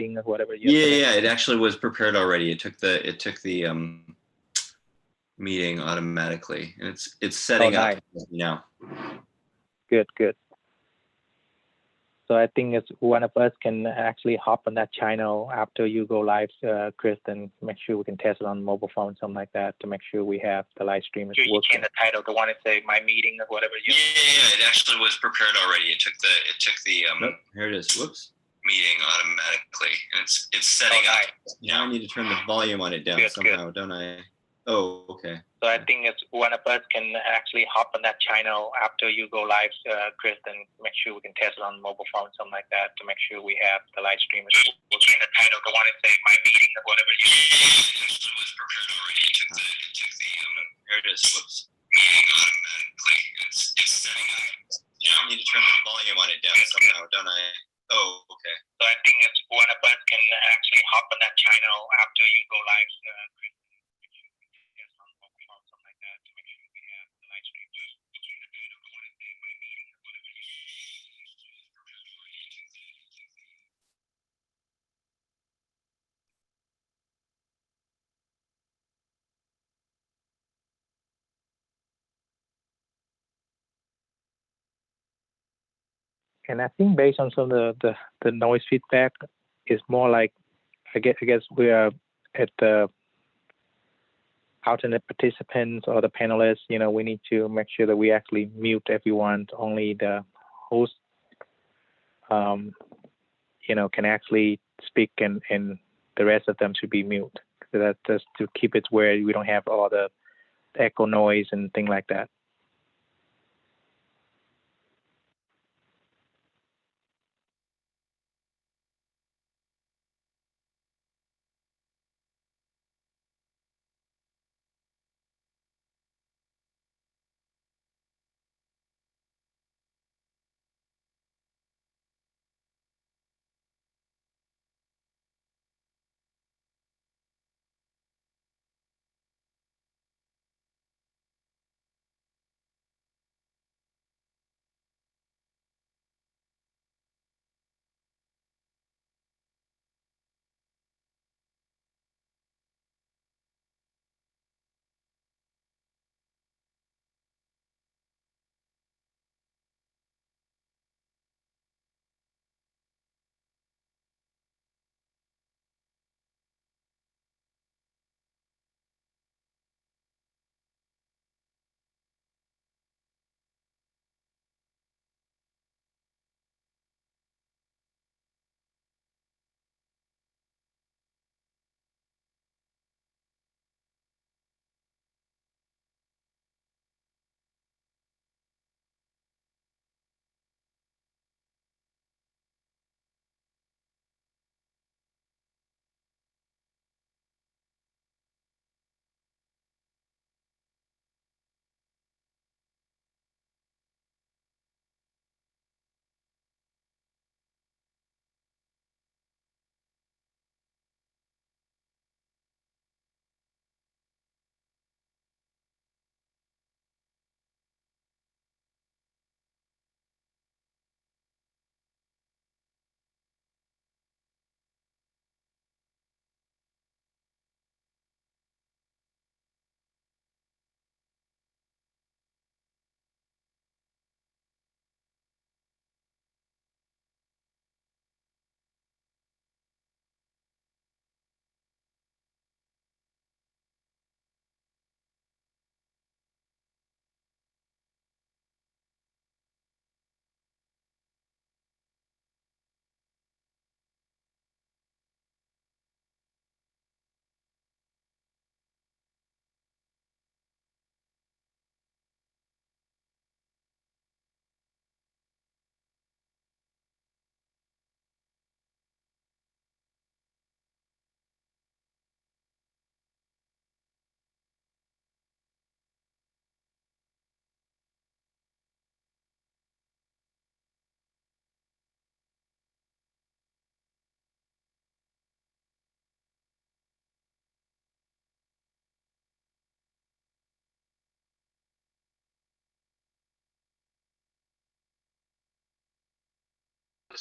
or whatever Yeah, yesterday? yeah, it actually was prepared already. It took the meeting automatically, and it's setting up Nice. now. Good, good. So I think it's one of us can actually hop on that channel after you go live, Chris, and make sure we can test it on mobile phone, something like that, to make sure we have the live stream is working. You change the title to want to say my meeting or whatever. Yeah, yeah, it actually was prepared already. It took the nope, here it is. Whoops. Meeting automatically, and it's setting up. Nice. Now I need to turn the volume on it down somehow, don't I? Oh, okay. So I think it's one of us can actually hop on that channel after you go live, Chris, and make sure we can test it on mobile phone, something like that, to make sure we have the live stream is working. The title to want to say my meeting or whatever. Yeah, it actually was prepared already. It took the here it is. Whoops. Meeting automatically. It's setting up. Now I need to turn the volume on it down somehow, don't I? Oh, okay. So I think it's one of us can actually hop on that channel after you go live, Chris. And I think based on some of the noise feedback, is more like I guess we are at the alternate participants or the panelists. We need to make sure that we actually mute everyone. Only the host, can actually speak, and the rest of them should be mute. So that's just to keep it where we don't have all the echo noise and things like that.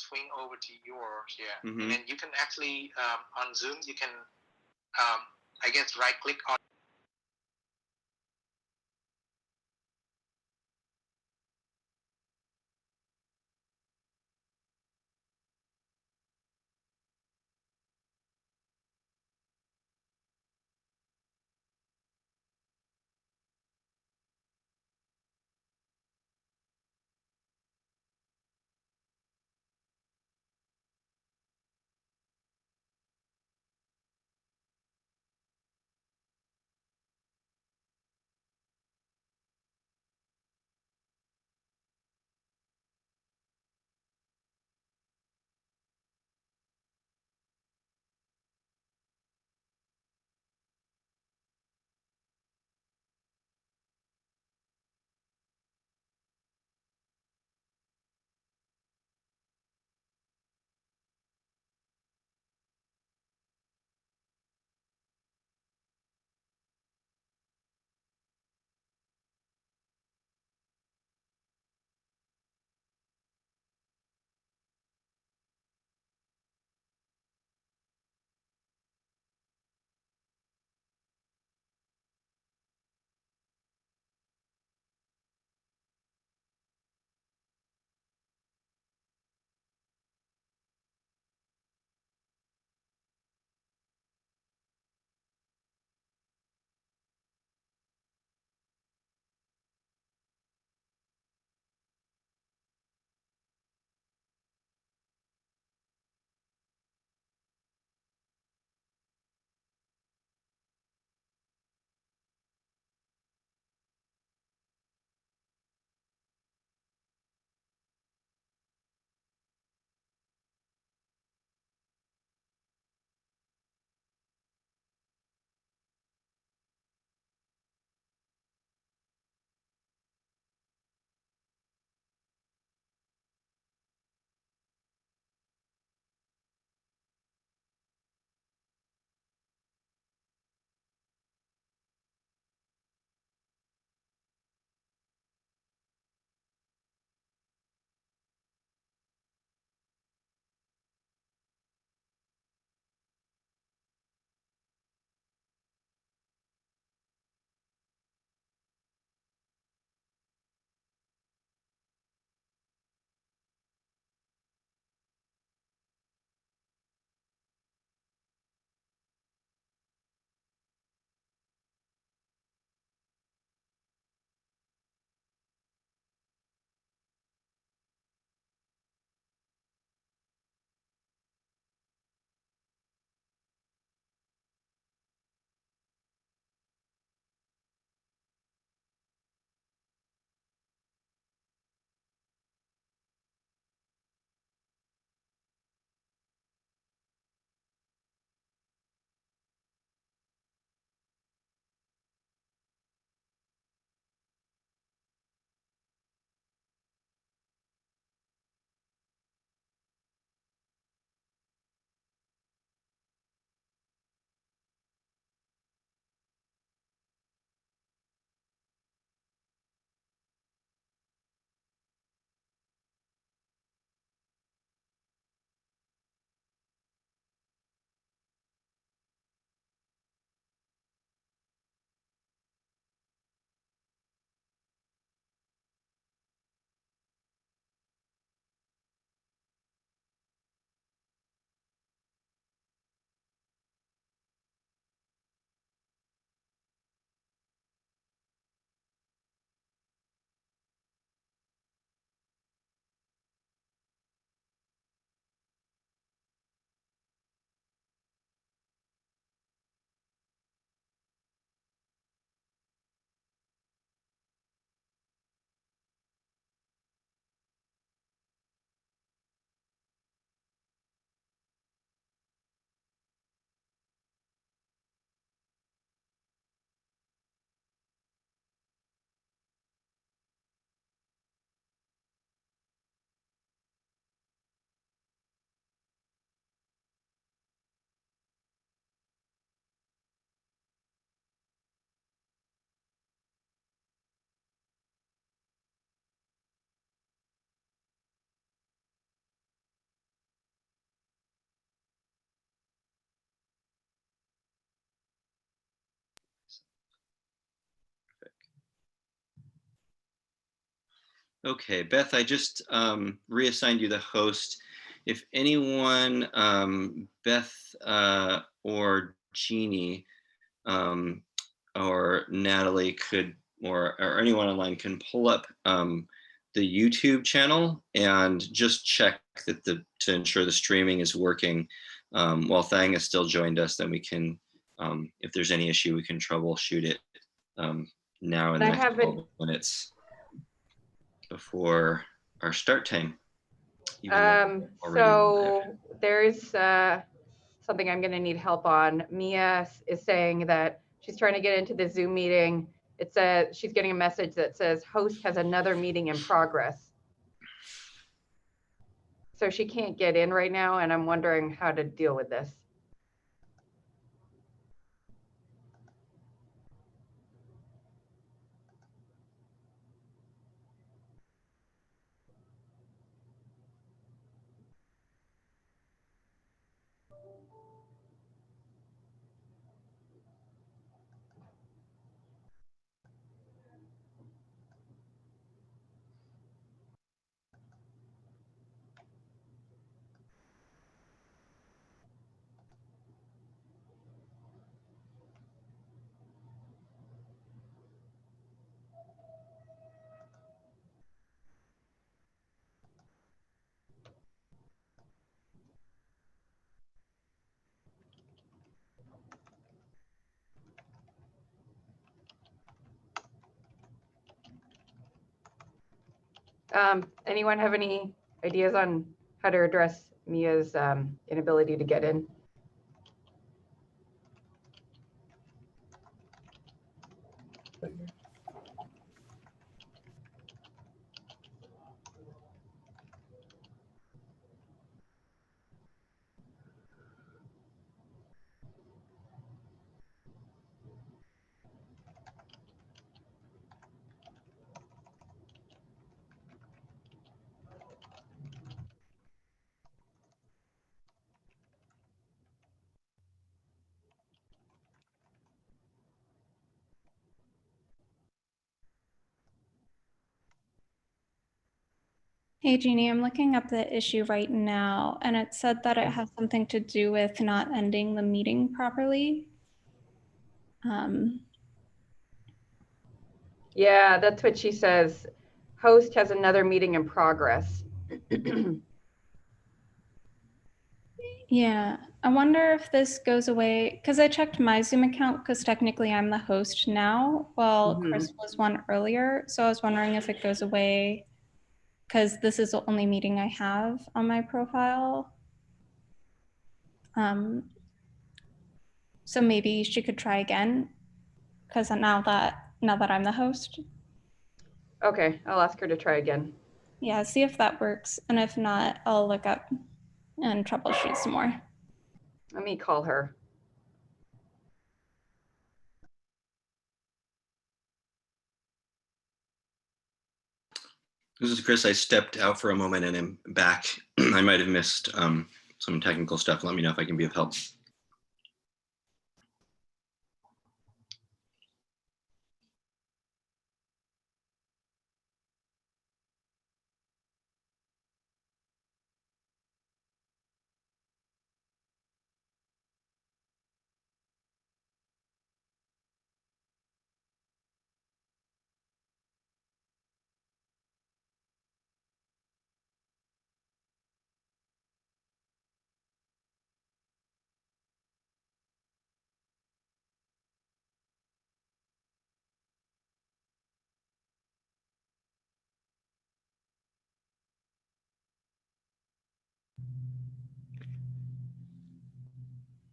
swing over to yours, yeah. Mhm. And then you can actually on Zoom you can I guess right click on Okay, Beth, I just reassigned you the host. If anyone, Beth or Jeannie or Natalie could, or anyone online can pull up the YouTube channel and just check that to ensure the streaming is working. While Thang has still joined us, then we can, if there's any issue, we can troubleshoot it now in the next 12 minutes before our start time. So there's something I'm going to need help on. Mia is saying that she's trying to get into the Zoom meeting. It says she's getting a message that says host has another meeting in progress. So she can't get in right now, and I'm wondering how to deal with this. Anyone have any ideas on how to address Mia's inability to get in? Hey, Jeannie, I'm looking up the issue right now, and it said that it has something to do with not ending the meeting properly. Yeah, that's what she says. Host has another meeting in progress. Yeah, I wonder if this goes away, because I checked my Zoom account, because technically I'm the host now, while Chris was one earlier. So I was wondering if it goes away, because this is the only meeting I have on my profile. So maybe she could try again, because now that I'm the host. Okay, I'll ask her to try again. Yeah, see if that works. And if not, I'll look up and troubleshoot some more. Let me call her. This is Chris. I stepped out for a moment and am back. I might have missed some technical stuff. Let me know if I can be of help.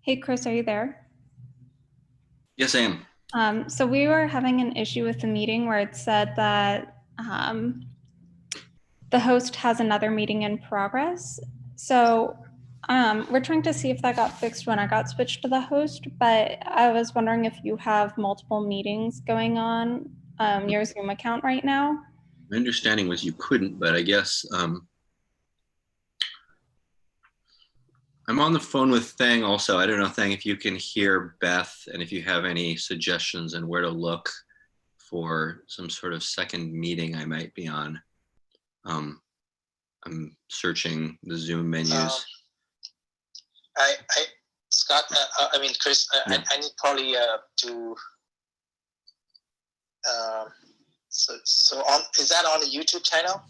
Hey, Chris, are you there? Yes, I am. So we were having an issue with the meeting where it said that the host has another meeting in progress. So we're trying to see if that got fixed when I got switched to the host, but I was wondering if you have multiple meetings going on your Zoom account right now. My understanding was you couldn't, but I guess I'm on the phone with Thang also. I don't know, Thang, if you can hear Beth and if you have any suggestions on where to look for some sort of second meeting I might be on. I'm searching the Zoom menus. Scott, I mean, Chris, Yeah. I need probably to. So on, is that on the YouTube channel?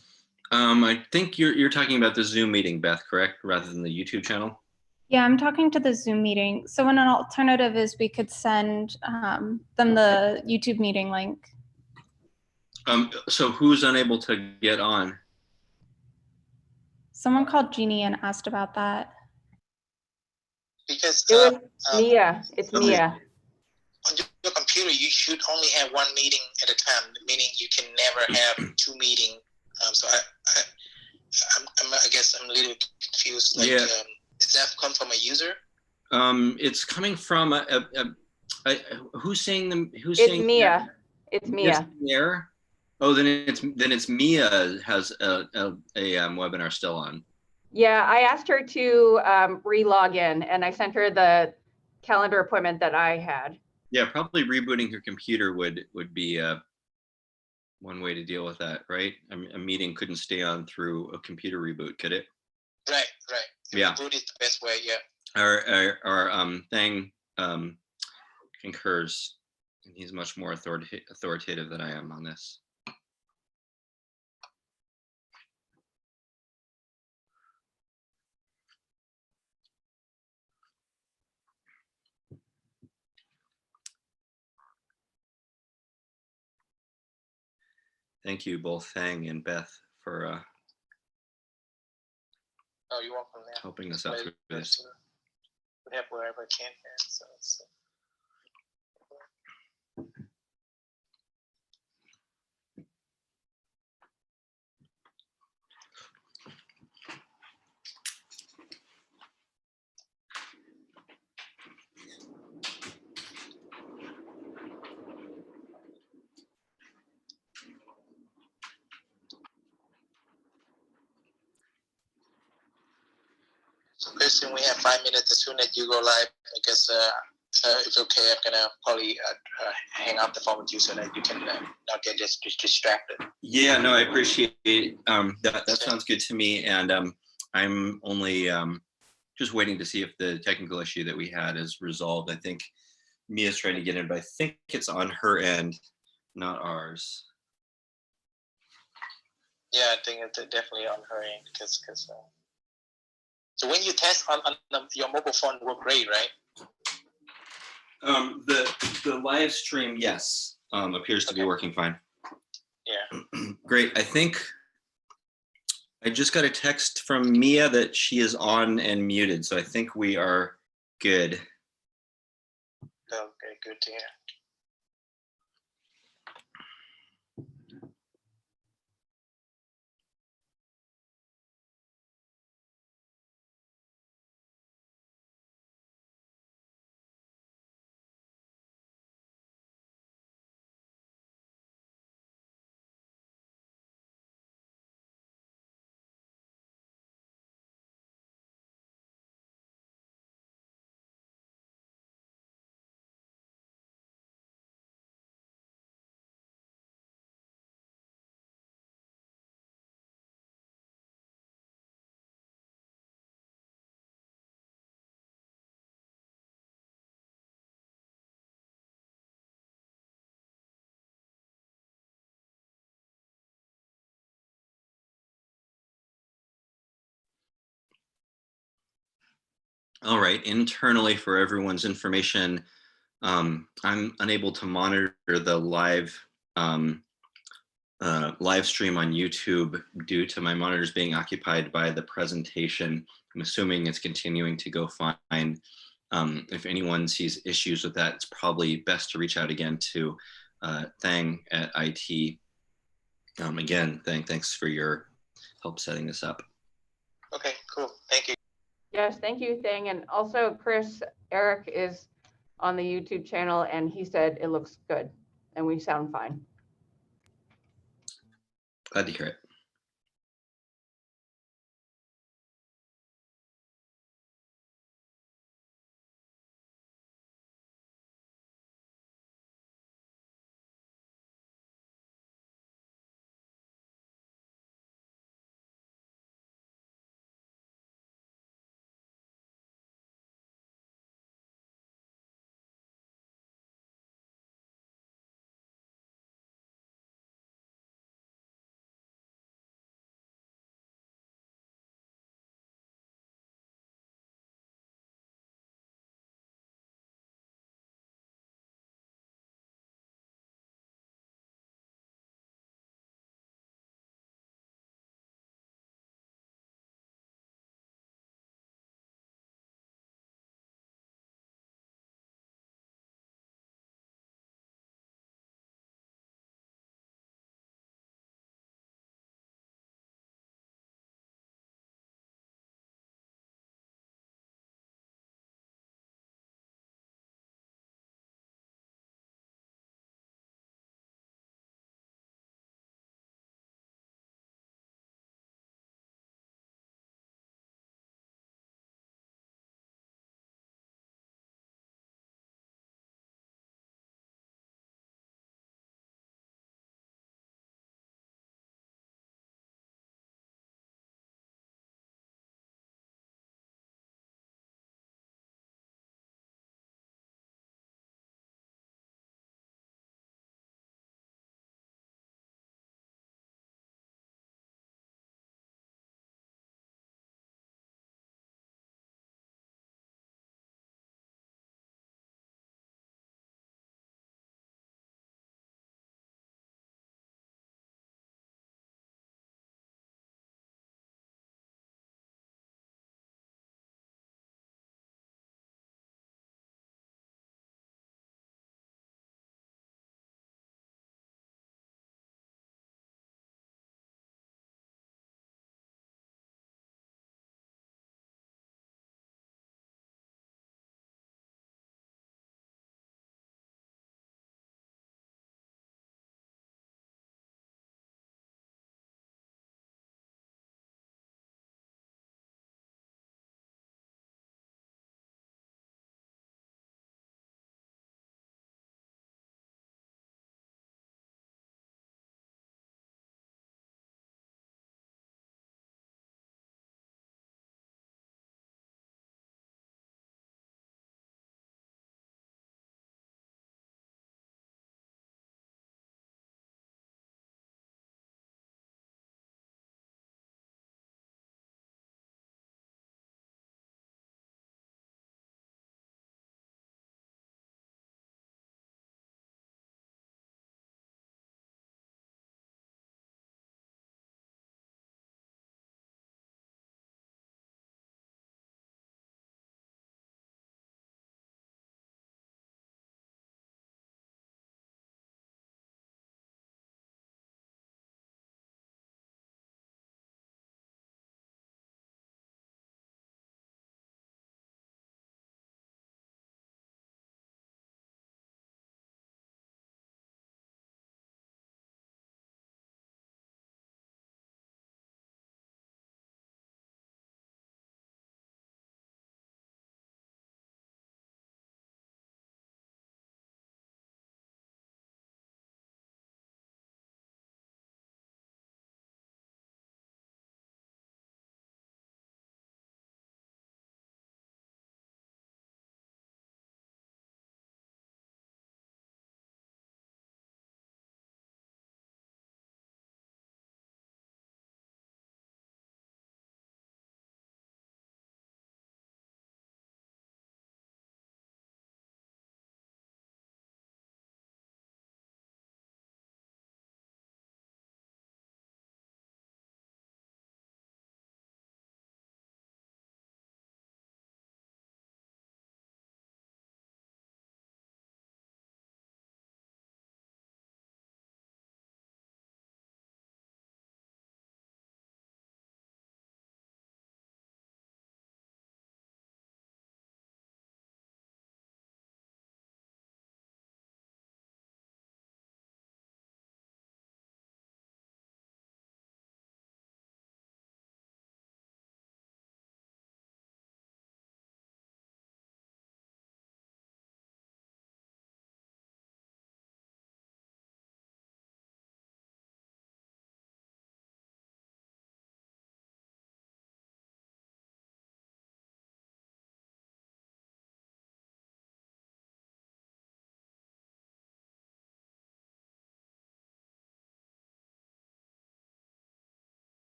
I think you're talking about the Zoom meeting, Beth, correct? Rather than the YouTube channel? Yeah, I'm talking to the Zoom meeting. So an alternative is we could send them the YouTube meeting link. So who's unable to get on? Someone called Jeannie and asked about that. Because It was Mia. It's okay. Mia. on your computer, you should only have one meeting at a time, meaning you can never have two meetings. So I guess I'm a little confused. Like, Yeah. does that come from a user? It's coming from who's saying them? Who's It's saying Mia. that? It's Mia. There. Oh, then it's Mia has a webinar still on. Yeah, I asked her to re-log in, and I sent her the calendar appointment that I had. Yeah, probably rebooting her computer would be one way to deal with that, right? A meeting couldn't stay on through a computer reboot, could it? Right. Yeah. Reboot is the best way. Yeah. Our Thang concurs, and he's much more authoritative than I am on this. Thank you both, Thang and Beth, for Oh, you're welcome. Yeah. helping us out through this. Help wherever I can. Yeah. So it's, So Kristen, we have 5 minutes. As soon as you go live, I guess if okay, I'm gonna probably hang up the phone with you so that you can not get distracted. Yeah, no, I appreciate it. That sounds good to me, and I'm only just waiting to see if the technical issue that we had is resolved. I think Mia's trying to get in, but I think it's on her end, not ours. Yeah, I think it's definitely on her end because. So when you test on your mobile phone, work great, right? The live stream, yes, appears to be working fine. Yeah. Great. I think I just got a text from Mia that she is on and muted, so I think we are good. Okay, good to hear. All right, internally for everyone's information, I'm unable to monitor the live stream on YouTube due to my monitors being occupied by the presentation. I'm assuming it's continuing to go fine. If anyone sees issues with that, it's probably best to reach out again to Thang at IT. Again, Thang, thanks for your help setting this up. Okay, cool. Thank you. Yes, thank you, Thang. And also, Chris, Eric is on the YouTube channel, and he said it looks good, and we sound fine. Glad to hear it.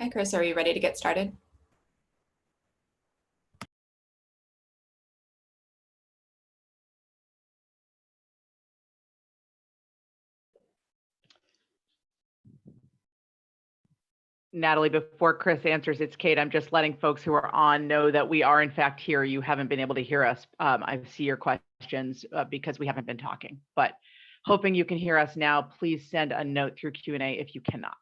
Hi, Chris, are you ready to get started? Natalie, before Chris answers, it's Kate. I'm just letting folks who are on know that we are in fact here. You haven't been able to hear us. I see your questions because we haven't been talking, but hoping you can hear us now. Please send a note through Q&A if you cannot.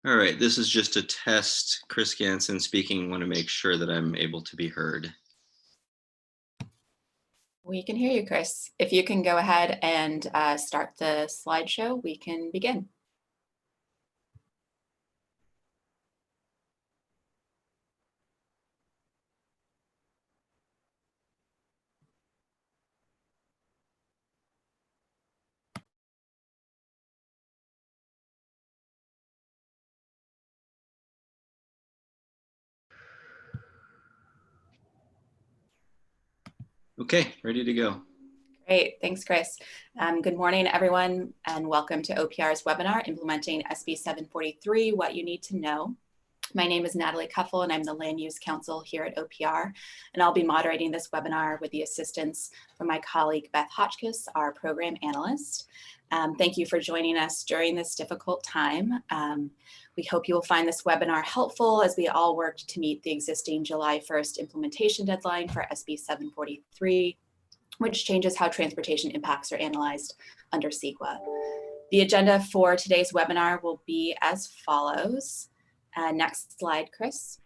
All right, this is just a test. Chris Ganson speaking. Want to make sure that I'm able to be heard. We can hear you, Chris. If you can go ahead and start the slideshow, we can begin. Okay, ready to go. Great, thanks, Chris. Good morning, everyone, and welcome to OPR's webinar, Implementing SB 743, What You Need to Know. My name is Natalie Kuffel, and I'm the Land Use Counsel here at OPR, and I'll be moderating this webinar with the assistance from my colleague, Beth Hotchkiss, our program analyst. Thank you for joining us during this difficult time. We hope you will find this webinar helpful as we all work to meet the existing July 1st implementation deadline for SB 743, which changes how transportation impacts are analyzed under CEQA. The agenda for today's webinar will be as follows. Next slide, Chris.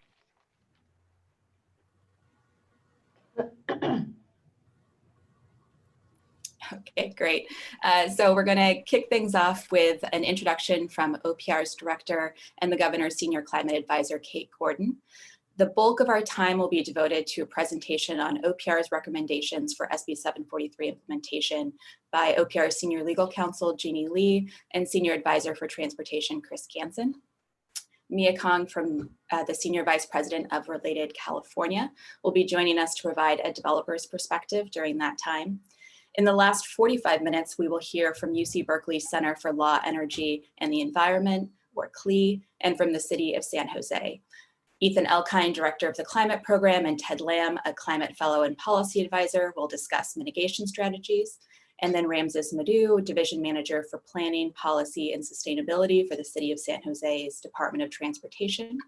Okay, great. So we're going to kick things off with an introduction from OPR's director and the governor's senior climate advisor, Kate Gordon. The bulk of our time will be devoted to a presentation on OPR's recommendations for SB 743 implementation by OPR's senior legal counsel, Jeannie Lee, and senior advisor for transportation, Chris Ganson. Mia Kong from the Senior Vice President of Related California will be joining us to provide a developer's perspective during that time. In the last 45 minutes, we will hear from UC Berkeley Center for Law, Energy, and the Environment, or CLE, and from the City of San Jose. Ethan Elkine, Director of the Climate Program, and Ted Lamb, a Climate Fellow and Policy Advisor, will discuss mitigation strategies. And then Ramses Madhu, Division Manager for Planning, Policy, and Sustainability for the City of San Jose's Department of Transportation,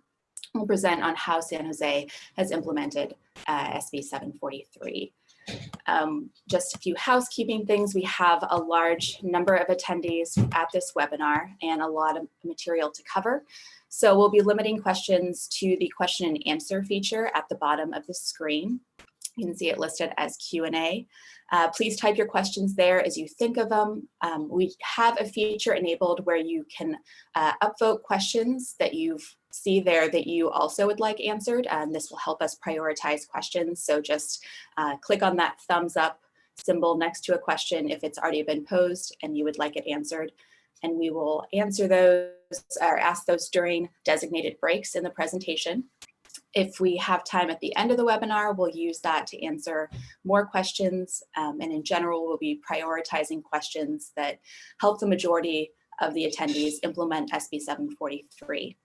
will present on how San Jose has implemented SB 743. Just a few housekeeping things. We have a large number of attendees at this webinar and a lot of material to cover. So we'll be limiting questions to the question and answer feature at the bottom of the screen. You can see it listed as Q&A. Please type your questions there as you think of them. We have a feature enabled where you can upvote questions that you see there that you also would like answered. This will help us prioritize questions. So just click on that thumbs up symbol next to a question if it's already been posed and you would like it answered. And we will answer those or ask those during designated breaks in the presentation. If we have time at the end of the webinar, we'll use that to answer more questions. And in general, we'll be prioritizing questions that help the majority of the attendees implement SB 743.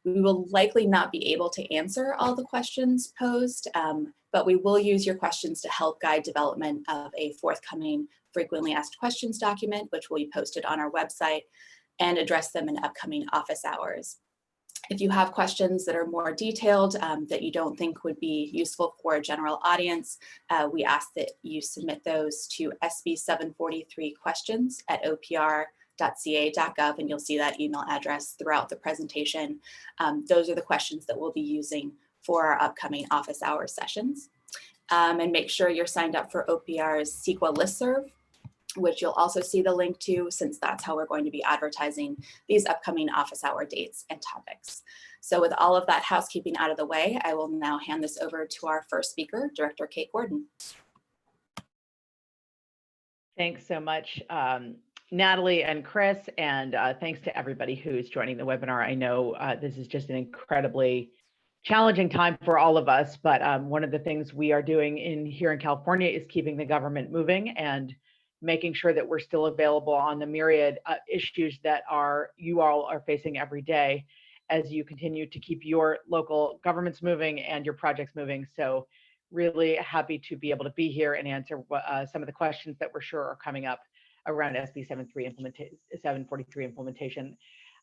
We will likely not be able to answer all the questions posed, but we will use your questions to help guide development of a forthcoming frequently asked questions document, which will be posted on our website, and address them in upcoming office hours. If you have questions that are more detailed that you don't think would be useful for a general audience, we ask that you submit those to sb743questions@opr.ca.gov, and you'll see that email address throughout the presentation. Those are the questions that we'll be using for our upcoming office hours sessions. And make sure you're signed up for OPR's CEQA listserv. which you'll also see the link to, since that's how we're going to be advertising these upcoming office hour dates and topics. So with all of that housekeeping out of the way, I will now hand this over to our first speaker, Director Kate Gordon. Thanks so much, Natalie and Chris, and thanks to everybody who's joining the webinar. I know this is just an incredibly challenging time for all of us, but one of the things we are doing here in California is keeping the government moving and making sure that we're still available on the myriad issues that you all are facing every day as you continue to keep your local governments moving and your projects moving. So really happy to be able to be here and answer some of the questions that we're sure are coming up around SB 743 implementation.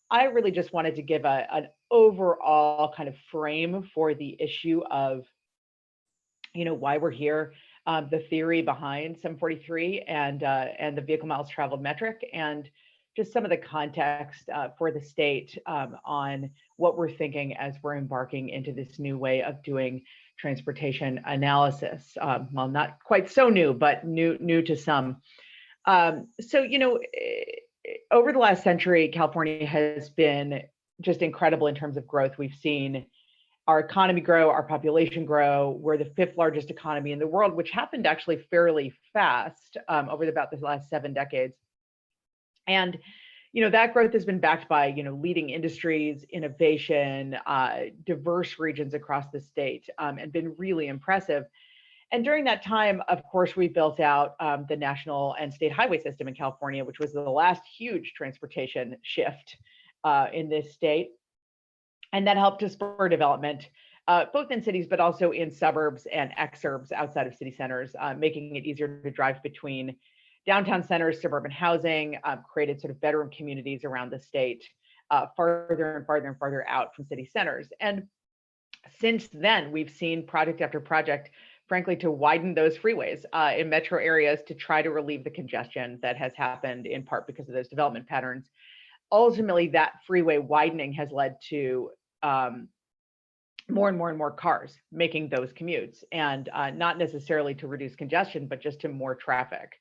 I really just wanted to give an overall kind of frame for the issue of, why we're here, the theory behind 743 and the vehicle miles traveled metric, and just some of the context for the state on what we're thinking as we're embarking into this new way of doing transportation analysis. Well, not quite so new, but new to some. Over the last century, California has been just incredible in terms of growth. We've seen our economy grow, our population grow. We're the 5th largest economy in the world, which happened actually fairly fast over about the last 7 decades. And that growth has been backed by leading industries, innovation, diverse regions across the state, and been really impressive. And during that time, of course, we built out the national and state highway system in California, which was the last huge transportation shift in this state. And that helped to spur development, both in cities, but also in suburbs and exurbs outside of city centers, making it easier to drive between downtown centers, suburban housing, created sort of bedroom communities around the state, farther and farther and farther out from city centers. And since then, we've seen project after project, frankly, to widen those freeways in metro areas to try to relieve the congestion that has happened in part because of those development patterns. Ultimately, that freeway widening has led to more and more cars making those commutes, and not necessarily to reduce congestion, but just to more traffic.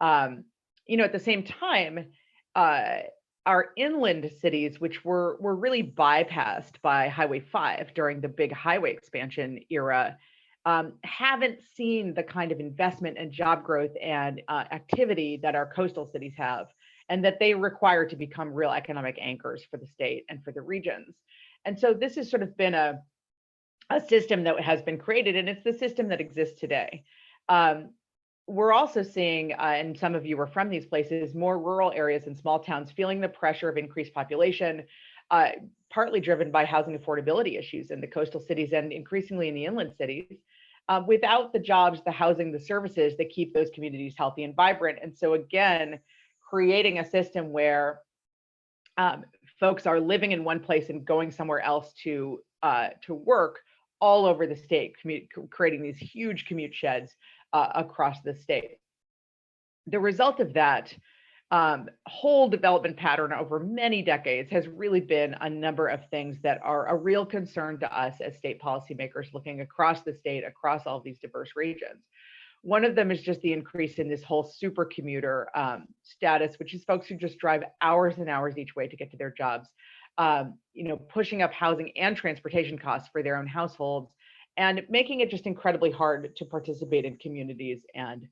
At the same time, our inland cities, which were really bypassed by Highway 5 during the big highway expansion era, haven't seen the kind of investment and job growth and activity that our coastal cities have, and that they require to become real economic anchors for the state and for the regions. And so this has sort of been a system that has been created, and it's the system that exists today. We're also seeing, and some of you are from these places, more rural areas and small towns feeling the pressure of increased population, partly driven by housing affordability issues in the coastal cities and increasingly in the inland cities, without the jobs, the housing, the services that keep those communities healthy and vibrant. And so again, creating a system where folks are living in one place and going somewhere else to work all over the state, creating these huge commute sheds across the state. The result of that whole development pattern over many decades has really been a number of things that are a real concern to us as state policymakers looking across the state, across all of these diverse regions. One of them is just the increase in this whole super commuter status, which is folks who just drive hours and hours each way to get to their jobs, pushing up housing and transportation costs for their own households, and making it just incredibly hard to participate in communities and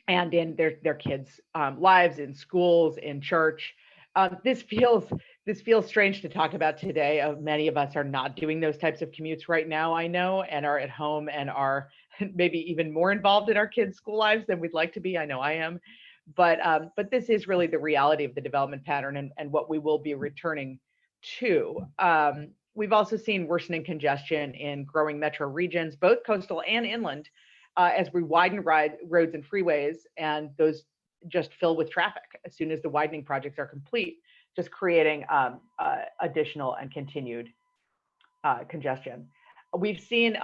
in their kids' lives, in schools, in church. This feels strange to talk about today. Many of us are not doing those types of commutes right now, I know, and are at home and are maybe even more involved in our kids' school lives than we'd like to be. I know I am. But this is really the reality of the development pattern and what we will be returning to. We've also seen worsening congestion in growing metro regions, both coastal and inland, as we widen roads and freeways, and those just fill with traffic as soon as the widening projects are complete, just creating additional and continued congestion. We've seen,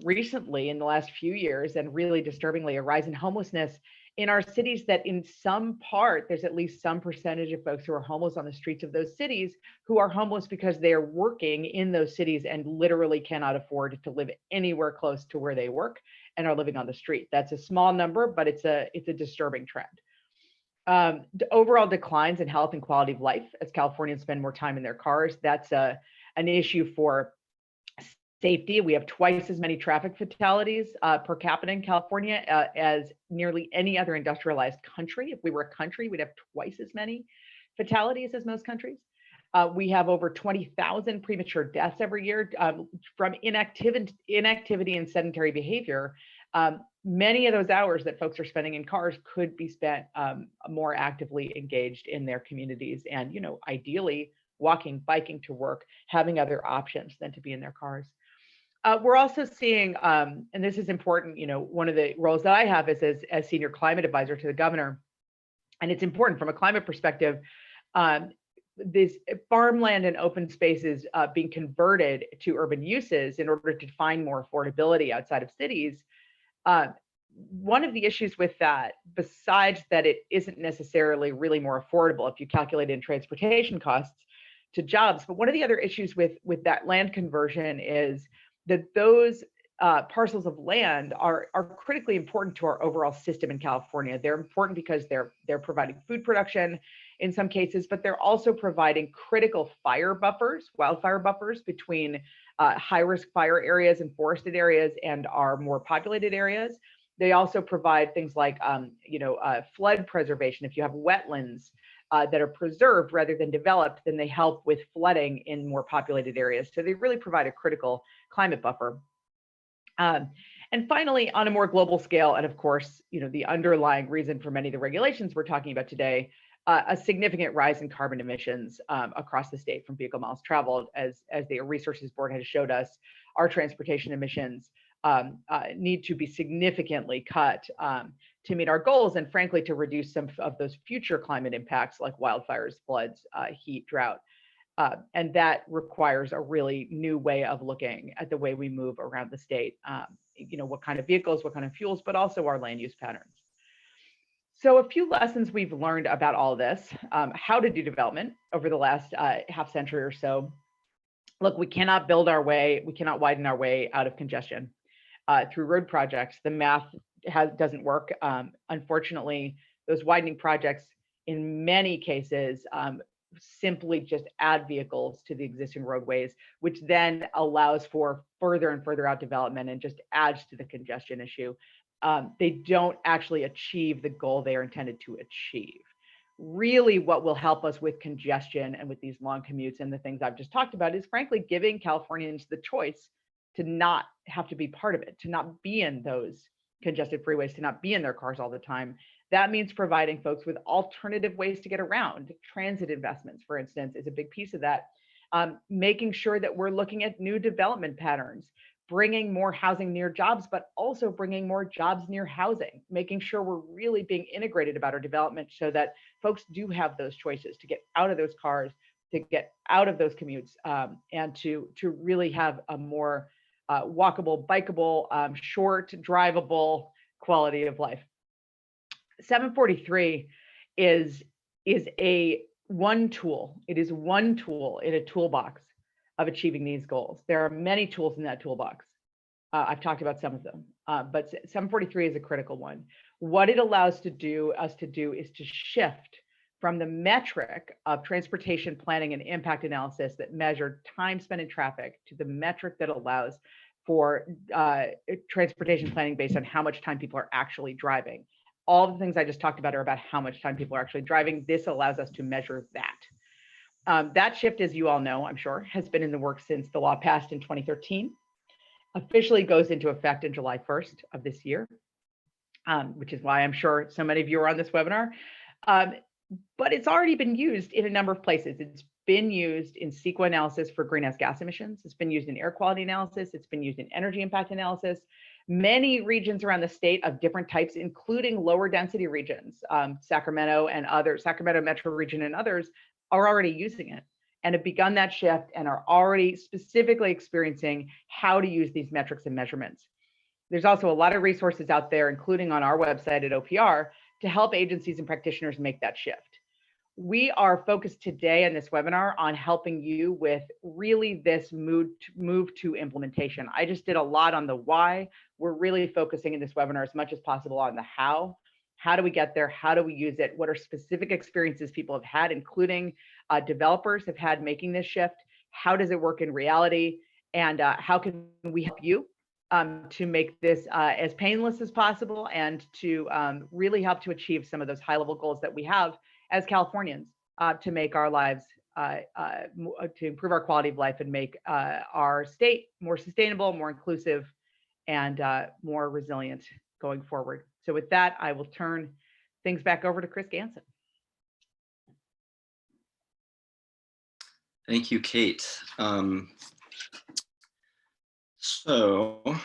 recently in the last few years, and really disturbingly, a rise in homelessness in our cities that in some part, there's at least some percentage of folks who are homeless on the streets of those cities who are homeless because they are working in those cities and literally cannot afford to live anywhere close to where they work. and are living on the street. That's a small number, but it's a disturbing trend. The overall declines in health and quality of life as Californians spend more time in their cars. That's an issue for safety. We have twice as many traffic fatalities per capita in California as nearly any other industrialized country. If we were a country, we'd have twice as many fatalities as most countries. We have over 20,000 premature deaths every year from inactivity and sedentary behavior. Many of those hours that folks are spending in cars could be spent more actively engaged in their communities and, ideally walking, biking to work, having other options than to be in their cars. We're also seeing, and this is important, one of the roles that I have is as senior climate advisor to the governor, and it's important from a climate perspective. This farmland and open spaces being converted to urban uses in order to find more affordability outside of cities. One of the issues with that, besides that it isn't necessarily really more affordable if you calculate in transportation costs to jobs, but one of the other issues with that land conversion is that those parcels of land are critically important to our overall system in California. They're important because they're providing food production in some cases, but they're also providing critical fire buffers, wildfire buffers between high-risk fire areas and forested areas and our more populated areas. They also provide things like, flood preservation. If you have wetlands that are preserved rather than developed, then they help with flooding in more populated areas. So they really provide a critical climate buffer. And finally, on a more global scale, and of course, the underlying reason for many of the regulations we're talking about today, a significant rise in carbon emissions across the state from vehicle miles traveled. As the Resources Board has showed us, our transportation emissions need to be significantly cut to meet our goals, and frankly, to reduce some of those future climate impacts like wildfires, floods, heat, drought. And that requires a really new way of looking at the way we move around the state, what kind of vehicles, what kind of fuels, but also our land use patterns. So a few lessons we've learned about all this, how to do development over the last half century or so. Look, we cannot widen our way out of congestion through road projects. The math doesn't work. Unfortunately, those widening projects in many cases simply just add vehicles to the existing roadways, which then allows for further and further out development and just adds to the congestion issue. They don't actually achieve the goal they are intended to achieve. Really, what will help us with congestion and with these long commutes and the things I've just talked about is frankly giving Californians the choice to not have to be part of it, to not be in those congested freeways, to not be in their cars all the time. That means providing folks with alternative ways to get around. Transit investments, for instance, is a big piece of that. Making sure that we're looking at new development patterns, bringing more housing near jobs, but also bringing more jobs near housing, making sure we're really being integrated about our development so that folks do have those choices to get out of those cars, to get out of those commutes, and to really have a more walkable, bikeable, short, drivable quality of life. 743 is one tool. It is one tool in a toolbox of achieving these goals. There are many tools in that toolbox. I've talked about some of them, but 743 is a critical one. What it allows us to do is to shift from the metric of transportation planning and impact analysis that measured time spent in traffic to the metric that allows for transportation planning based on how much time people are actually driving. All the things I just talked about are about how much time people are actually driving. This allows us to measure that. That shift, as you all know, I'm sure, has been in the works since the law passed in 2013. Officially goes into effect in July 1st of this year, which is why I'm sure so many of you are on this webinar. But it's already been used in a number of places. It's been used in CEQA analysis for greenhouse gas emissions. It's been used in air quality analysis. It's been used in energy impact analysis. Many regions around the state of different types, including lower density regions, Sacramento and others, Sacramento metro region and others, are already using it and have begun that shift and are already specifically experiencing how to use these metrics and measurements. There's also a lot of resources out there, including on our website at OPR, to help agencies and practitioners make that shift. we are focused today in this webinar on helping you with really this move to implementation. I just did a lot on the why. We're really focusing in this webinar as much as possible on the how. How do we get there? How do we use it? What are specific experiences people have had, including developers have had making this shift? How does it work in reality? And how can we help you to make this as painless as possible and to really help to achieve some of those high-level goals that we have as Californians to make our lives, to improve our quality of life and make our state more sustainable, more inclusive, and more resilient going forward. So with that, I will turn things back over to Chris Ganson. Thank you, Kate. So let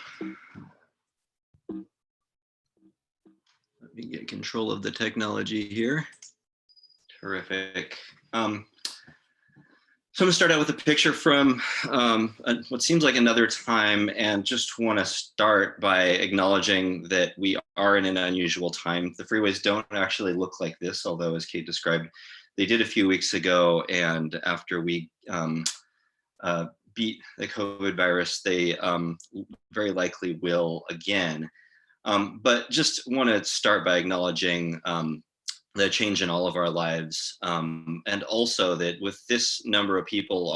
me get control of the technology here. Terrific. So I'm gonna start out with a picture from what seems like another time, and just wanna start by acknowledging that we are in an unusual time. The freeways don't actually look like this, although as Kate described, they did a few weeks ago, and after we beat the COVID virus, they very likely will again. But just wanna start by acknowledging the change in all of our lives, and also that with this number of people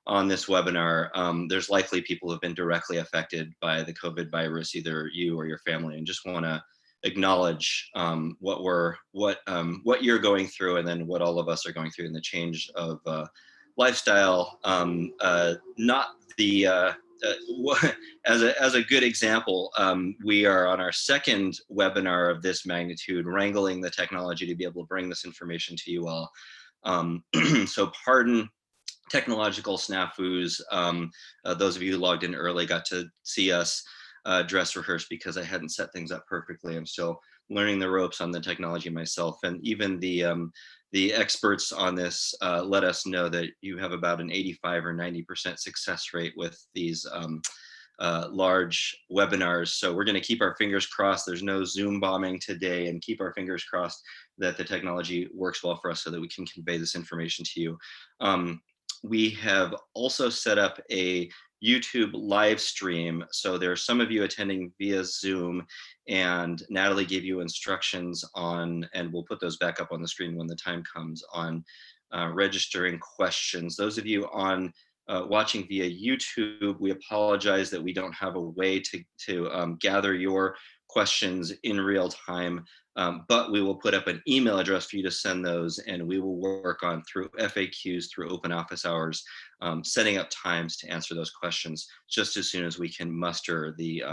on this webinar, there's likely people who have been directly affected by the COVID virus, either you or your family, and just want to acknowledge what you're going through, and then what all of us are going through in the change of lifestyle. Not the as a good example, we are on our second webinar of this magnitude, wrangling the technology to be able to bring this information to you all. So pardon technological snafus. Those of you who logged in early got to see us dress rehearse because I hadn't set things up perfectly. I'm still learning the ropes on the technology myself, and even the experts on this let us know that you have about an 85 or 90% success rate with these large webinars. So we're going to keep our fingers crossed. There's no Zoom bombing today, and keep our fingers crossed that the technology works well for us so that we can convey this information to you. We have also set up a YouTube live stream. So there are some of you attending via Zoom, and Natalie gave you instructions on, and we'll put those back up on the screen when the time comes, on registering questions. Those of you on watching via YouTube, we apologize that we don't have a way to gather your questions in real time, but we will put up an email address for you to send those, and we will work on through FAQs, through open office hours, setting up times to answer those questions just as soon as we can muster the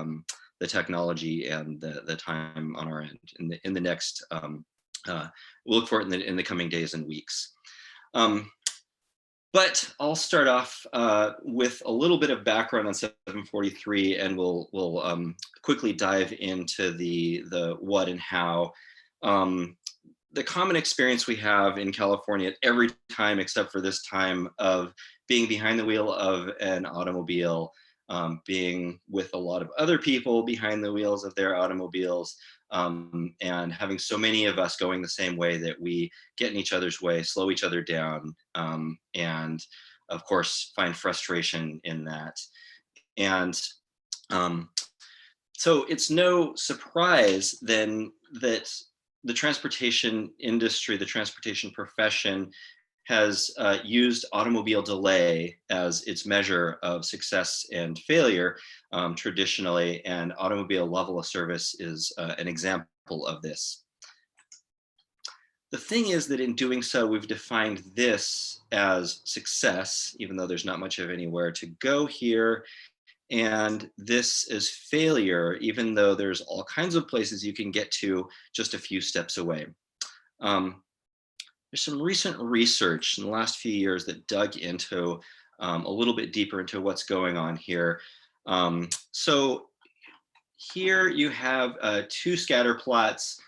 technology and the time on our end in the next, we'll look for it in the coming days and weeks. But I'll start off with a little bit of background on 743, and we'll quickly dive into the what and how. The common experience we have in California at every time except for this time of being behind the wheel of an automobile, being with a lot of other people behind the wheels of their automobiles, and having so many of us going the same way that we get in each other's way, slow each other down, and of course find frustration in that. And so it's no surprise then that the transportation industry, the transportation profession, has used automobile delay as its measure of success and failure traditionally, and automobile level of service is an example of this. The thing is that in doing so, we've defined this as success, even though there's not much of anywhere to go here, and this is failure, even though there's all kinds of places you can get to just a few steps away. There's some recent research in the last few years that dug into a little bit deeper into what's going on here. So here you have two scatter plots.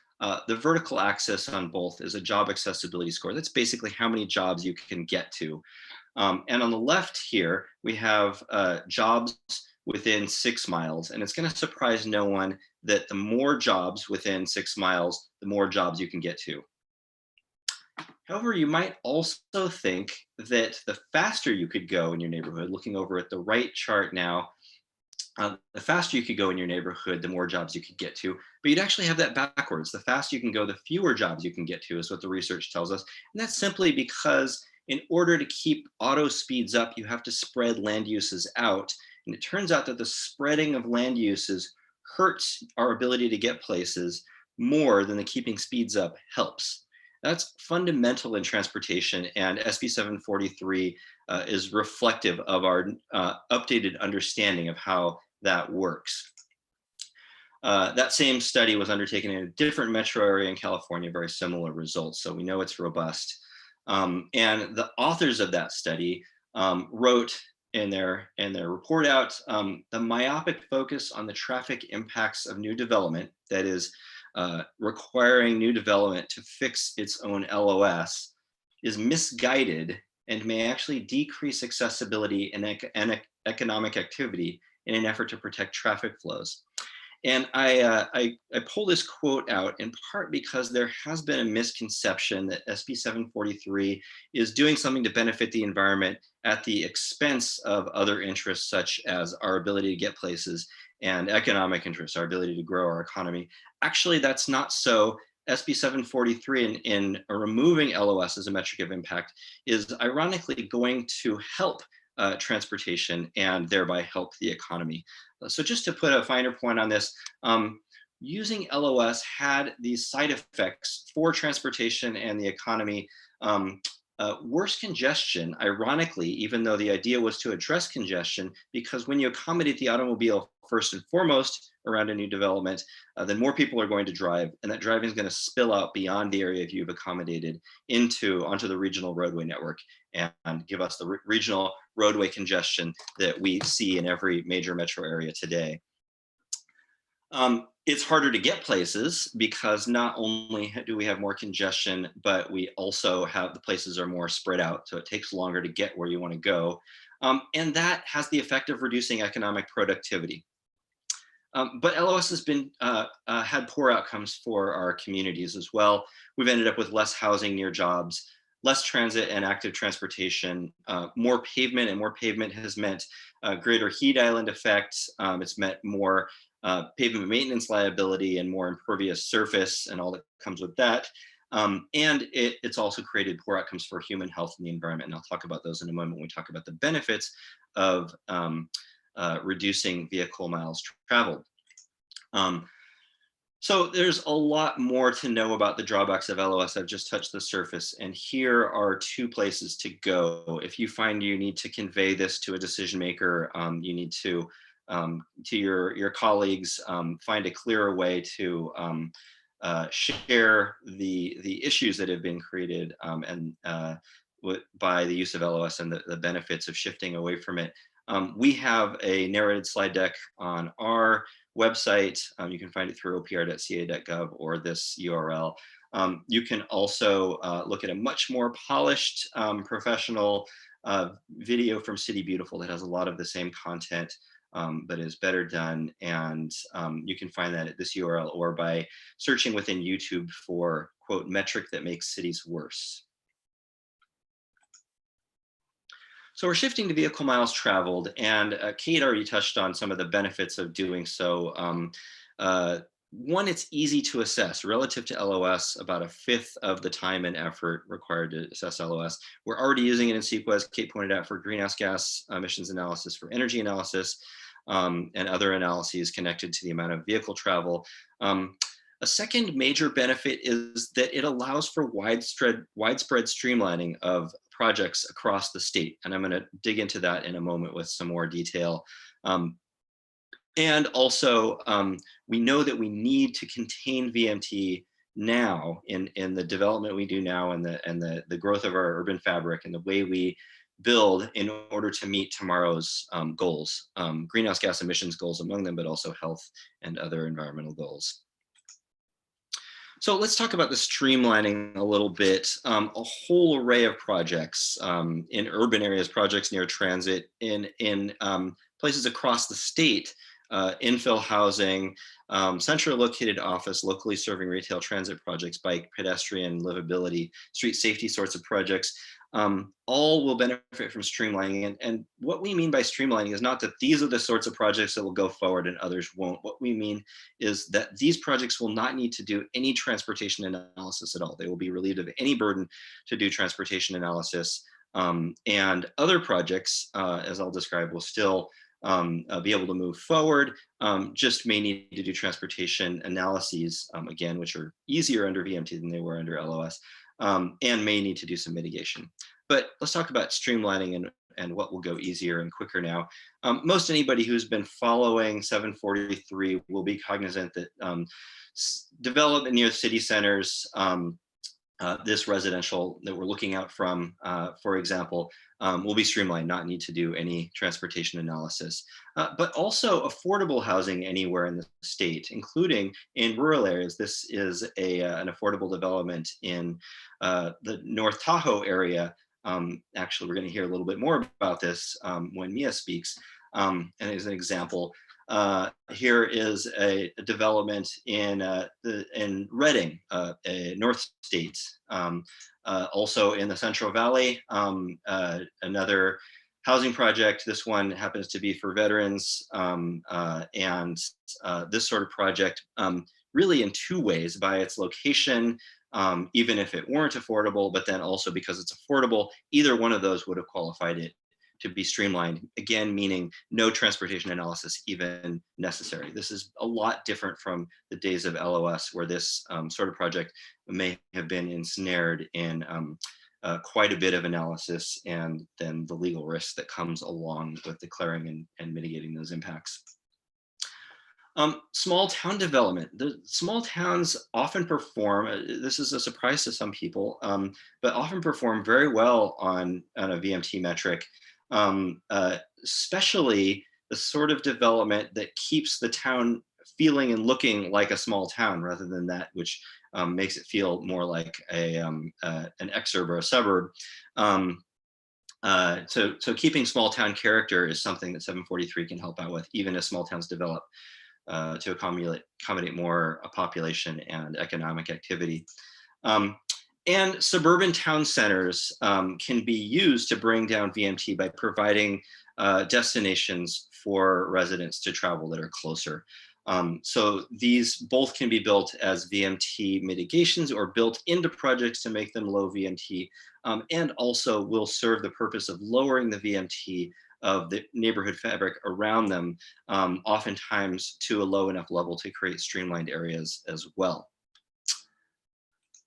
The vertical axis on both is a job accessibility score. That's basically how many jobs you can get to. And on the left here, we have jobs within 6 miles. And it's going to surprise no one that the more jobs within 6 miles, the more jobs you can get to. However, you might also think that the faster you could go in your neighborhood, looking over at the right chart now, the faster you could go in your neighborhood, the more jobs you could get to. But you'd actually have that backwards. The faster you can go, the fewer jobs you can get to, is what the research tells us. And that's simply because in order to keep auto speeds up, you have to spread land uses out. And it turns out that the spreading of land uses hurts our ability to get places more than the keeping speeds up helps. That's fundamental in transportation, and SB 743 is reflective of our updated understanding of how that works. That same study was undertaken in a different metro area in California, very similar results, so we know it's robust. And the authors of that study wrote in their report out, the myopic focus on the traffic impacts of new development, that is, requiring new development to fix its own LOS, is misguided and may actually decrease accessibility and economic activity in an effort to protect traffic flows. And I pull this quote out in part because there has been a misconception that SB 743 is doing something to benefit the environment at the expense of other interests, such as our ability to get places and economic interests, our ability to grow our economy. Actually, that's not so. SB 743 in removing LOS as a metric of impact is ironically going to help transportation and thereby help the economy. So just to put a finer point on this, using LOS had these side effects for transportation and the economy. Worse congestion, ironically, even though the idea was to address congestion, because when you accommodate the automobile first and foremost around a new development, then more people are going to drive, and that driving is going to spill out beyond the area you've accommodated onto the regional roadway network and give us the regional roadway congestion that we see in every major metro area today. It's harder to get places because not only do we have more congestion, but we also have the places are more spread out. So it takes longer to get where you want to go. And that has the effect of reducing economic productivity. But LOS has been had poor outcomes for our communities as well. We've ended up with less housing near jobs, less transit and active transportation, more pavement, and more pavement has meant greater heat island effect. It's meant more pavement maintenance liability and more impervious surface and all that comes with that. And it's also created poor outcomes for human health and the environment. And I'll talk about those in a moment when we talk about the benefits of reducing vehicle miles traveled. So there's a lot more to know about the drawbacks of LOS. I've just touched the surface, and here are two places to go. If you find you need to convey this to a decision maker, you need to your colleagues, find a clearer way to share the issues that have been created by the use of LOS and the benefits of shifting away from it. We have a narrated slide deck on our website. You can find it through opr.ca.gov or this URL. You can also look at a much more polished, professional video from City Beautiful that has a lot of the same content, but is better done. And you can find that at this URL or by searching within YouTube for, quote, metric that makes cities worse. So we're shifting to vehicle miles traveled, and Kate already touched on some of the benefits of doing so. One, it's easy to assess. Relative to LOS, about 1/5 of the time and effort required to assess LOS. We're already using it in CEQA, as Kate pointed out, for greenhouse gas emissions analysis, for energy analysis, and other analyses connected to the amount of vehicle travel. A second major benefit is that it allows for widespread streamlining of projects across the state. And I'm going to dig into that in a moment with some more detail. And also, we know that we need to contain VMT now in the development we do now and the growth of our urban fabric and the way we build in order to meet tomorrow's goals, greenhouse gas emissions goals among them, but also health and other environmental goals. So let's talk about the streamlining a little bit. A whole array of projects in urban areas, projects near transit, in places across the state infill housing, centrally located office, locally serving retail transit projects, bike, pedestrian, livability, street safety sorts of projects, all will benefit from streamlining. And what we mean by streamlining is not that these are the sorts of projects that will go forward and others won't. What we mean is that these projects will not need to do any transportation analysis at all. They will be relieved of any burden to do transportation analysis. And other projects, as I'll describe, will still be able to move forward, just may need to do transportation analyses, again, which are easier under VMT than they were under LOS, and may need to do some mitigation. But let's talk about streamlining and what will go easier and quicker now. Most anybody who's been following 743 will be cognizant that development near city centers, this residential that we're looking out from, for example, will be streamlined, not need to do any transportation analysis. But also affordable housing anywhere in the state, including in rural areas. This is an affordable development in the North Tahoe area. Actually, we're going to hear a little bit more about this when Mia speaks. And as an example, here is a development in Reading, North States, also in the Central Valley, another housing project. This one happens to be for veterans, and this sort of project really in two ways: by its location, even if it weren't affordable, but then also because it's affordable, either one of those would have qualified it to be streamlined, again, meaning no transportation analysis even necessary. This is a lot different from the days of LOS, where this sort of project may have been ensnared in quite a bit of analysis and then the legal risk that comes along with declaring and mitigating those impacts. Small town development. The small towns often perform, this is a surprise to some people, but often perform very well on a VMT metric. Especially the sort of development that keeps the town feeling and looking like a small town rather than that which makes it feel more like an exurb or a suburb. So keeping small town character is something that 743 can help out with, even as small towns develop to accommodate more population and economic activity. And suburban town centers can be used to bring down VMT by providing destinations for residents to travel that are closer. So these both can be built as VMT mitigations or built into projects to make them low VMT, and also will serve the purpose of lowering the VMT of the neighborhood fabric around them, oftentimes to a low enough level to create streamlined areas as well.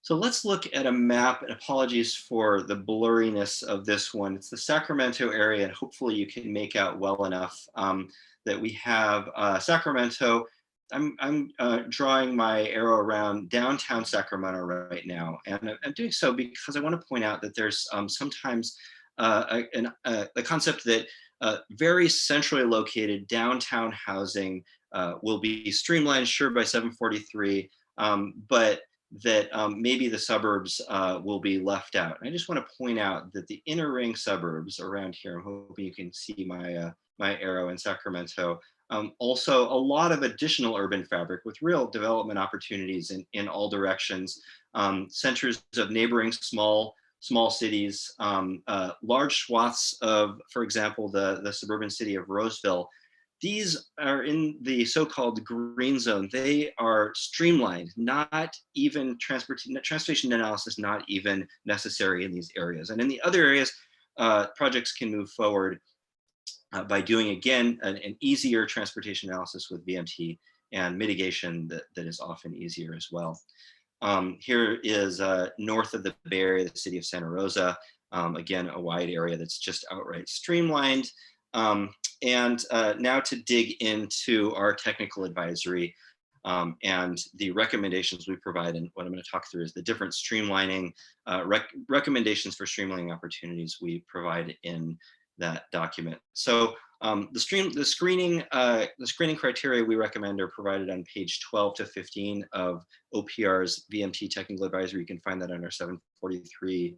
So let's look at a map, and apologies for the blurriness of this one. It's the Sacramento area, and hopefully you can make out well enough that we have Sacramento. I'm drawing my arrow around downtown Sacramento right now, and I'm doing so because I want to point out that there's sometimes the concept that very centrally located downtown housing will be streamlined, sure, by 743, but that maybe the suburbs will be left out. And I just want to point out that the inner ring suburbs around here, I'm hoping you can see my my arrow in Sacramento, also a lot of additional urban fabric with real development opportunities in all directions, centers of neighboring small cities, large swaths of, for example, the suburban city of Roseville. These are in the so-called green zone. They are streamlined, not even transportation analysis, not even necessary in these areas. And in the other areas, projects can move forward by doing, again, an easier transportation analysis with VMT and mitigation that is often easier as well. Here is north of the Bay Area, the city of Santa Rosa. Again, a wide area that's just outright streamlined. And now to dig into our technical advisory and the recommendations we provide. And what I'm going to talk through is the different streamlining recommendations for streamlining opportunities we provide in that document. So the screening criteria we recommend are provided on page 12 to 15 of OPR's VMT technical advisory. You can find that on our 743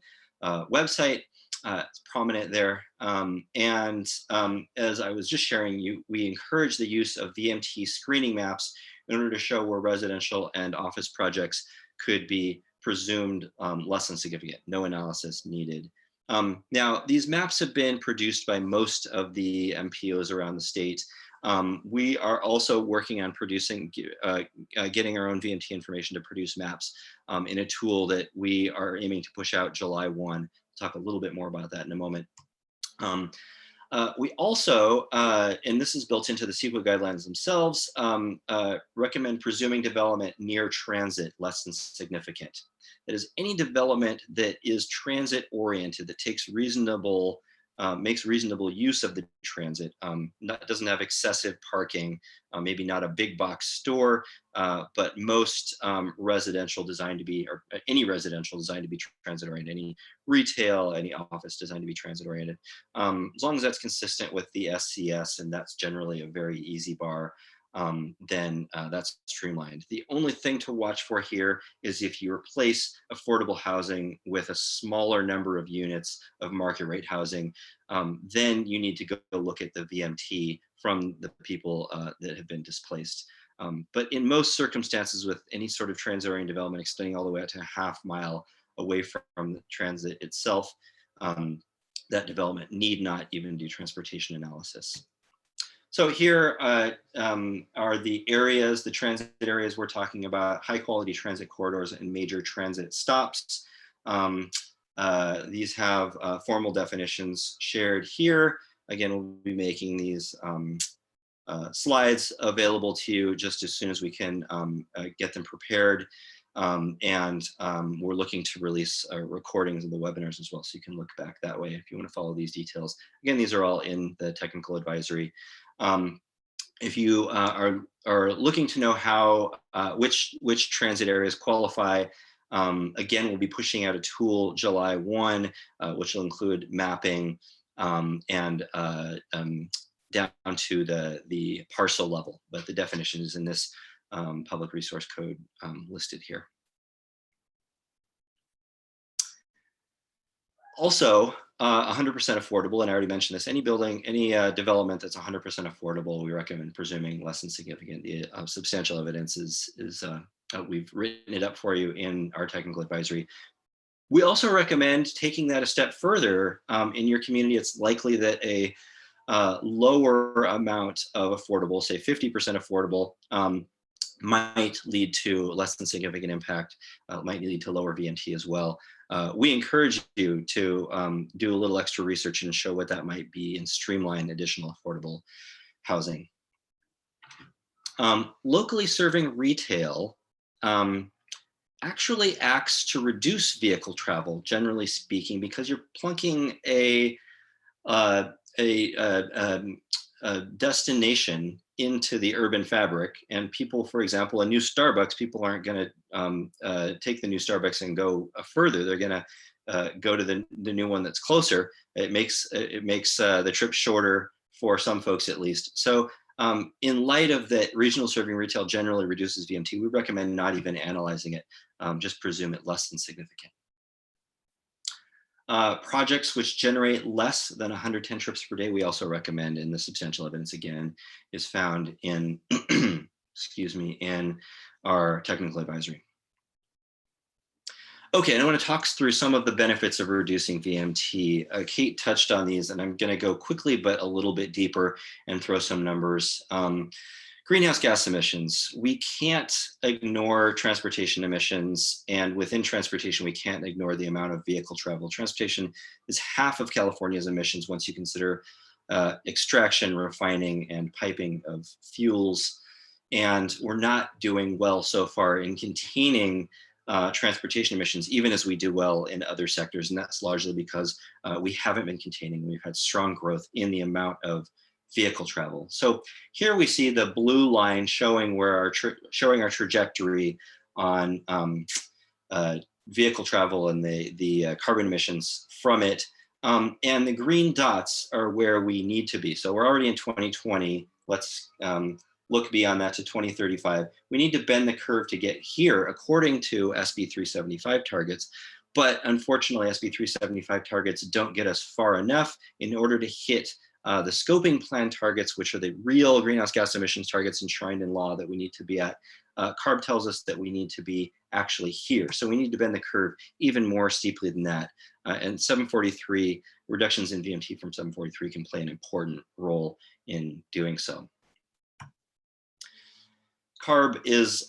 website. It's prominent there. As I was just sharing, we encourage the use of VMT screening maps in order to show where residential and office projects could be presumed less than significant, no analysis needed. Now, these maps have been produced by most of the MPOs around the state. We are also working on producing, getting our own VMT information to produce maps in a tool that we are aiming to push out July 1. Talk a little bit more about that in a moment. We also, and this is built into the CEQA guidelines themselves, recommend presuming development near transit less than significant. That is, any development that is transit oriented, that takes reasonable, makes reasonable use of the transit, doesn't have excessive parking, maybe not a big box store, but most residential designed to be, or any residential designed to be transit oriented, any retail, any office designed to be transit oriented. As long as that's consistent with the SCS, and that's generally a very easy bar, then that's streamlined. The only thing to watch for here is if you replace affordable housing with a smaller number of units of market rate housing, then you need to go look at the VMT from the people that have been displaced. But in most circumstances with any sort of transit-oriented development extending all the way out to a half mile away from the transit itself, that development need not even do transportation analysis. So here are the areas, the transit areas we're talking about: high quality transit corridors and major transit stops. These have formal definitions shared here. Again, we'll be making these slides available to you just as soon as we can get them prepared. We're looking to release recordings of the webinars as well, so you can look back that way if you want to follow these details. Again, these are all in the technical advisory. If you are looking to know how which transit areas qualify, again, we'll be pushing out a tool July 1, which will include mapping and down to the parcel level, but the definition is in this public resource code listed here. Also, 100% affordable, and I already mentioned this, any building, any development that's 100% affordable, we recommend presuming less than significant. The substantial evidence is we've written it up for you in our technical advisory. We also recommend taking that a step further. In your community, it's likely that a lower amount of affordable, say 50% affordable, might lead to less than significant impact, might lead to lower VMT as well. We encourage you to do a little extra research and show what that might be and streamline additional affordable housing. Locally serving retail actually acts to reduce vehicle travel, generally speaking, because you're plunking a destination into the urban fabric, and people, for example, a new Starbucks, people aren't going to take the new Starbucks and go further. They're going to go to the new one that's closer. It makes the trip shorter for some folks, at least. So in light of that, regional serving retail generally reduces VMT. We recommend not even analyzing it, just presume it less than significant. Projects which generate less than 110 trips per day, we also recommend, and the substantial evidence again is found in, excuse me, in our technical advisory. Okay, and I want to talk through some of the benefits of reducing VMT. Kate touched on these, and I'm going to go quickly, but a little bit deeper and throw some numbers. Greenhouse gas emissions. We can't ignore transportation emissions, and within transportation, we can't ignore the amount of vehicle travel. Transportation is half of California's emissions once you consider extraction, refining, and piping of fuels. And we're not doing well so far in containing transportation emissions, even as we do well in other sectors. And that's largely because we haven't been containing. We've had strong growth in the amount of vehicle travel. So here we see the blue line showing where our trajectory on vehicle travel and the carbon emissions from it. And the green dots are where we need to be. So we're already in 2020. Let's look beyond that to 2035. We need to bend the curve to get here according to SB 375 targets. But unfortunately, SB 375 targets don't get us far enough in order to hit the scoping plan targets, which are the real greenhouse gas emissions targets enshrined in law that we need to be at. CARB tells us that we need to be actually here. So we need to bend the curve even more steeply than that. And 743, reductions in VMT from 743 can play an important role in doing so. CARB is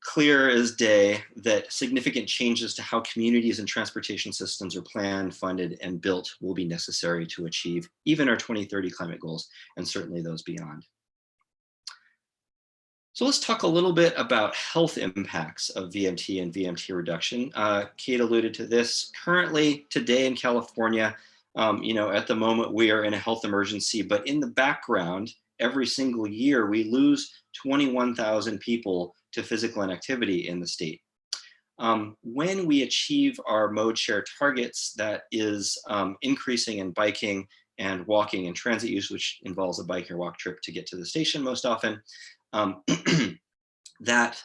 clear as day that significant changes to how communities and transportation systems are planned, funded, and built will be necessary to achieve even our 2030 climate goals, and certainly those beyond. So let's talk a little bit about health impacts of VMT and VMT reduction. Kate alluded to this. Currently, today in California, at the moment we are in a health emergency, but in the background, every single year we lose 21,000 people to physical inactivity in the state. When we achieve our mode share targets, that is increasing in biking and walking and transit use, which involves a bike or walk trip to get to the station most often, that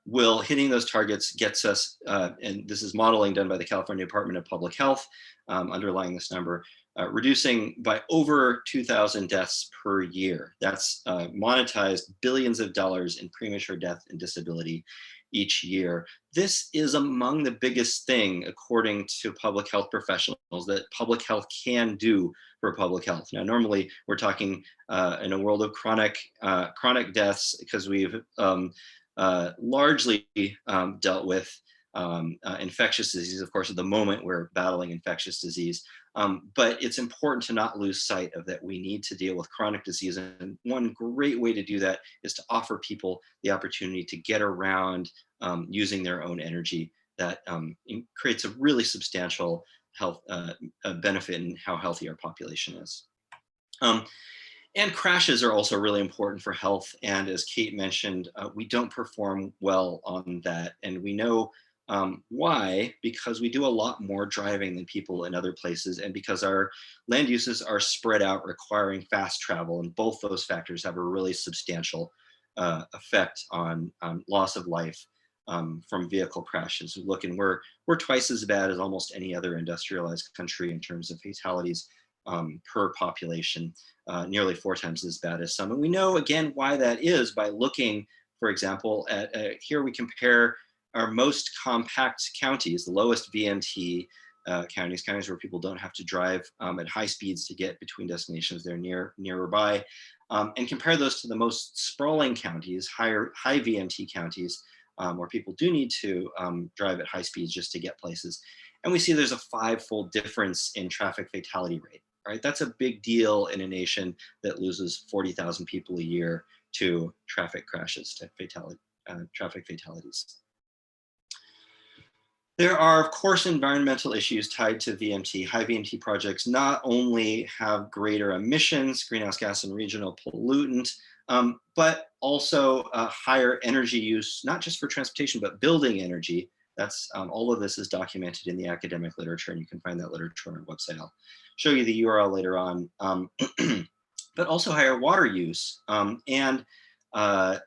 will hitting those targets gets us, and this is modeling done by the California Department of Public Health, underlying this number, reducing by over 2,000 deaths per year. That's monetized billions of dollars in premature death and disability each year. This is among the biggest thing, according to public health professionals, that public health can do for public health. Now, normally we're talking in a world of chronic deaths, because we've largely dealt with infectious disease. Of course, at the moment we're battling infectious disease, but it's important to not lose sight of that. We need to deal with chronic disease, and one great way to do that is to offer people the opportunity to get around using their own energy. That creates a really substantial health benefit in how healthy our population is. And crashes are also really important for health. And as Kate mentioned, we don't perform well on that. And we know why, because we do a lot more driving than people in other places, and because our land uses are spread out, requiring fast travel. And both those factors have a really substantial effect on loss of life from vehicle crashes. Look, and we're twice as bad as almost any other industrialized country in terms of fatalities per population, nearly 4 times as bad as some. And we know, again, why that is by looking, for example, at here we compare our most compact counties, the lowest VMT counties where people don't have to drive at high speeds to get between destinations they're nearby, and compare those to the most sprawling counties, high VMT counties, where people do need to drive at high speeds just to get places. And we see there's a 5-fold difference in traffic fatality rate. Right? That's a big deal in a nation that loses 40,000 people a year to traffic crashes, to traffic fatalities. There are, of course, environmental issues tied to VMT. High VMT projects not only have greater emissions, greenhouse gas and regional pollutant, but also higher energy use, not just for transportation, but building energy. That's all of this is documented in the academic literature, and you can find that literature on our website. I'll show you the URL later on. But also higher water use and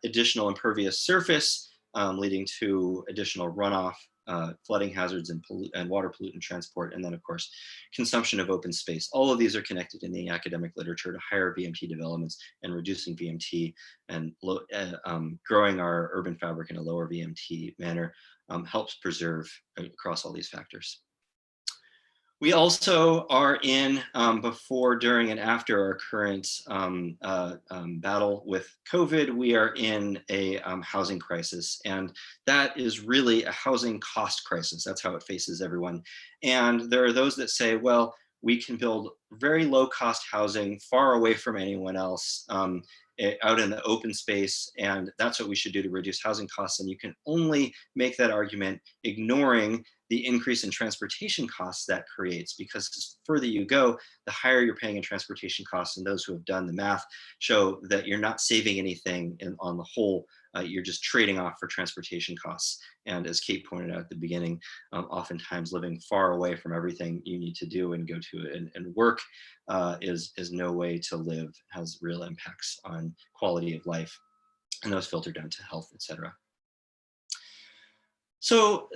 additional impervious surface, leading to additional runoff, flooding hazards, and water pollutant transport, and then of course consumption of open space. All of these are connected in the academic literature to higher VMT developments and reducing VMT, and growing our urban fabric in a lower VMT manner helps preserve across all these factors. We also are in, before, during, and after our current battle with COVID, we are in a housing crisis. And that is really a housing cost crisis. That's how it faces everyone. And there are those that say, well, we can build very low cost housing far away from anyone else, out in the open space, and that's what we should do to reduce housing costs. And you can only make that argument ignoring the increase in transportation costs that creates, because the further you go, the higher you're paying in transportation costs. And those who have done the math show that you're not saving anything on the whole. You're just trading off for transportation costs. And as Kate pointed out at the beginning, oftentimes living far away from everything you need to do and go to and work is no way to live, has real impacts on quality of life, and those filter down to health, etc. So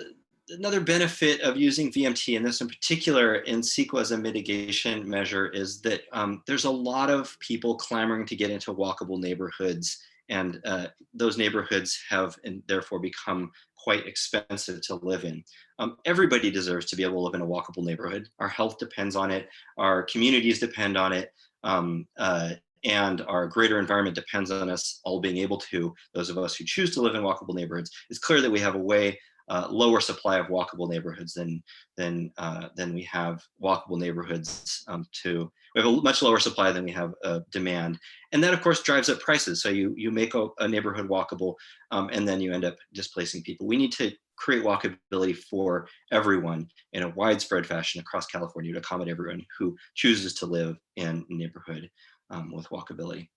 another benefit of using VMT, and this in particular in CEQA as a mitigation measure, is that there's a lot of people clamoring to get into walkable neighborhoods, and those neighborhoods have and therefore become quite expensive to live in. Everybody deserves to be able to live in a walkable neighborhood. Our health depends on it, our communities depend on it, and our greater environment depends on us all being able to, those of us who choose to live in walkable neighborhoods. It's clear that we have a way lower supply of walkable neighborhoods than we have walkable neighborhoods we have a much lower supply than we have demand. And that of course drives up prices. So you make a neighborhood walkable and then you end up displacing people. We need to create walkability for everyone in a widespread fashion across California to accommodate everyone who chooses to live in a neighborhood with walkability.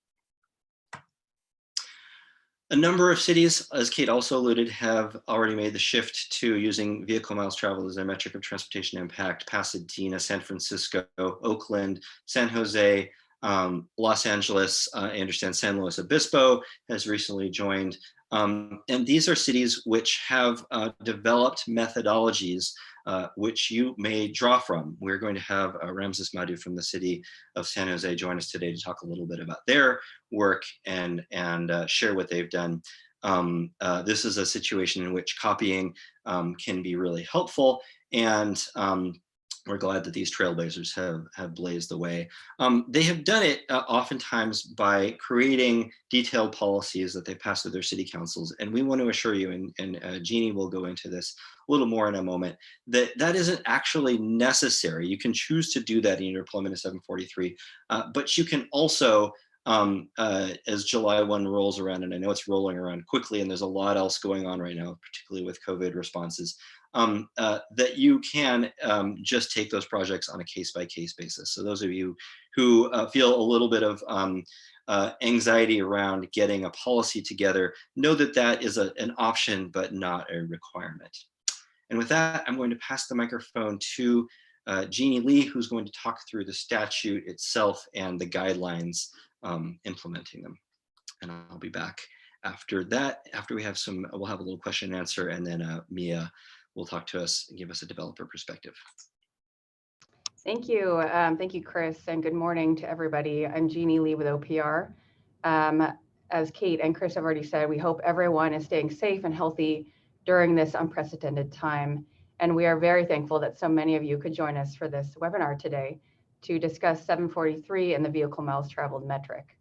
A number of cities, as Kate also alluded, have already made the shift to using vehicle miles traveled as a metric of transportation impact. Pasadena, San Francisco, Oakland, San Jose, Los Angeles, I understand San Luis Obispo has recently joined. And these are cities which have developed methodologies which you may draw from. We're going to have Ramses Madhu from the city of San Jose join us today to talk a little bit about their work and share what they've done. This is a situation in which copying can be really helpful, and we're glad that these trailblazers have blazed the way. They have done it oftentimes by creating detailed policies that they pass through their city councils. And we want to assure you, and Jeannie will go into this a little more in a moment, that that isn't actually necessary. You can choose to do that in your deployment of 743, but you can also, as July 1 rolls around, and I know it's rolling around quickly and there's a lot else going on right now, particularly with COVID responses, that you can just take those projects on a case-by-case basis. So those of you who feel a little bit of anxiety around getting a policy together, know that that is an option, but not a requirement. And with that, I'm going to pass the microphone to Jeannie Lee, who's going to talk through the statute itself and the guidelines implementing them. And I'll be back after that. After we have we'll have a little question and answer, and then Mia will talk to us and give us a developer perspective. Thank you. Thank you, Chris, and good morning to everybody. I'm Jeannie Lee with OPR. As Kate and Chris have already said, we hope everyone is staying safe and healthy during this unprecedented time. And we are very thankful that so many of you could join us for this webinar today to discuss 743 and the vehicle miles traveled metric.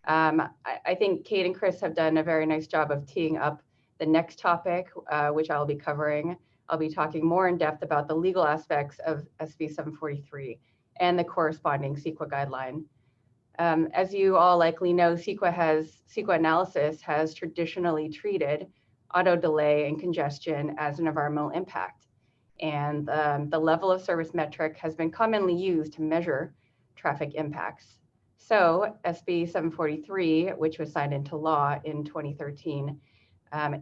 I think Kate and Chris have done a very nice job of teeing up the next topic, which I'll be covering. I'll be talking more in depth about the legal aspects of SB 743 and the corresponding CEQA guideline. As you all likely know, CEQA analysis has traditionally treated auto delay and congestion as an environmental impact. And the level of service metric has been commonly used to measure traffic impacts. So SB 743, which was signed into law in 2013,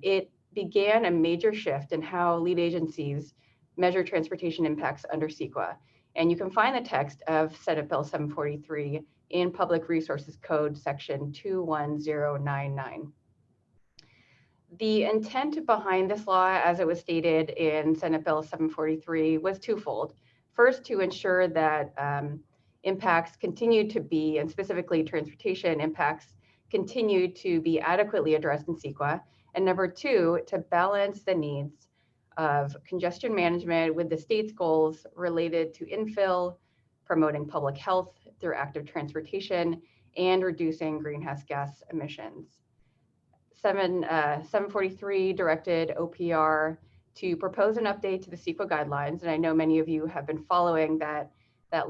it began a major shift in how lead agencies measure transportation impacts under CEQA. And you can find the text of Senate Bill 743 in Public Resources Code section 21099. The intent behind this law, as it was stated in Senate Bill 743, was twofold. First, to ensure that impacts continue to be, and specifically transportation impacts, continue to be adequately addressed in CEQA. And number two, to balance the needs of congestion management with the state's goals related to infill, promoting public health through active transportation, and reducing greenhouse gas emissions. 743 directed OPR to propose an update to the CEQA guidelines, and I know many of you have been following that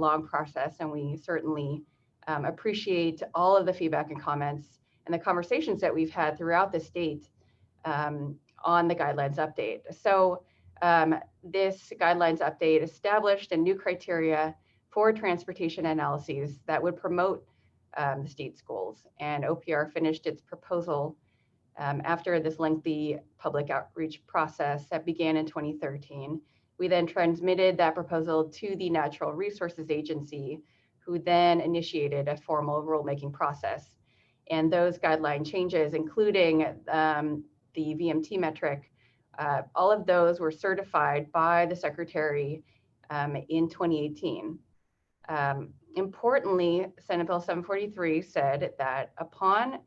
long process, and we certainly appreciate all of the feedback and comments and the conversations that we've had throughout the state on the guidelines update. So this guidelines update established a new criteria for transportation analyses that would promote the state's goals, and OPR finished its proposal after this lengthy public outreach process that began in 2013. We then transmitted that proposal to the Natural Resources Agency, who then initiated a formal rulemaking process. And those guideline changes, including the VMT metric, All of those were certified by the Secretary in 2018. Importantly, Senate Bill 743 said that upon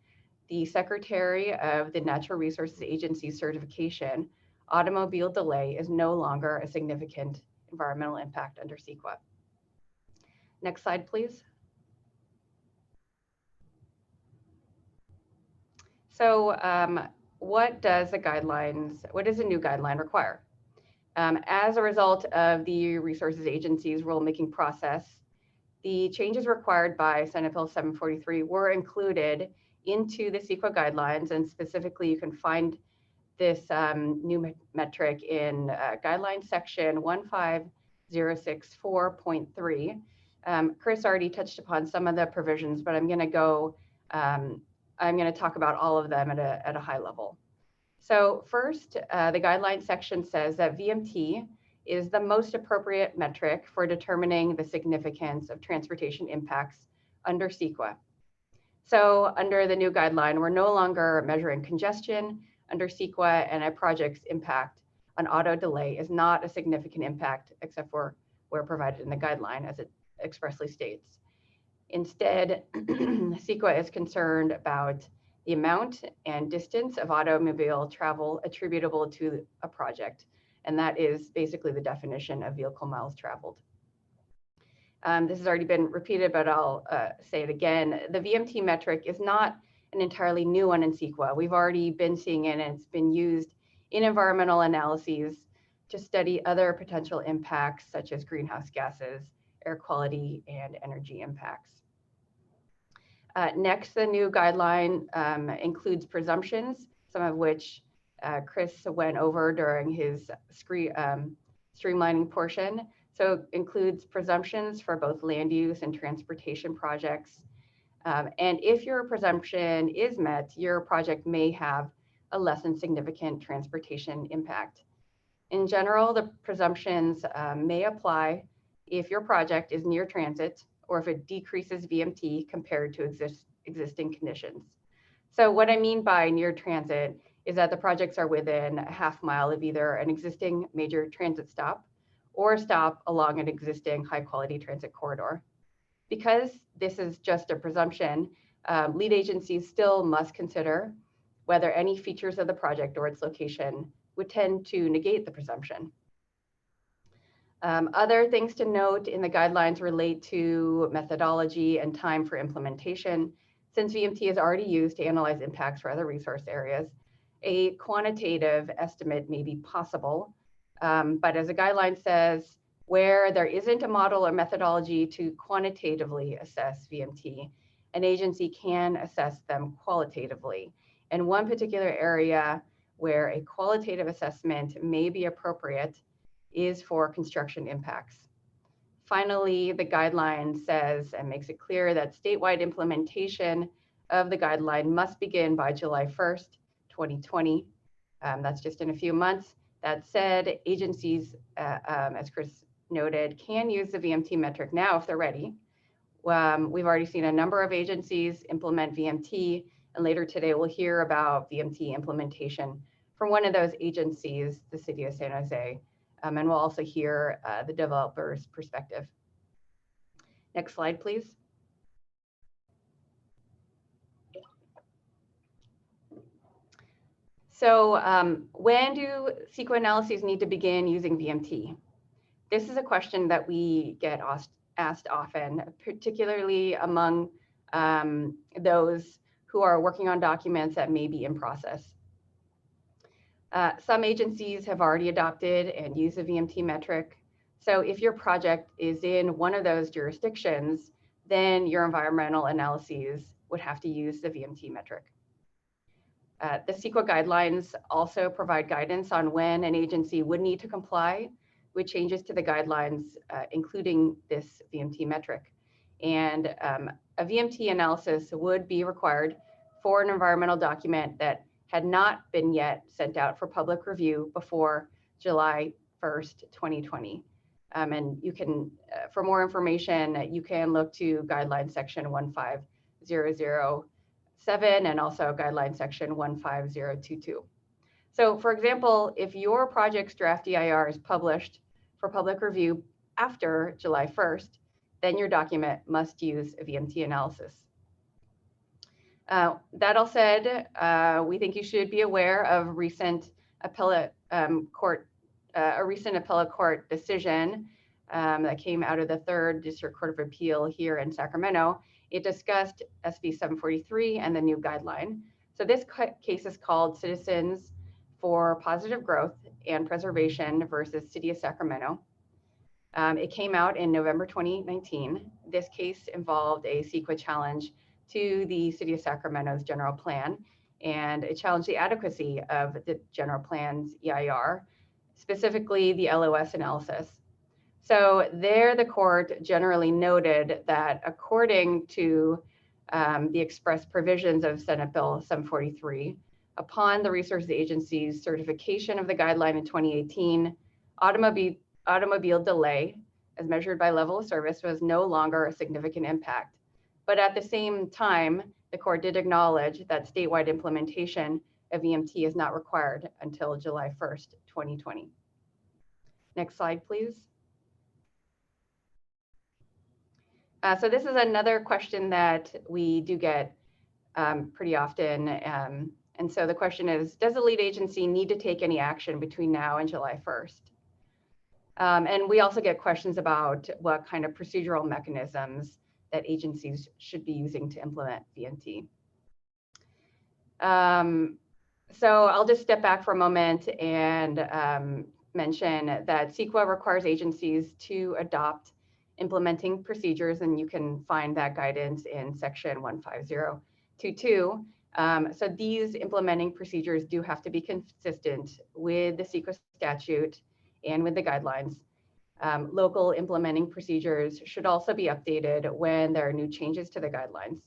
the Secretary of the Natural Resources Agency certification, automobile delay is no longer a significant environmental impact under CEQA. Next slide, please. So what does a new guideline require? As a result of the Resources Agency's rulemaking process, the changes required by Senate Bill 743 were included into the CEQA guidelines, and specifically you can find this new metric in guideline section 15064.3. Chris already touched upon some of the provisions, but I'm going to talk about all of them at a high level. So first, the guideline section says that VMT is the most appropriate metric for determining the significance of transportation impacts under CEQA. So under the new guideline, we're no longer measuring congestion under CEQA, and a project's impact on auto delay is not a significant impact except for where provided in the guideline, as it expressly states. Instead, CEQA is concerned about the amount and distance of automobile travel attributable to a project, and that is basically the definition of vehicle miles traveled. This has already been repeated, but I'll say it again. The VMT metric is not an entirely new one in CEQA. We've already been seeing it, and it's been used in environmental analyses to study other potential impacts such as greenhouse gases, air quality, and energy impacts. Next, the new guideline includes presumptions, some of which Chris went over during his streamlining portion. So it includes presumptions for both land use and transportation projects. And if your presumption is met, your project may have a less than significant transportation impact. In general, the presumptions may apply if your project is near transit or if it decreases VMT compared to existing conditions. So what I mean by near transit is that the projects are within a half mile of either an existing major transit stop or a stop along an existing high quality transit corridor. Because this is just a presumption, lead agencies still must consider whether any features of the project or its location would tend to negate the presumption. Other things to note in the guidelines relate to methodology and time for implementation. Since VMT is already used to analyze impacts for other resource areas, a quantitative estimate may be possible, but as the guideline says, where there isn't a model or methodology to quantitatively assess VMT, an agency can assess them qualitatively. And one particular area where a qualitative assessment may be appropriate is for construction impacts. Finally, the guideline says and makes it clear that statewide implementation of the guideline must begin by July 1st, 2020. That's just in a few months. That said, agencies, as Chris noted, can use the VMT metric now if they're ready. We've already seen a number of agencies implement VMT, and later today we'll hear about VMT implementation from one of those agencies, the City of San Jose, and we'll also hear the developer's perspective. Next slide, please. So when do CEQA analyses need to begin using VMT? This is a question that we get asked often, particularly among those who are working on documents that may be in process. Some agencies have already adopted and used the VMT metric. So if your project is in one of those jurisdictions, then your environmental analyses would have to use the VMT metric. The CEQA guidelines also provide guidance on when an agency would need to comply with changes to the guidelines, including this VMT metric. And a VMT analysis would be required for an environmental document that had not been yet sent out for public review before July 1st, 2020. And you can, for more information, you can look to guideline section 15007 and also guideline section 15022. So for example, if your project's draft EIR is published for public review after July 1st, then your document must use a VMT analysis. That all said, we think you should be aware of a recent appellate court decision that came out of the 3rd District Court of Appeal here in Sacramento. It discussed SB 743 and the new guideline. So this case is called Citizens for Positive Growth and Preservation versus City of Sacramento. It came out in November 2019. This case involved a CEQA challenge to the City of Sacramento's general plan, and it challenged the adequacy of the general plan's EIR, specifically the LOS analysis. So there, the court generally noted that according to the express provisions of Senate Bill 743, upon the Resources Agency's certification of the guideline in 2018, automobile delay, as measured by level of service, was no longer a significant impact. But at the same time, the court did acknowledge that statewide implementation of VMT is not required until July 1st, 2020. Next slide, please. So this is another question that we do get pretty often. And so the question is, does the lead agency need to take any action between now and July 1st? And we also get questions about what kind of procedural mechanisms that agencies should be using to implement VMT. So I'll just step back for a moment and mention that CEQA requires agencies to adopt implementing procedures, and you can find that guidance in section 15022. So these implementing procedures do have to be consistent with the CEQA statute and with the guidelines. Local implementing procedures should also be updated when there are new changes to the guidelines.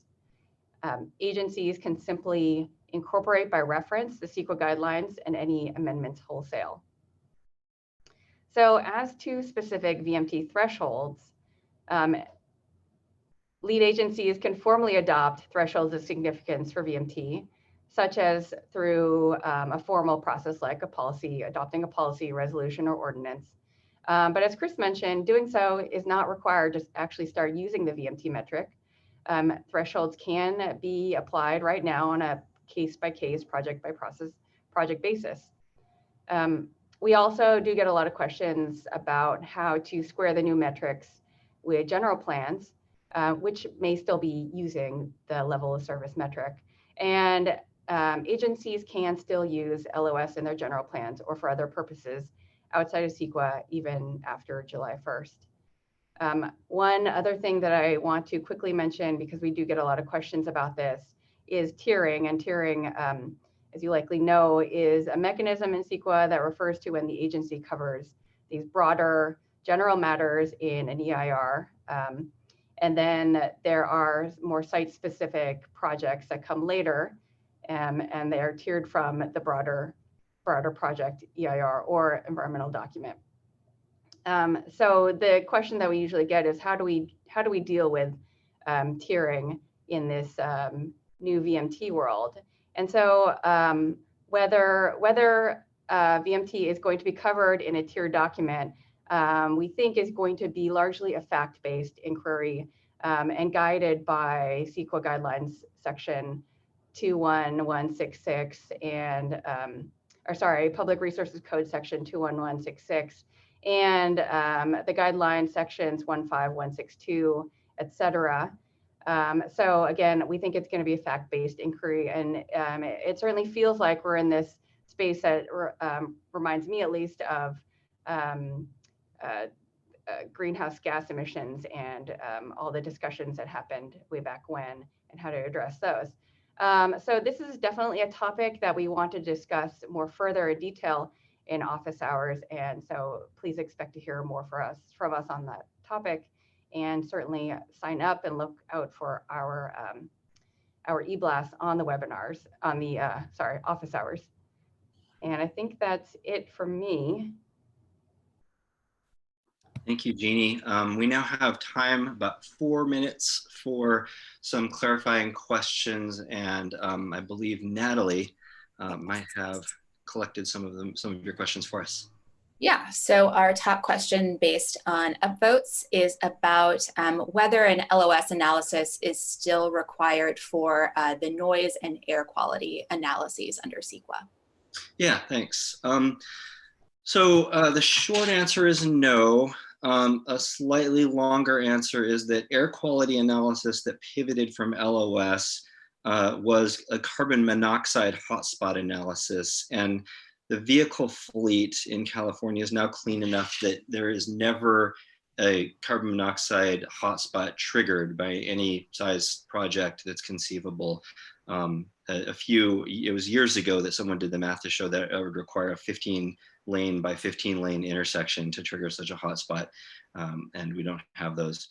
Agencies can simply incorporate by reference the CEQA guidelines and any amendments wholesale. So as to specific VMT thresholds, lead agencies can formally adopt thresholds of significance for VMT, such as through a formal process like adopting a policy, resolution, or ordinance. But as Chris mentioned, doing so is not required to actually start using the VMT metric. Thresholds can be applied right now on a case-by-case, project basis. We also do get a lot of questions about how to square the new metrics with general plans, which may still be using the level of service metric. And agencies can still use LOS in their general plans or for other purposes outside of CEQA even after July 1st. One other thing that I want to quickly mention, because we do get a lot of questions about this, is tiering. And tiering, as you likely know, is a mechanism in CEQA that refers to when the agency covers these broader general matters in an EIR. And then there are more site-specific projects that come later, and they are tiered from the broader project EIR or environmental document. So the question that we usually get is, how do we deal with tiering in this new VMT world? And so whether VMT is going to be covered in a tiered document, we think is going to be largely a fact-based inquiry and guided by CEQA guidelines section 21166 and, Public Resources Code section 21166 and the guideline sections 15162, et cetera. So again, we think it's going to be a fact-based inquiry, and it certainly feels like we're in this space that reminds me at least of greenhouse gas emissions and all the discussions that happened way back when and how to address those. So this is definitely a topic that we want to discuss more further in detail in office hours, and so please expect to hear more from us on that topic, and certainly sign up and look out for our e-blasts on the webinars, on the office hours. And I think that's it for me. Thank you, Jeannie. We now have time, about 4 minutes, for some clarifying questions, and I believe Natalie might have collected some of your questions for us. Yeah, so our top question based on upvotes is about whether an LOS analysis is still required for the noise and air quality analyses under CEQA. Yeah, thanks. So the short answer is no. A slightly longer answer is that air quality analysis that pivoted from LOS was a carbon monoxide hotspot analysis. And the vehicle fleet in California is now clean enough that there is never a carbon monoxide hotspot triggered by any size project that's conceivable. It was years ago that someone did the math to show that it would require a 15 lane by 15 lane intersection to trigger such a hotspot, and we don't have those.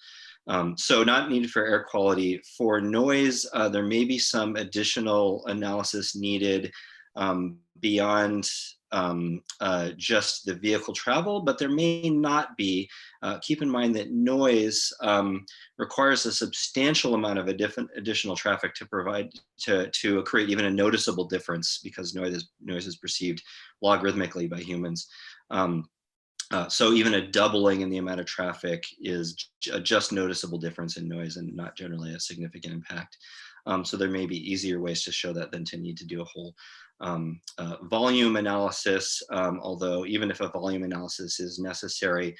So not needed for air quality. For noise, there may be some additional analysis needed beyond just the vehicle travel, but there may not be. Keep in mind that noise requires a substantial amount of additional traffic to provide to create even a noticeable difference, because noise is perceived logarithmically by humans. So even a doubling in the amount of traffic is a just noticeable difference in noise and not generally a significant impact. So there may be easier ways to show that than to need to do a whole volume analysis, although even if a volume analysis is necessary,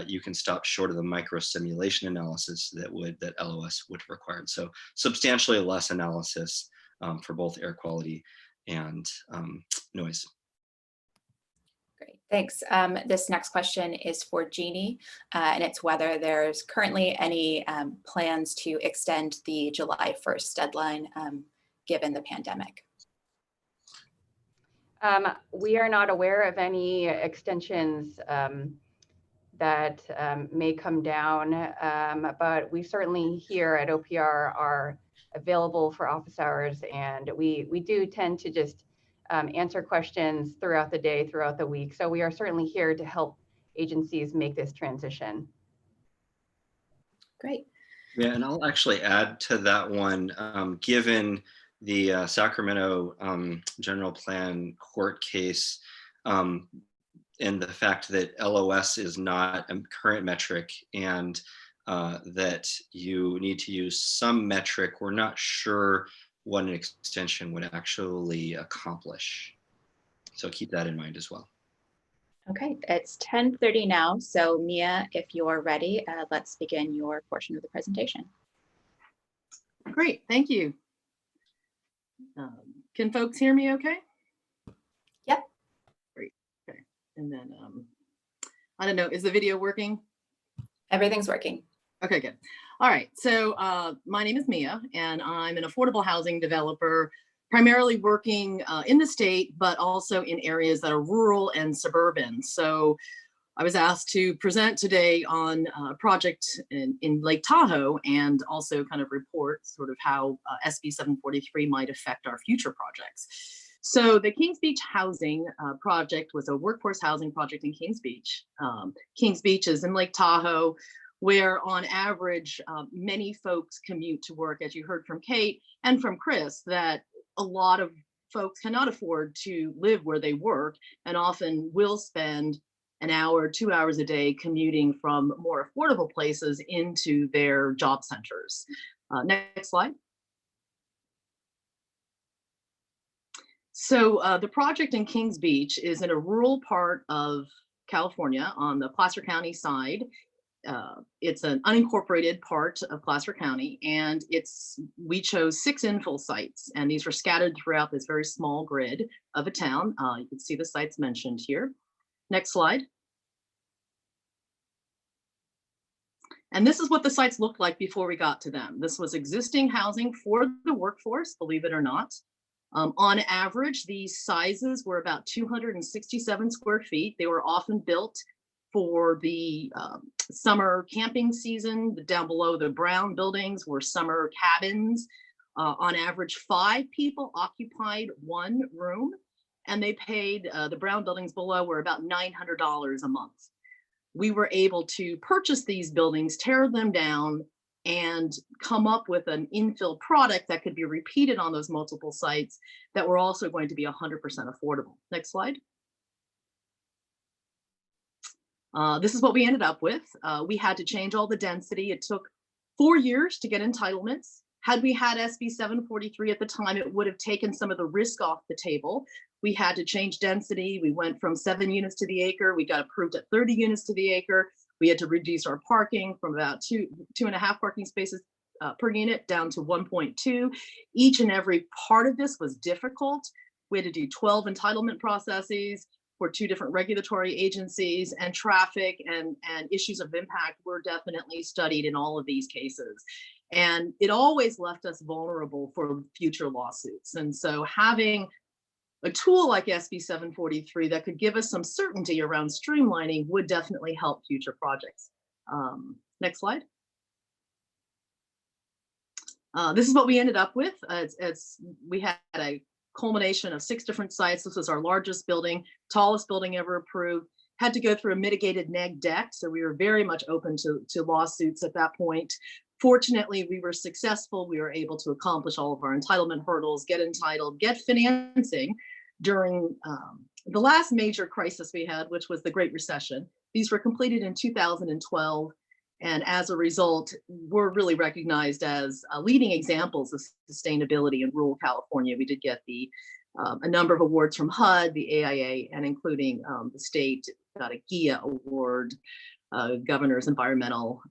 you can stop short of the micro simulation analysis that LOS would have required. So substantially less analysis for both air quality and noise. Great, thanks. This next question is for Jeannie, and it's whether there's currently any plans to extend the July 1st deadline given the pandemic. We are not aware of any extensions that may come down, but we certainly here at OPR are available for office hours, and we do tend to just answer questions throughout the day, throughout the week. So we are certainly here to help agencies make this transition. Great. Yeah, and I'll actually add to that one, given the Sacramento general plan court case and the fact that LOS is not a current metric and that you need to use some metric, we're not sure what an extension would actually accomplish. So keep that in mind as well. Okay, it's 10:30 now. So Mia, if you're ready, let's begin your portion of the presentation. Great, thank you. Can folks hear me okay? Yep. Great, okay. And then, I don't know, is the video working? Everything's working. Okay, good. All right, so my name is Mia, and I'm an affordable housing developer, primarily working in the state, but also in areas that are rural and suburban. So I was asked to present today on a project in Lake Tahoe and also kind of report sort of how SB 743 might affect our future projects. So the Kings Beach housing project was a workforce housing project in Kings Beach. Kings Beach is in Lake Tahoe, where on average, many folks commute to work, as you heard from Kate and from Chris, that a lot of folks cannot afford to live where they work and often will spend an hour, 2 hours a day commuting from more affordable places into their job centers. Next slide. So the project in Kings Beach is in a rural part of California on the Placer County side. It's an unincorporated part of Placer County, and we chose 6 infill sites, and these were scattered throughout this very small grid of a town. You can see the sites mentioned here. Next slide. And this is what the sites looked like before we got to them. This was existing housing for the workforce, believe it or not. On average, these sizes were about 267 square feet. They were often built for the summer camping season. Down below the brown buildings were summer cabins. On average, 5 people occupied 1 room, and they paid, the brown buildings below were about $900 a month. We were able to purchase these buildings, tear them down, and come up with an infill product that could be repeated on those multiple sites that were also going to be 100% affordable. Next slide. This is what we ended up with. We had to change all the density. It took 4 years to get entitlements. Had we had SB 743 at the time, it would have taken some of the risk off the table. We had to change density. We went from 7 units to the acre. We got approved at 30 units to the acre. We had to reduce our parking from about 2.5 parking spaces per unit down to 1.2. Each and every part of this was difficult. We had to do 12 entitlement processes for 2 different regulatory agencies, and traffic and issues of impact were definitely studied in all of these cases. And it always left us vulnerable for future lawsuits. And so having a tool like SB 743 that could give us some certainty around streamlining would definitely help future projects. Next slide. This is what we ended up with. We had a culmination of 6 different sites. This was our largest building, tallest building ever approved. Had to go through a mitigated neg deck, so we were very much open to lawsuits at that point. Fortunately, we were successful. We were able to accomplish all of our entitlement hurdles, get entitled, get financing during the last major crisis we had, which was the Great Recession. These were completed in 2012. And as a result, we're really recognized as leading examples of sustainability in rural California. We did get a number of awards from HUD, the AIA, and including the state got a GIA award, Governor's Environmental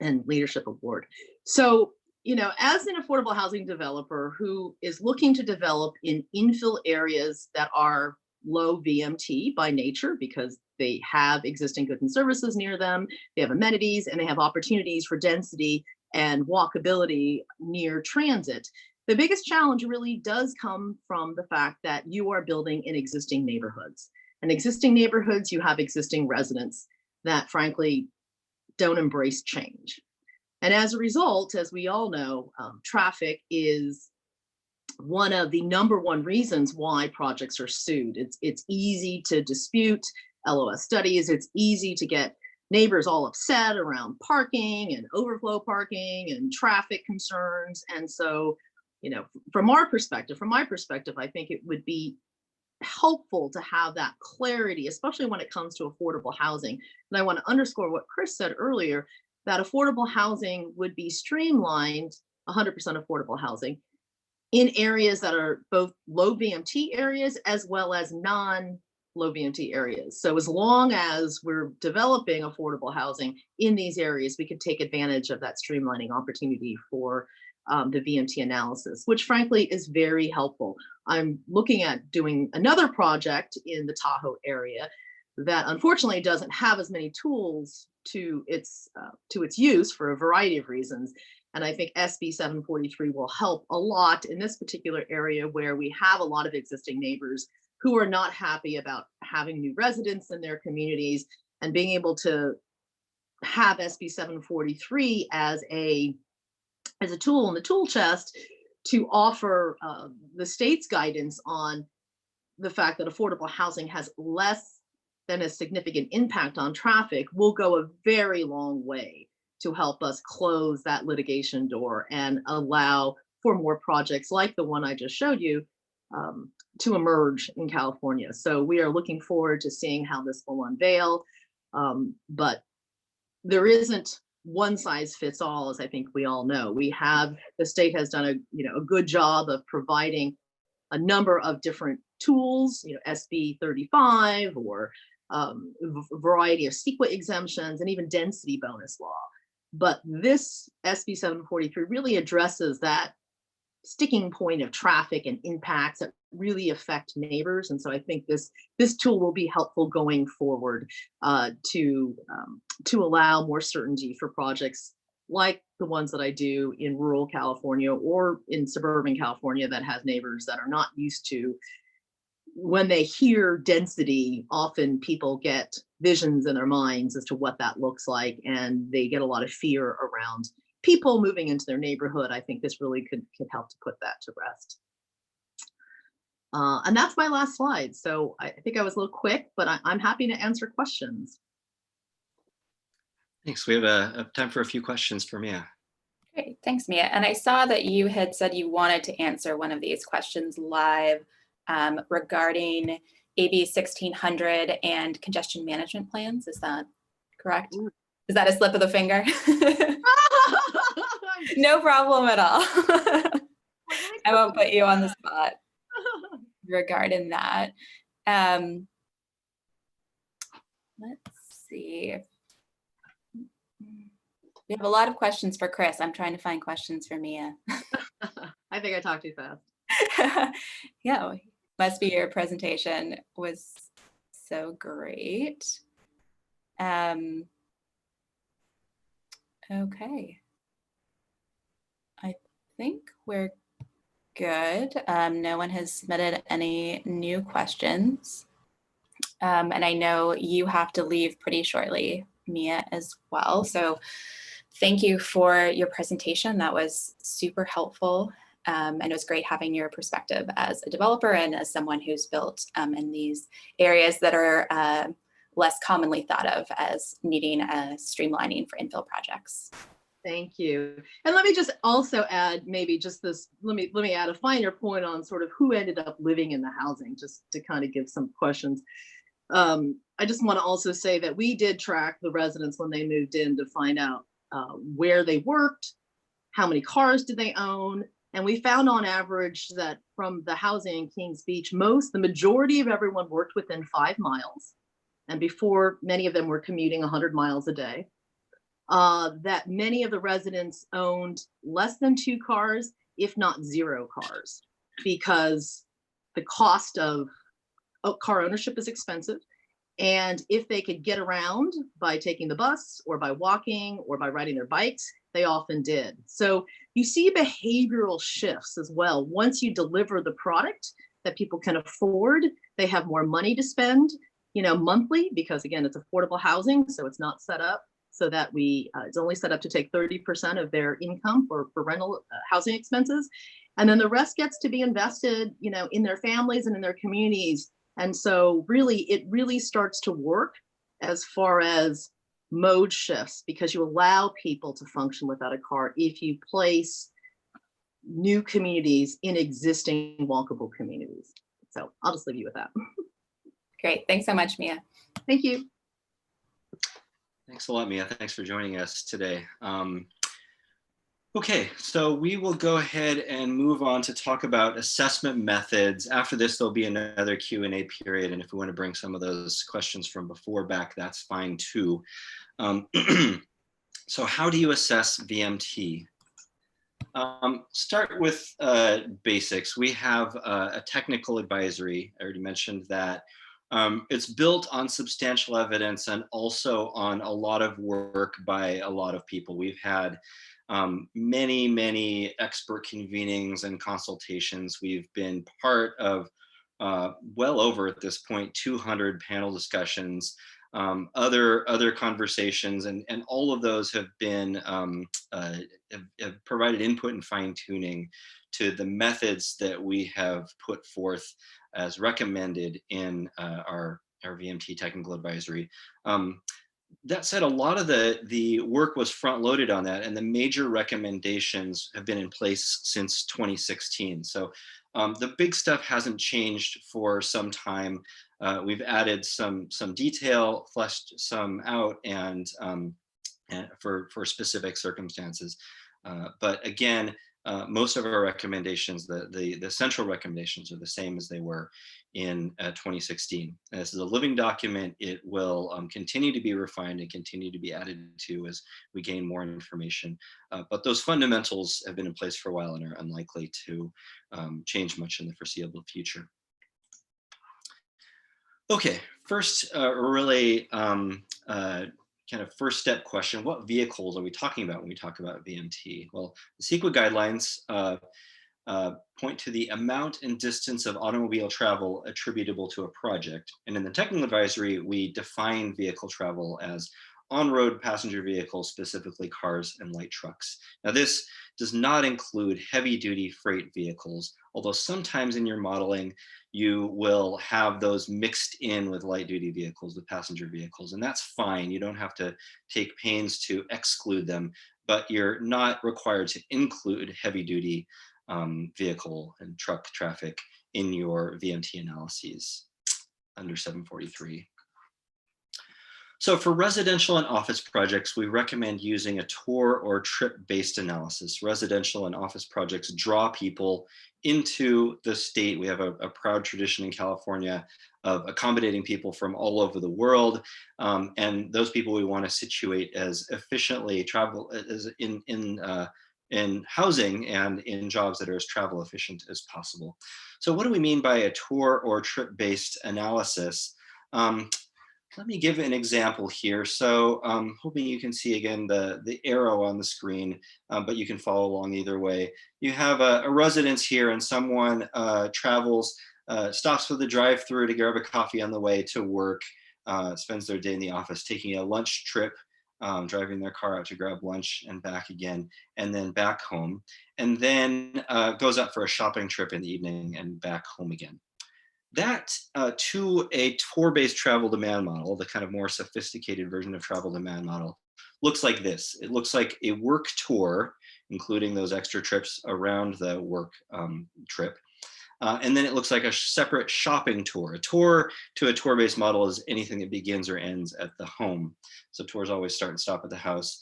and Leadership Award. So, you know, as an affordable housing developer who is looking to develop in infill areas that are low VMT by nature, because they have existing goods and services near them, they have amenities, and they have opportunities for density and walkability near transit. The biggest challenge really does come from the fact that you are building in existing neighborhoods. And existing neighborhoods, you have existing residents that frankly don't embrace change. And as a result, as we all know, traffic is one of the #1 reasons why projects are sued. It's easy to dispute LOS studies. It's easy to get neighbors all upset around parking and overflow parking and traffic concerns. And so, you know, from my perspective, I think it would be helpful to have that clarity, especially when it comes to affordable housing. And I want to underscore what Chris said earlier, that affordable housing would be streamlined, 100% affordable housing, in areas that are both low VMT areas as well as non-low VMT areas. So as long as we're developing affordable housing in these areas, we could take advantage of that streamlining opportunity for the VMT analysis, which frankly is very helpful. I'm looking at doing another project in the Tahoe area that unfortunately doesn't have as many tools to its use for a variety of reasons. And I think SB 743 will help a lot in this particular area where we have a lot of existing neighbors who are not happy about having new residents in their communities, and being able to have SB 743 as a tool in the tool chest to offer the state's guidance on the fact that affordable housing has less than a significant impact on traffic will go a very long way to help us close that litigation door and allow for more projects like the one I just showed you to emerge in California. So we are looking forward to seeing how this will unveil, but there isn't one size fits all, as I think we all know. The state has done a good job of providing a number of different tools, SB 35 or a variety of CEQA exemptions and even density bonus law. But this SB 743 really addresses that sticking point of traffic and impacts that really affect neighbors. And so I think this tool will be helpful going forward to allow more certainty for projects like the ones that I do in rural California or in suburban California that has neighbors that are not used to. When they hear density, often people get visions in their minds as to what that looks like, and they get a lot of fear around people moving into their neighborhood. I think this really could help to put that to rest. And that's my last slide. So I think I was a little quick, but I'm happy to answer questions. Thanks. We have a time for a few questions for Mia. Great, thanks, Mia. And I saw that you had said you wanted to answer one of these questions live regarding AB 1600 and congestion management plans. Is that correct? Ooh. Is that a slip of the finger? No problem at all. I won't put you on the spot regarding that. Let's see. We have a lot of questions for Chris. I'm trying to find questions for Mia. I think I talked too fast. Yeah, must be your presentation was so great. Okay. I think we're good. No one has submitted any new questions. And I know you have to leave pretty shortly, Mia, as well. So thank you for your presentation. That was super helpful. And it was great having your perspective as a developer and as someone who's built in these areas that are less commonly thought of as needing a streamlining for infill projects. Thank you. And let me just also add maybe just this, let me add a finer point on sort of who ended up living in the housing, just to kind of give some questions. I just want to also say that we did track the residents when they moved in to find out where they worked, how many cars did they own, and we found on average that from the housing in Kings Beach, the majority of everyone worked within 5 miles. And before, many of them were commuting 100 miles a day. That many of the residents owned less than 2 cars, if not 0 cars, because the cost of car ownership is expensive. And if they could get around by taking the bus or by walking or by riding their bikes, they often did. So you see behavioral shifts as well. Once you deliver the product that people can afford, they have more money to spend, monthly, because again, it's affordable housing. So it's not set up so that it's only set up to take 30% of their income for rental housing expenses. And then the rest gets to be invested, in their families and in their communities. And so it really starts to work as far as mode shifts, because you allow people to function without a car if you place new communities in existing walkable communities. So I'll just leave you with that. Great. Thanks so much, Mia. Thank you. Thanks a lot, Mia. Thanks for joining us today. Okay, so we will go ahead and move on to talk about assessment methods. After this, there'll be another Q&A period, and if we want to bring some of those questions from before back, that's fine too. So how do you assess VMT? Start with basics. We have a technical advisory. I already mentioned that. It's built on substantial evidence and also on a lot of work by a lot of people. We've had many expert convenings and consultations. We've been part of well over at this point 200 panel discussions, other conversations, and all of those have been have provided input and fine tuning to the methods that we have put forth as recommended in our VMT technical advisory. That said, a lot of the work was front loaded on that, and the major recommendations have been in place since 2016. So the big stuff hasn't changed for some time. We've added some detail, fleshed some out, and for specific circumstances. But again, most of our recommendations, the central recommendations, are the same as they were in 2016. And this is a living document. It will continue to be refined and continue to be added to as we gain more information. But those fundamentals have been in place for a while and are unlikely to change much in the foreseeable future. Okay, first, really kind of first step question: what vehicles are we talking about when we talk about VMT? Well, the CEQA guidelines point to the amount and distance of automobile travel attributable to a project. And in the technical advisory, we define vehicle travel as on-road passenger vehicles, specifically cars and light trucks. Now, this does not include heavy-duty freight vehicles, although sometimes in your modeling, you will have those mixed in with light-duty vehicles, with passenger vehicles, and that's fine. You don't have to take pains to exclude them, but you're not required to include heavy-duty vehicle and truck traffic in your VMT analyses under 743. So for residential and office projects, we recommend using a tour or trip-based analysis. Residential and office projects draw people into the state. We have a proud tradition in California of accommodating people from all over the world. And those people we want to situate as efficiently in housing and in jobs that are as travel efficient as possible. So what do we mean by a tour or trip-based analysis? Let me give an example here. So hoping you can see again the arrow on the screen, but you can follow along either way. You have a residence here and someone travels, stops for the drive-through to grab a coffee on the way to work, spends their day in the office, taking a lunch trip, driving their car out to grab lunch and back again, and then back home, and then goes out for a shopping trip in the evening and back home again. That to a tour-based travel demand model, the kind of more sophisticated version of travel demand model, looks like this. It looks like a work tour, including those extra trips around the work trip. And then it looks like a separate shopping tour. A tour to a tour-based model is anything that begins or ends at the home. So tours always start and stop at the house.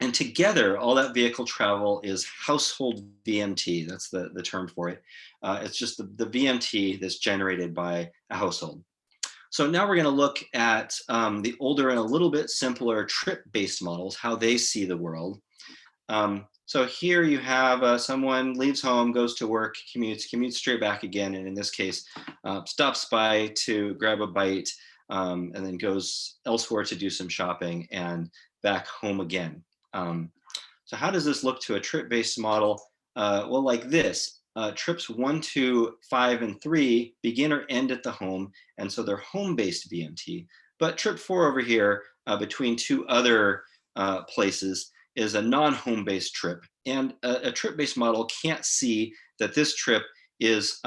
And together, all that vehicle travel is household VMT. That's the term for it. It's just the VMT that's generated by a household. So now we're going to look at the older and a little bit simpler trip-based models, how they see the world. So here you have someone leaves home, goes to work, commutes straight back again, and in this case, stops by to grab a bite, and then goes elsewhere to do some shopping and back home again. So how does this look to a trip-based model? Well, like this. Trips 1, 2, 5, and 3 begin or end at the home, and so they're home-based VMT. But trip 4 over here, between two other places, is a non-home-based trip. And a trip-based model can't see that this trip is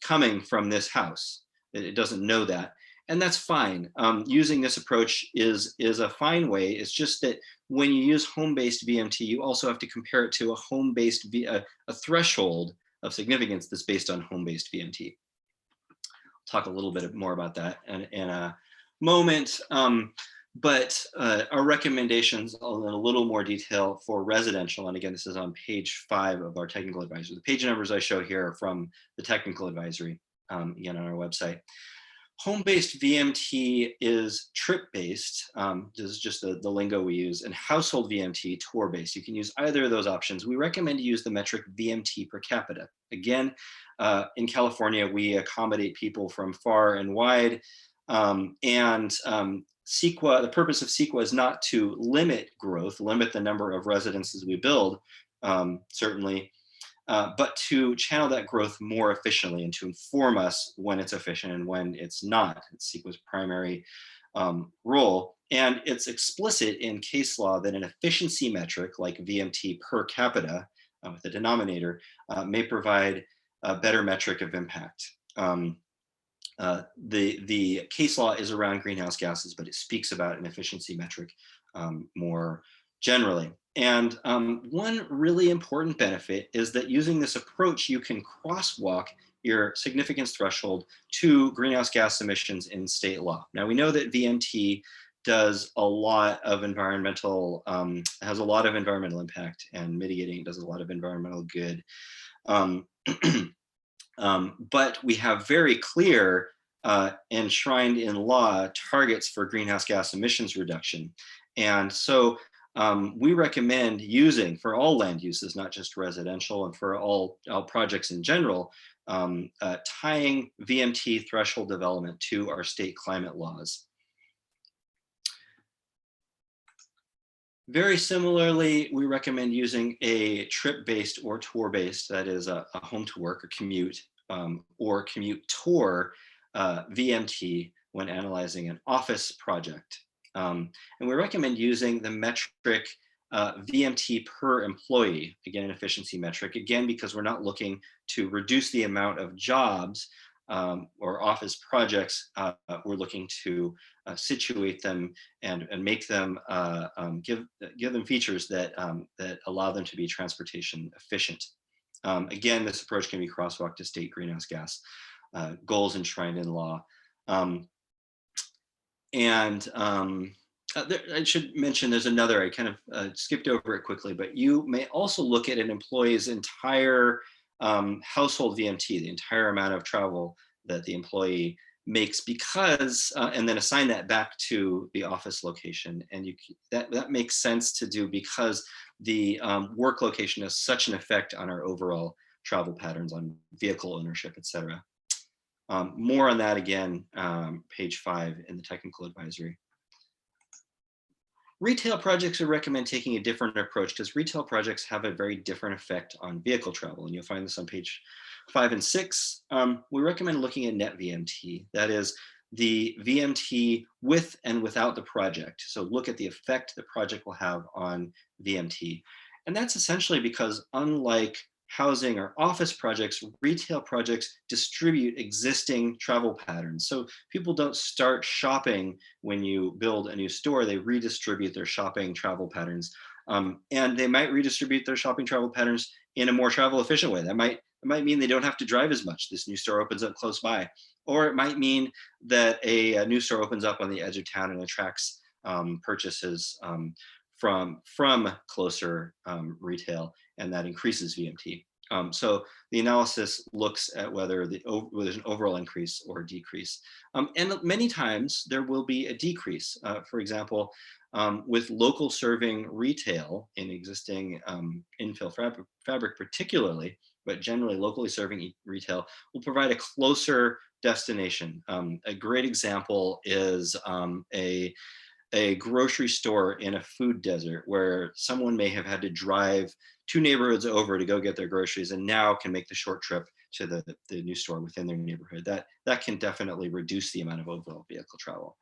coming from this house. It doesn't know that. And that's fine. Using this approach is a fine way. It's just that when you use home-based VMT, you also have to compare it to a home-based, a threshold of significance that's based on home-based VMT. I'll talk a little bit more about that in a moment. But our recommendations in a little more detail for residential, and again, this is on page 5 of our technical advisory. The page numbers I show here are from the technical advisory, again, on our website. Home-based VMT is trip-based, this is just the lingo we use, and household VMT, tour-based. You can use either of those options. We recommend you use the metric VMT per capita. Again, in California, we accommodate people from far and wide, CEQA, the purpose of CEQA is not to limit growth, limit the number of residences we build, certainly, but to channel that growth more efficiently and to inform us when it's efficient and when it's not. It's CEQA's primary role. And it's explicit in case law that an efficiency metric like VMT per capita with the denominator may provide a better metric of impact. The case law is around greenhouse gases, but it speaks about an efficiency metric more generally. And one really important benefit is that using this approach, you can crosswalk your significance threshold to greenhouse gas emissions in state law. Now, we know that VMT does a lot of environmental, has a lot of environmental impact, and mitigating does a lot of environmental good. But we have very clear enshrined in law targets for greenhouse gas emissions reduction. And so we recommend using, for all land uses, not just residential, and for all projects in general, tying VMT threshold development to our state climate laws. Very similarly, we recommend using a trip-based or tour-based, that is a home to work or commute tour VMT when analyzing an office project. And we recommend using the metric VMT per employee, again, an efficiency metric, again, because we're not looking to reduce the amount of jobs or office projects. We're looking to situate them and make them, give them features that, that allow them to be transportation efficient. Again, this approach can be crosswalked to state greenhouse gas goals enshrined in law. I should mention there's another, I kind of skipped over it quickly, but you may also look at an employee's entire household VMT, the entire amount of travel that the employee makes, because, and then assign that back to the office location. And that makes sense to do because the work location has such an effect on our overall travel patterns, on vehicle ownership, et cetera. More on that again, page 5 in the technical advisory. Retail projects, we recommend taking a different approach because retail projects have a very different effect on vehicle travel. And you'll find this on page 5 and 6. We recommend looking at net VMT. That is the VMT with and without the project. So look at the effect the project will have on VMT. And that's essentially because unlike housing or office projects, retail projects distribute existing travel patterns. So people don't start shopping when you build a new store, they redistribute their shopping travel patterns. And they might redistribute their shopping travel patterns in a more travel efficient way. It might mean they don't have to drive as much. This new store opens up close by. Or it might mean that a new store opens up on the edge of town and attracts purchases from closer retail, and that increases VMT. So the analysis looks at whether there's an overall increase or decrease. And many times there will be a decrease. For example, with local serving retail in existing infill fabric particularly, but generally locally serving retail will provide a closer destination. A great example is a grocery store in a food desert where someone may have had to drive 2 neighborhoods over to go get their groceries and now can make the short trip to the new store within their neighborhood. That can definitely reduce the amount of overall vehicle travel.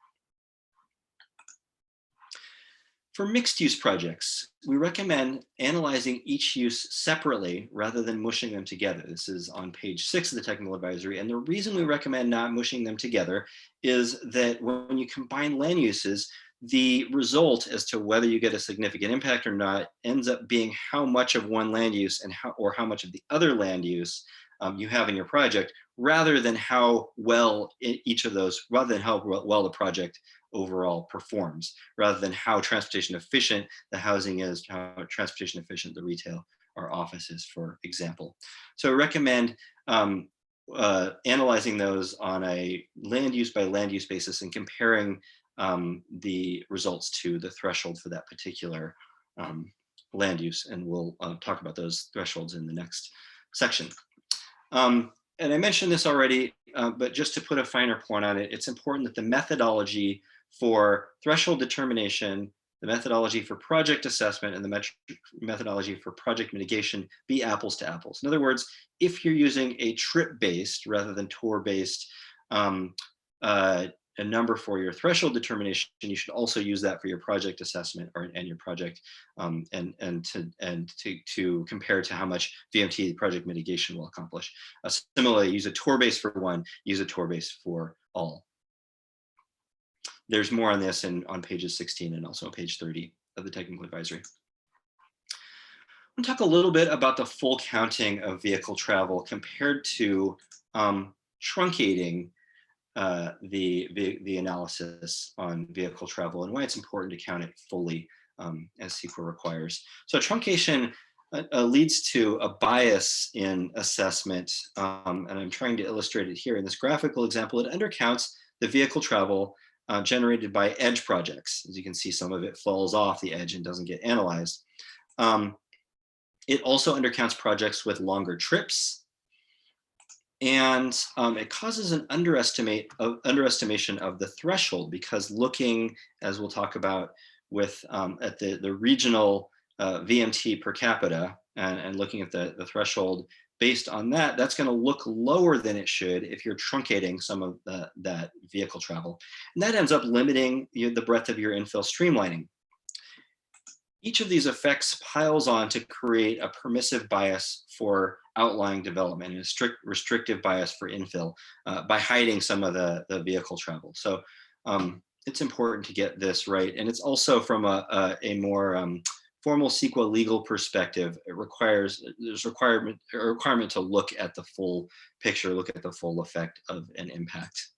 For mixed use projects, we recommend analyzing each use separately rather than mushing them together. This is on page 6 of the technical advisory. And the reason we recommend not mushing them together is that when you combine land uses, the result as to whether you get a significant impact or not ends up being how much of one land use and how much of the other land use you have in your project, rather than how well each of those, rather than how well the project overall performs, rather than how transportation efficient the housing is, how transportation efficient the retail or office is, for example. So I recommend analyzing those on a land use by land use basis and comparing the results to the threshold for that particular land use. And we'll talk about those thresholds in the next section. And I mentioned this already, but just to put a finer point on it, it's important that the methodology for threshold determination, the methodology for project assessment, and the methodology for project mitigation be apples to apples. In other words, if you're using a trip-based rather than tour-based a number for your threshold determination, you should also use that for your project assessment and your project, and to compare to how much VMT project mitigation will accomplish. Similarly, use a tour base for one, use a tour base for all. There's more on this on pages 16 and also on page 30 of the technical advisory. We'll talk a little bit about the full counting of vehicle travel compared to truncating the analysis on vehicle travel and why it's important to count it fully as CEQA requires. So truncation leads to a bias in assessment, and I'm trying to illustrate it here in this graphical example. It undercounts the vehicle travel generated by edge projects. As you can see, some of it falls off the edge and doesn't get analyzed. It also undercounts projects with longer trips. And it causes an underestimation of the threshold, because looking, as we'll talk about, with at the regional VMT per capita and looking at the threshold based on that, that's going to look lower than it should if you're truncating some of that vehicle travel. And that ends up limiting the breadth of your infill streamlining. Each of these effects piles on to create a permissive bias for outlying development and a strict restrictive bias for infill by hiding some of the vehicle travel. So it's important to get this right. And it's also from a more formal CEQA legal perspective, there's a requirement to look at the full picture, look at the full effect of an impact.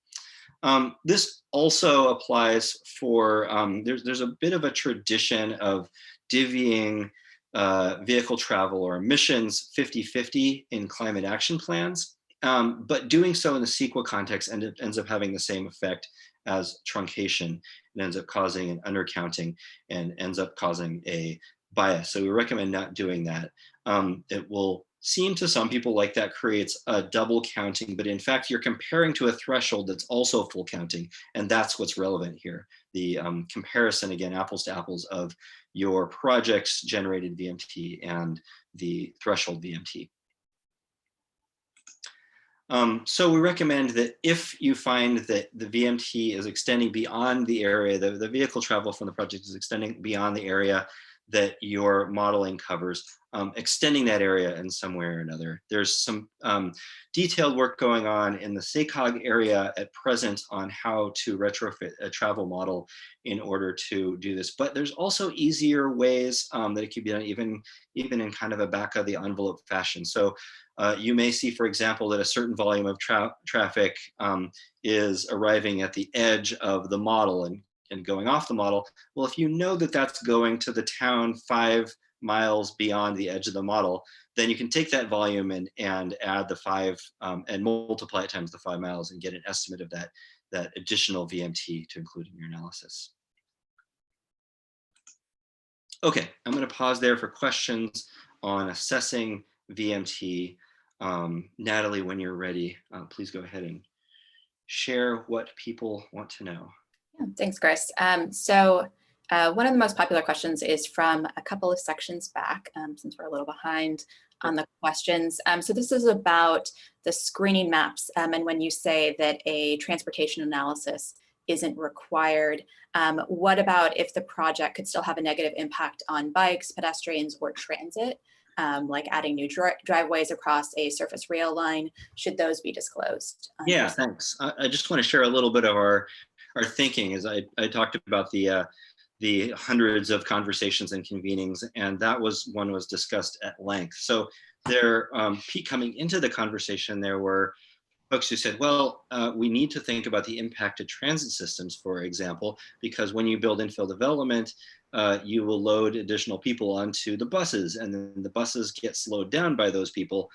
This also applies for, there's a bit of a tradition of divvying vehicle travel or emissions 50-50 in climate action plans, but doing so in the CEQA context ends up having the same effect as truncation. It ends up causing an undercounting and ends up causing a bias. So we recommend not doing that. It will seem to some people like that creates a double counting, but in fact, you're comparing to a threshold that's also full counting, and that's what's relevant here. The comparison, again, apples to apples, of your project's generated VMT and the threshold VMT. So we recommend that if you find that the VMT is extending beyond the area, the vehicle travel from the project is extending beyond the area that your modeling covers, extending that area in some way or another. There's some detailed work going on in the SACOG area at present on how to retrofit a travel model in order to do this. But there's also easier ways that it can be done even in kind of a back of the envelope fashion. So you may see, for example, that a certain volume of traffic is arriving at the edge of the model and going off the model. Well, if you know that that's going to the town 5 miles beyond the edge of the model, then you can take that volume and add the 5 and multiply it times the 5 miles and get an estimate of that additional VMT to include in your analysis. Okay, I'm going to pause there for questions on assessing VMT. Natalie, when you're ready, please go ahead and share what people want to know. Yeah, thanks, Chris. So one of the most popular questions is from a couple of sections back, since we're a little behind on the questions. So this is about the screening maps, and when you say that a transportation analysis isn't required, what about if the project could still have a negative impact on bikes, pedestrians, or transit, like adding new driveways across a surface rail line? Should those be disclosed? Yeah, thanks. I just want to share a little bit of our thinking. As I talked about the hundreds of conversations and convenings, and that was one was discussed at length. So there, coming into the conversation, there were folks who said, well, we need to think about the impact of transit systems, for example, because when you build infill development, you will load additional people onto the buses, and then the buses get slowed down by those people,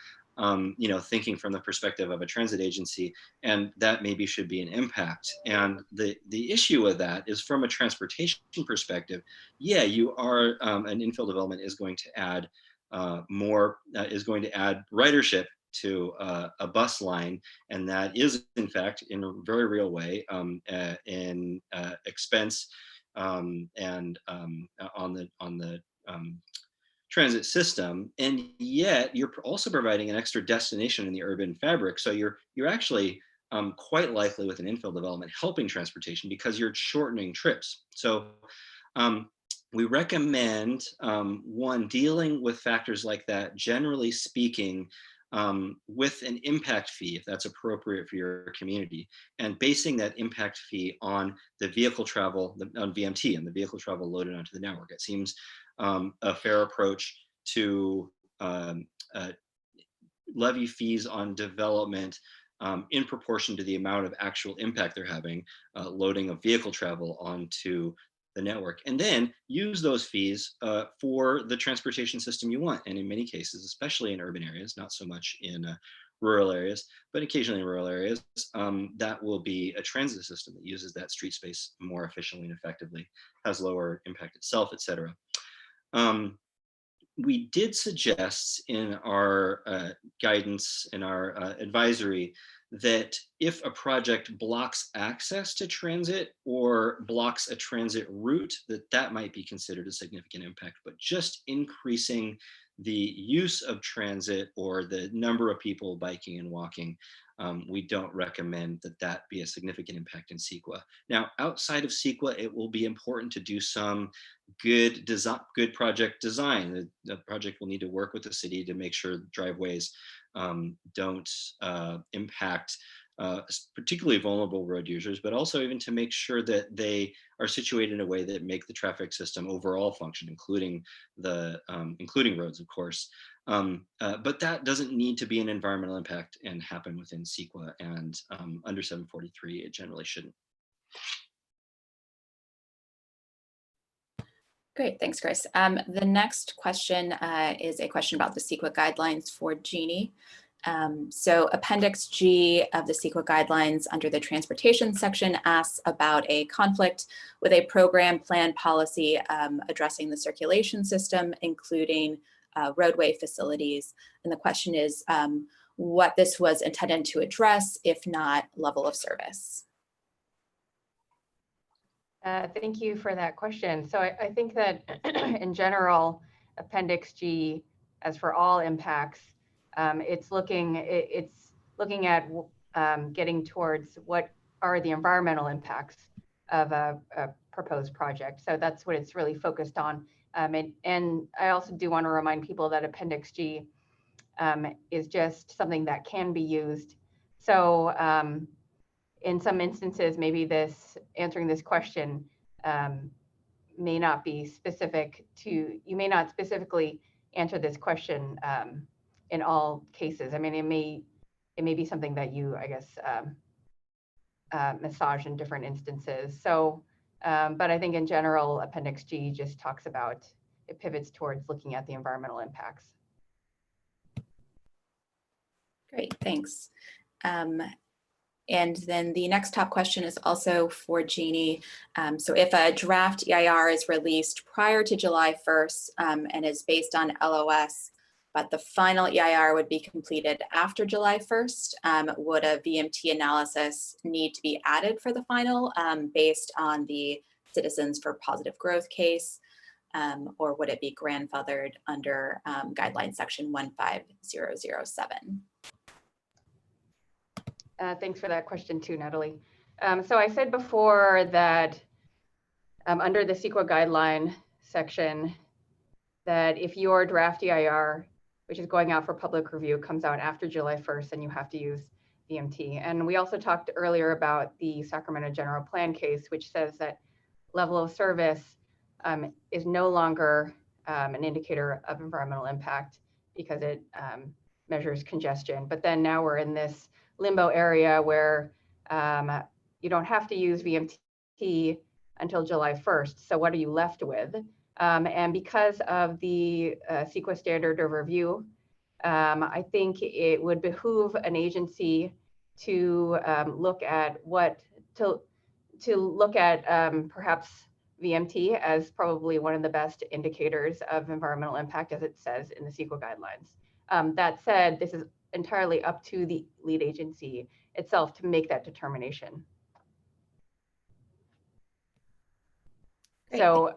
thinking from the perspective of a transit agency, and that maybe should be an impact. And the issue with that is, from a transportation perspective, yeah, you are, an infill development is going to add is going to add ridership to a bus line, and that is, in fact, in a very real way, in expense and on the transit system. And yet you're also providing an extra destination in the urban fabric. So you're actually quite likely, with an infill development, helping transportation because you're shortening trips. So we recommend, one, dealing with factors like that, generally speaking, with an impact fee, if that's appropriate for your community, and basing that impact fee on the vehicle travel, on VMT and the vehicle travel loaded onto the network. It seems a fair approach to levy fees on development in proportion to the amount of actual impact they're having, loading of vehicle travel onto the network, and then use those fees for the transportation system you want. And in many cases, especially in urban areas, not so much in rural areas, but occasionally in rural areas, that will be a transit system that uses that street space more efficiently and effectively, has lower impact itself, et cetera. We did suggest in our guidance, in our advisory, that if a project blocks access to transit or blocks a transit route, that might be considered a significant impact. But just increasing the use of transit or the number of people biking and walking, we don't recommend that be a significant impact in CEQA. Now, outside of CEQA, it will be important to do some good project design. The project will need to work with the city to make sure driveways don't impact particularly vulnerable road users, but also even to make sure that they are situated in a way that make the traffic system overall function, including roads, of course. But that doesn't need to be an environmental impact and happen within CEQA, and under 743, it generally shouldn't. Great, thanks, Chris. The next question is a question about the CEQA guidelines for Jeannie. So Appendix G of the CEQA guidelines under the transportation section asks about a conflict with a program plan policy addressing the circulation system, including roadway facilities. And the question is what this was intended to address, if not level of service. Thank you for that question. So I think that in general, Appendix G, as for all impacts, it's looking at getting towards what are the environmental impacts of a proposed project. So that's what it's really focused on. And I also do want to remind people that Appendix G is just something that can be used. So in some instances, maybe answering this question may not be specific to, you may not specifically answer this question in all cases. I mean, it may be something that you, I guess, massage in different instances. So, but I think in general, Appendix G just talks about, it pivots towards looking at the environmental impacts. Great, thanks. And then the next top question is also for Jeannie. So if a draft EIR is released prior to July 1st and is based on LOS, but the final EIR would be completed after July 1st, would a VMT analysis need to be added for the final based on the Citizens for Positive Growth case, or would it be grandfathered under guideline section 15007? Thanks for that question too, Natalie. So I said before that under the CEQA guideline section, that if your draft EIR, which is going out for public review, comes out after July 1st, then you have to use VMT. And we also talked earlier about the Sacramento General Plan case, which says that level of service is no longer an indicator of environmental impact because it measures congestion. But then now we're in this limbo area where you don't have to use VMT until July 1st. So what are you left with? And because of the CEQA standard of review, I think it would behoove an agency to look at perhaps VMT as probably one of the best indicators of environmental impact, as it says in the CEQA guidelines. That said, this is entirely up to the lead agency itself to make that determination. Great. So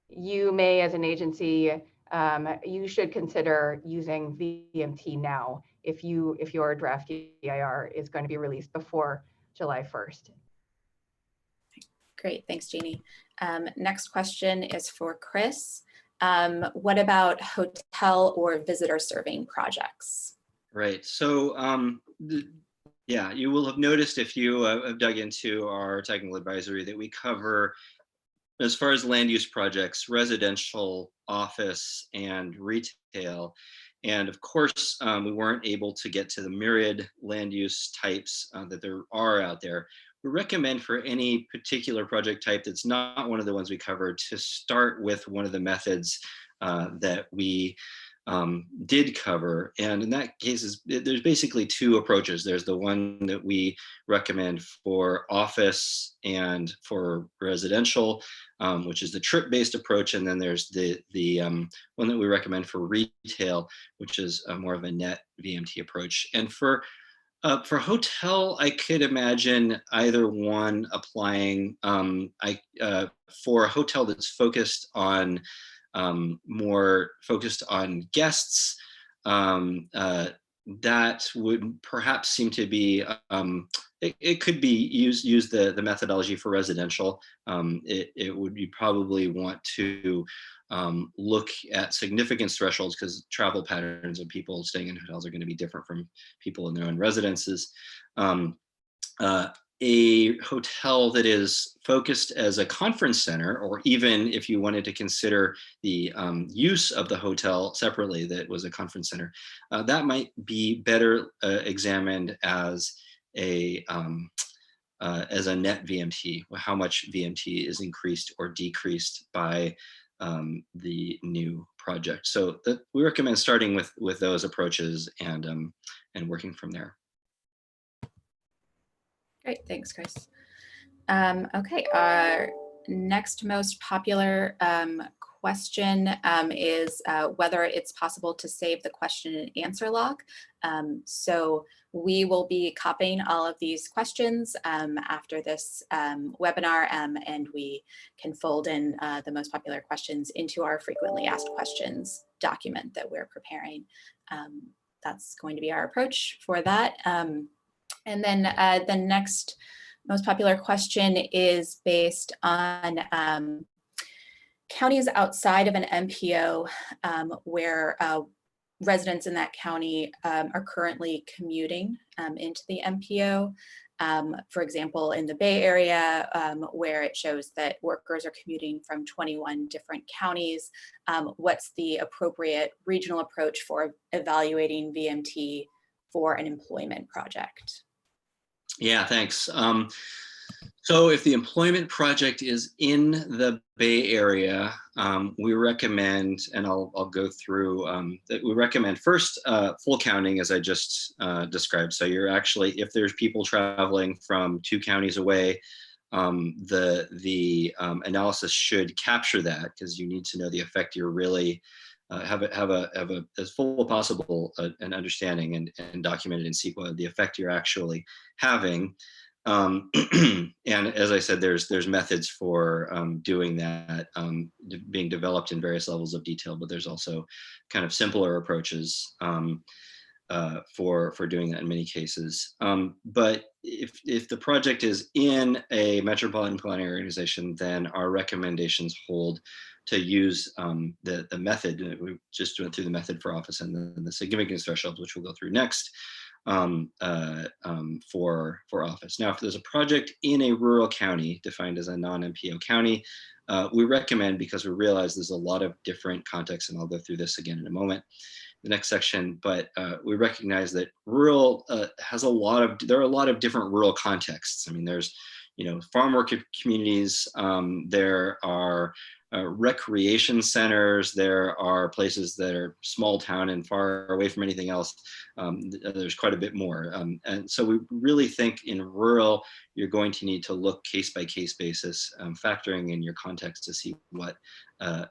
you may, as an agency, you should consider using VMT now if your draft EIR is going to be released before July 1st. Great, thanks, Jeannie. Next question is for Chris. What about hotel or visitor serving projects? Right, so yeah, you will have noticed if you have dug into our technical advisory that we cover, as far as land use projects, residential, office, and retail. And of course, we weren't able to get to the myriad land use types that there are out there. We recommend for any particular project type that's not one of the ones we covered to start with one of the methods that we did cover. And in that case, there's basically two approaches. There's the one that we recommend for office and for residential, which is the trip-based approach. And then there's the one that we recommend for retail, which is more of a net VMT approach. And for hotel, I could imagine either one applying. For a hotel that's focused on more focused on guests, that would perhaps seem to be, it could be use the methodology for residential. It would you probably want to look at significance thresholds, because travel patterns of people staying in hotels are going to be different from people in their own residences. A hotel that is focused as a conference center, or even if you wanted to consider the use of the hotel separately, that was a conference center, that might be better examined as a net VMT, how much VMT is increased or decreased by the new project. So we recommend starting with those approaches and working from there. Great, thanks, Chris. Okay, our next most popular question is whether it's possible to save the question and answer log. So we will be copying all of these questions after this webinar, and we can fold in the most popular questions into our frequently asked questions document that we're preparing. That's going to be our approach for that. And then the next most popular question is based on counties outside of an MPO where residents in that county are currently commuting into the MPO. For example, in the Bay Area, where it shows that workers are commuting from 21 different counties, what's the appropriate regional approach for evaluating VMT for an employment project? Yeah, thanks. So if the employment project is in the Bay Area, we recommend, and I'll go through, that we recommend first full counting, as I just described. So you're actually, if there's people traveling from 2 counties away, the analysis should capture that, because you need to know the effect you're really have as full as possible an understanding and documented in SQL the effect you're actually having. And as I said, there's methods for doing that being developed in various levels of detail, but there's also kind of simpler approaches for doing that in many cases. But if the project is in a metropolitan planning organization, then our recommendations hold to use the method. We just went through the method for office and then the significance thresholds, which we'll go through next, for office. Now, if there's a project in a rural county defined as a non-MPO county, we recommend, because we realize there's a lot of different contexts, and I'll go through this again in a moment, the next section, but we recognize that rural has there are a lot of different rural contexts. I mean, there's, farm worker communities, there are recreation centers, there are places that are small town and far away from anything else. There's quite a bit more. And so we really think in rural, you're going to need to look case by case basis, factoring in your context to see what a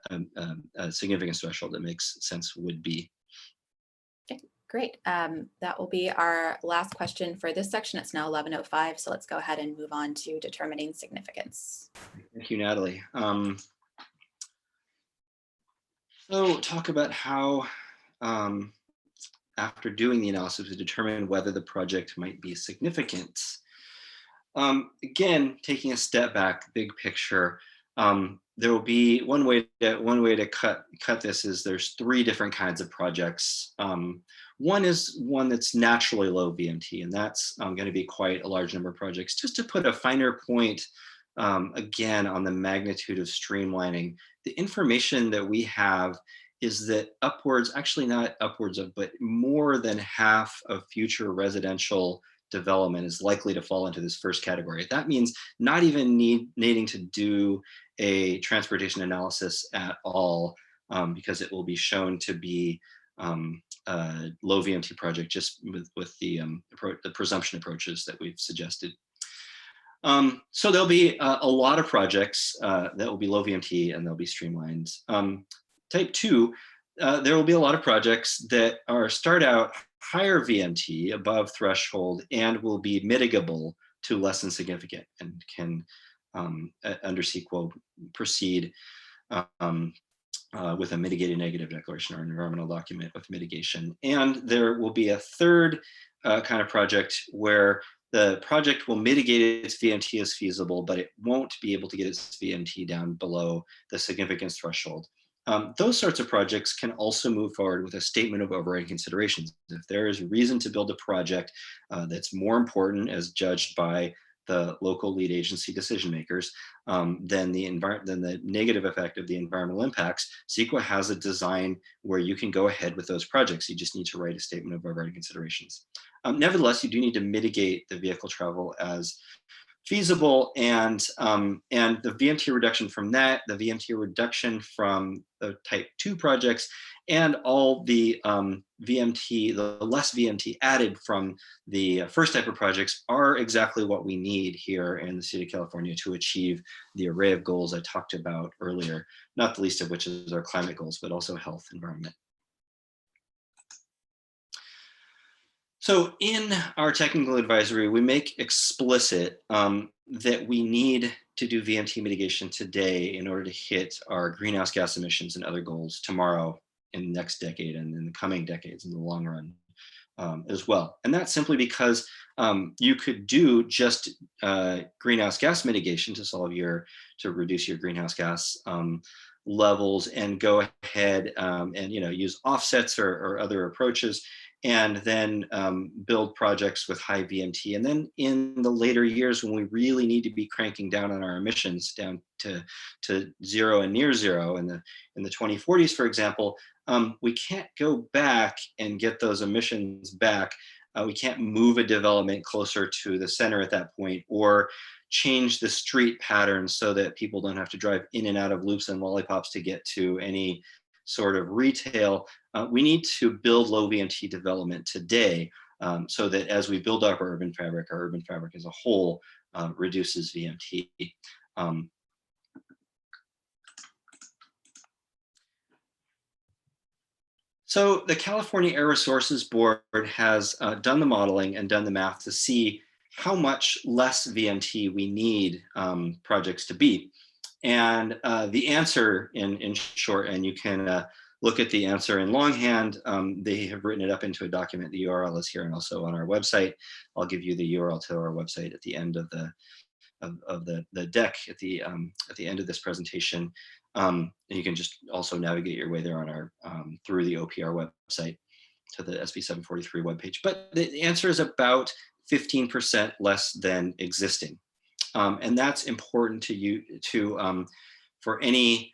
significance threshold that makes sense would be. Okay, great. That will be our last question for this section. It's now 11:05, so let's go ahead and move on to determining significance. Thank you, Natalie. So talk about how, after doing the analysis, we determine whether the project might be significant. Again, taking a step back, big picture, there will be one way to cut this is there's 3 different kinds of projects. One is one that's naturally low VMT, and that's going to be quite a large number of projects. Just to put a finer point, again, on the magnitude of streamlining, the information that we have is that actually not upwards of, but more than half of future residential development is likely to fall into this first category. That means not even needing to do a transportation analysis at all, because it will be shown to be a low VMT project just with the presumption approaches that we've suggested. So there'll be a lot of projects that will be low VMT and they'll be streamlined. Type 2, there will be a lot of projects that start out higher VMT, above threshold, and will be mitigable to less than significant and can, under SQL, proceed with a mitigated negative declaration or an environmental document with mitigation. And there will be a third kind of project where the project will mitigate its VMT as feasible, but it won't be able to get its VMT down below the significance threshold. Those sorts of projects can also move forward with a statement of overriding considerations. If there is reason to build a project that's more important as judged by the local lead agency decision makers, than the negative effect of the environmental impacts, CEQA has a design where you can go ahead with those projects. You just need to write a statement of overriding considerations. Nevertheless, you do need to mitigate the vehicle travel as feasible, and the VMT reduction from that, the VMT reduction from the type 2 projects, and all the VMT, the less VMT added from the first type of projects are exactly what we need here in the state of California to achieve the array of goals I talked about earlier, not the least of which is our climate goals, but also health, environment. So in our technical advisory, we make explicit that we need to do VMT mitigation today in order to hit our greenhouse gas emissions and other goals tomorrow, in the next decade, and in the coming decades in the long run as well. And that's simply because you could do just greenhouse gas mitigation to reduce your greenhouse gas levels and go ahead and use offsets or other approaches, and then build projects with high VMT. And then in the later years, when we really need to be cranking down on our emissions down to zero and near zero in the 2040s, for example, we can't go back and get those emissions back. We can't move a development closer to the center at that point, or change the street patterns so that people don't have to drive in and out of loops and lollipops to get to any sort of retail. We need to build low VMT development today, so that as we build up our urban fabric as a whole reduces VMT. So the California Air Resources Board has done the modeling and done the math to see how much less VMT we need projects to beat. And the answer in short, and you can look at the answer in longhand, they have written it up into a document. The URL is here and also on our website. I'll give you the URL to our website at the end of the deck at the end of this presentation. And you can just also navigate your way there on our through the OPR website to the SB 743 webpage. But the answer is about 15% less than existing. And that's important to you for any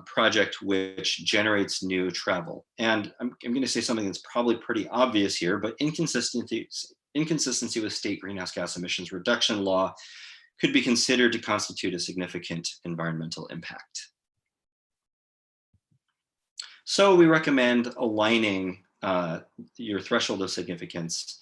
project which generates new travel. And I'm going to say something that's probably pretty obvious here, but inconsistency with state greenhouse gas emissions reduction law could be considered to constitute a significant environmental impact. So we recommend aligning your threshold of significance,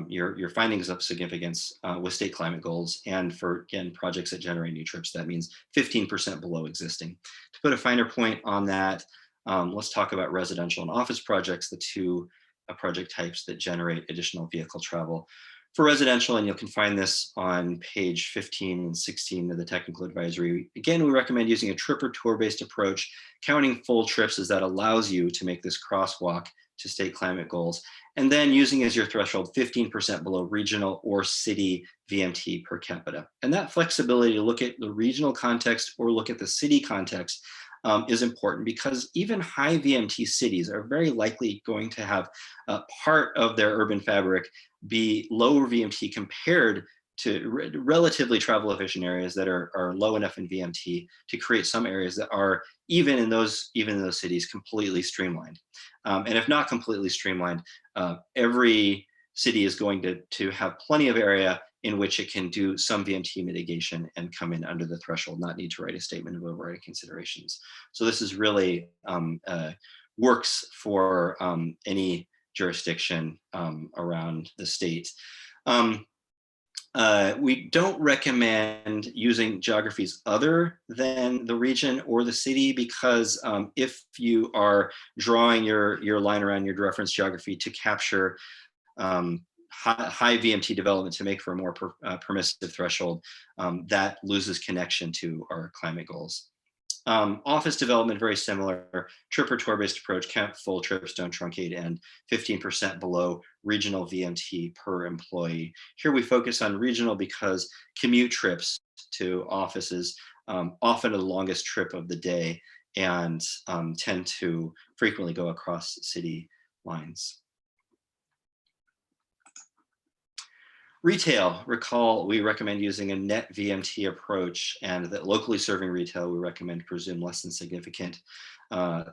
your findings of significance with state climate goals, and for, again, projects that generate new trips, that means 15% below existing. To put a finer point on that, let's talk about residential and office projects, the two project types that generate additional vehicle travel. For residential, and you can find this on page 15 and 16 of the technical advisory, again, we recommend using a trip or tour-based approach, counting full trips as that allows you to make this crosswalk to state climate goals, and then using as your threshold 15% below regional or city VMT per capita. And that flexibility to look at the regional context or look at the city context is important, because even high VMT cities are very likely going to have part of their urban fabric be lower VMT compared to relatively travel efficient areas that are low enough in VMT to create some areas that are even in those cities completely streamlined. And if not completely streamlined, every city is going to have plenty of area in which it can do some VMT mitigation and come in under the threshold, not need to write a statement of overriding considerations. So this is really works for any jurisdiction around the state. We don't recommend using geographies other than the region or the city, because if you are drawing your line around your reference geography to capture high VMT development to make for a more permissive threshold, that loses connection to our climate goals. Office development, very similar. Trip or tour-based approach, count full trips, don't truncate, and 15% below regional VMT per employee. Here we focus on regional because commute trips to offices often are the longest trip of the day and tend to frequently go across city lines. Retail, recall, we recommend using a net VMT approach, and that locally serving retail, we recommend presume less than significant.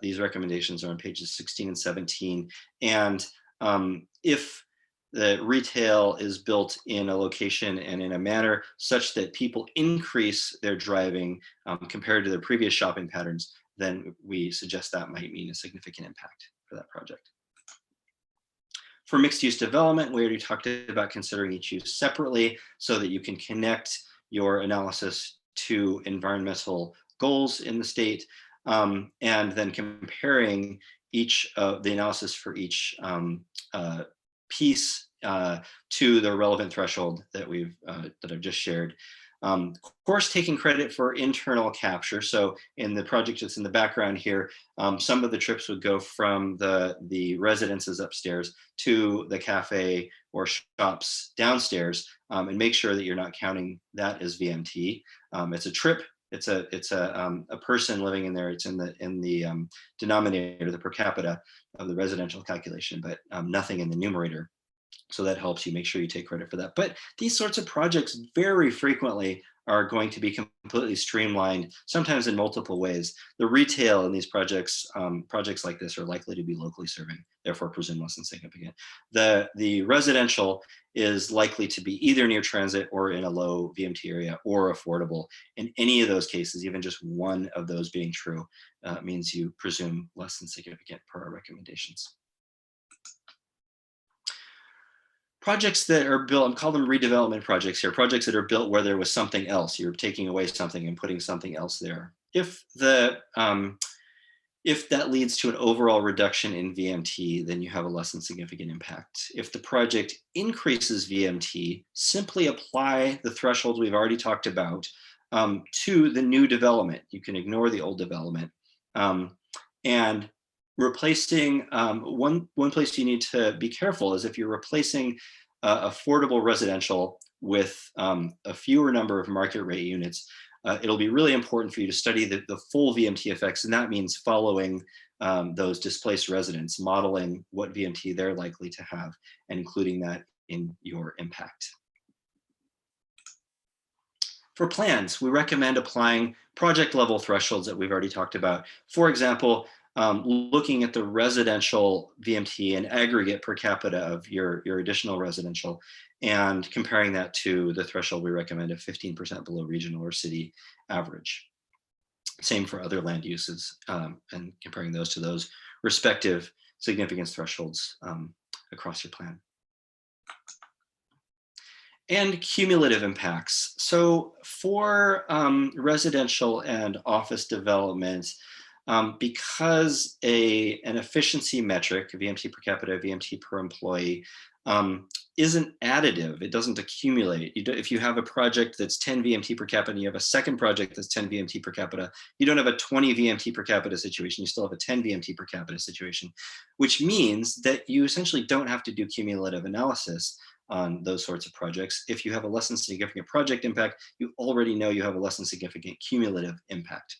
These recommendations are on pages 16 and 17. And if the retail is built in a location and in a manner such that people increase their driving compared to their previous shopping patterns, then we suggest that might mean a significant impact for that project. For mixed use development, we already talked about considering each use separately so that you can connect your analysis to environmental goals in the state, and then comparing each the analysis for each piece to the relevant threshold that I've just shared. Of course, taking credit for internal capture. So in the project that's in the background here, some of the trips would go from the residences upstairs to the cafe or shops downstairs, and make sure that you're not counting that as VMT. It's a trip. It's a person living in there. It's in the denominator, the per capita of the residential calculation, but nothing in the numerator. So that helps you make sure you take credit for that. But these sorts of projects very frequently are going to be completely streamlined, sometimes in multiple ways. The retail in these projects, projects like this are likely to be locally serving, therefore presume less than significant. The residential is likely to be either near transit or in a low VMT area or affordable. In any of those cases, even just one of those being true means you presume less than significant per our recommendations. Projects that are built, I call them redevelopment projects here, projects that are built where there was something else. You're taking away something and putting something else there. If that leads to an overall reduction in VMT, then you have a less than significant impact. If the project increases VMT, simply apply the thresholds we've already talked about to the new development. You can ignore the old development. And replacing, one place you need to be careful is if you're replacing affordable residential with a fewer number of market rate units, it'll be really important for you to study the full VMT effects, and that means following those displaced residents, modeling what VMT they're likely to have, and including that in your impact. For plans, we recommend applying project level thresholds that we've already talked about. For example, looking at the residential VMT and aggregate per capita of your additional residential and comparing that to the threshold we recommend of 15% below regional or city average. Same for other land uses, and comparing those to those respective significance thresholds across your plan. And cumulative impacts. So for residential and office development, because an efficiency metric, VMT per capita, VMT per employee, isn't additive, it doesn't accumulate. If you have a project that's 10 VMT per capita and you have a second project that's 10 VMT per capita, you don't have a 20 VMT per capita situation, you still have a 10 VMT per capita situation, which means that you essentially don't have to do cumulative analysis on those sorts of projects. If you have a less than significant project impact, you already know you have a less than significant cumulative impact.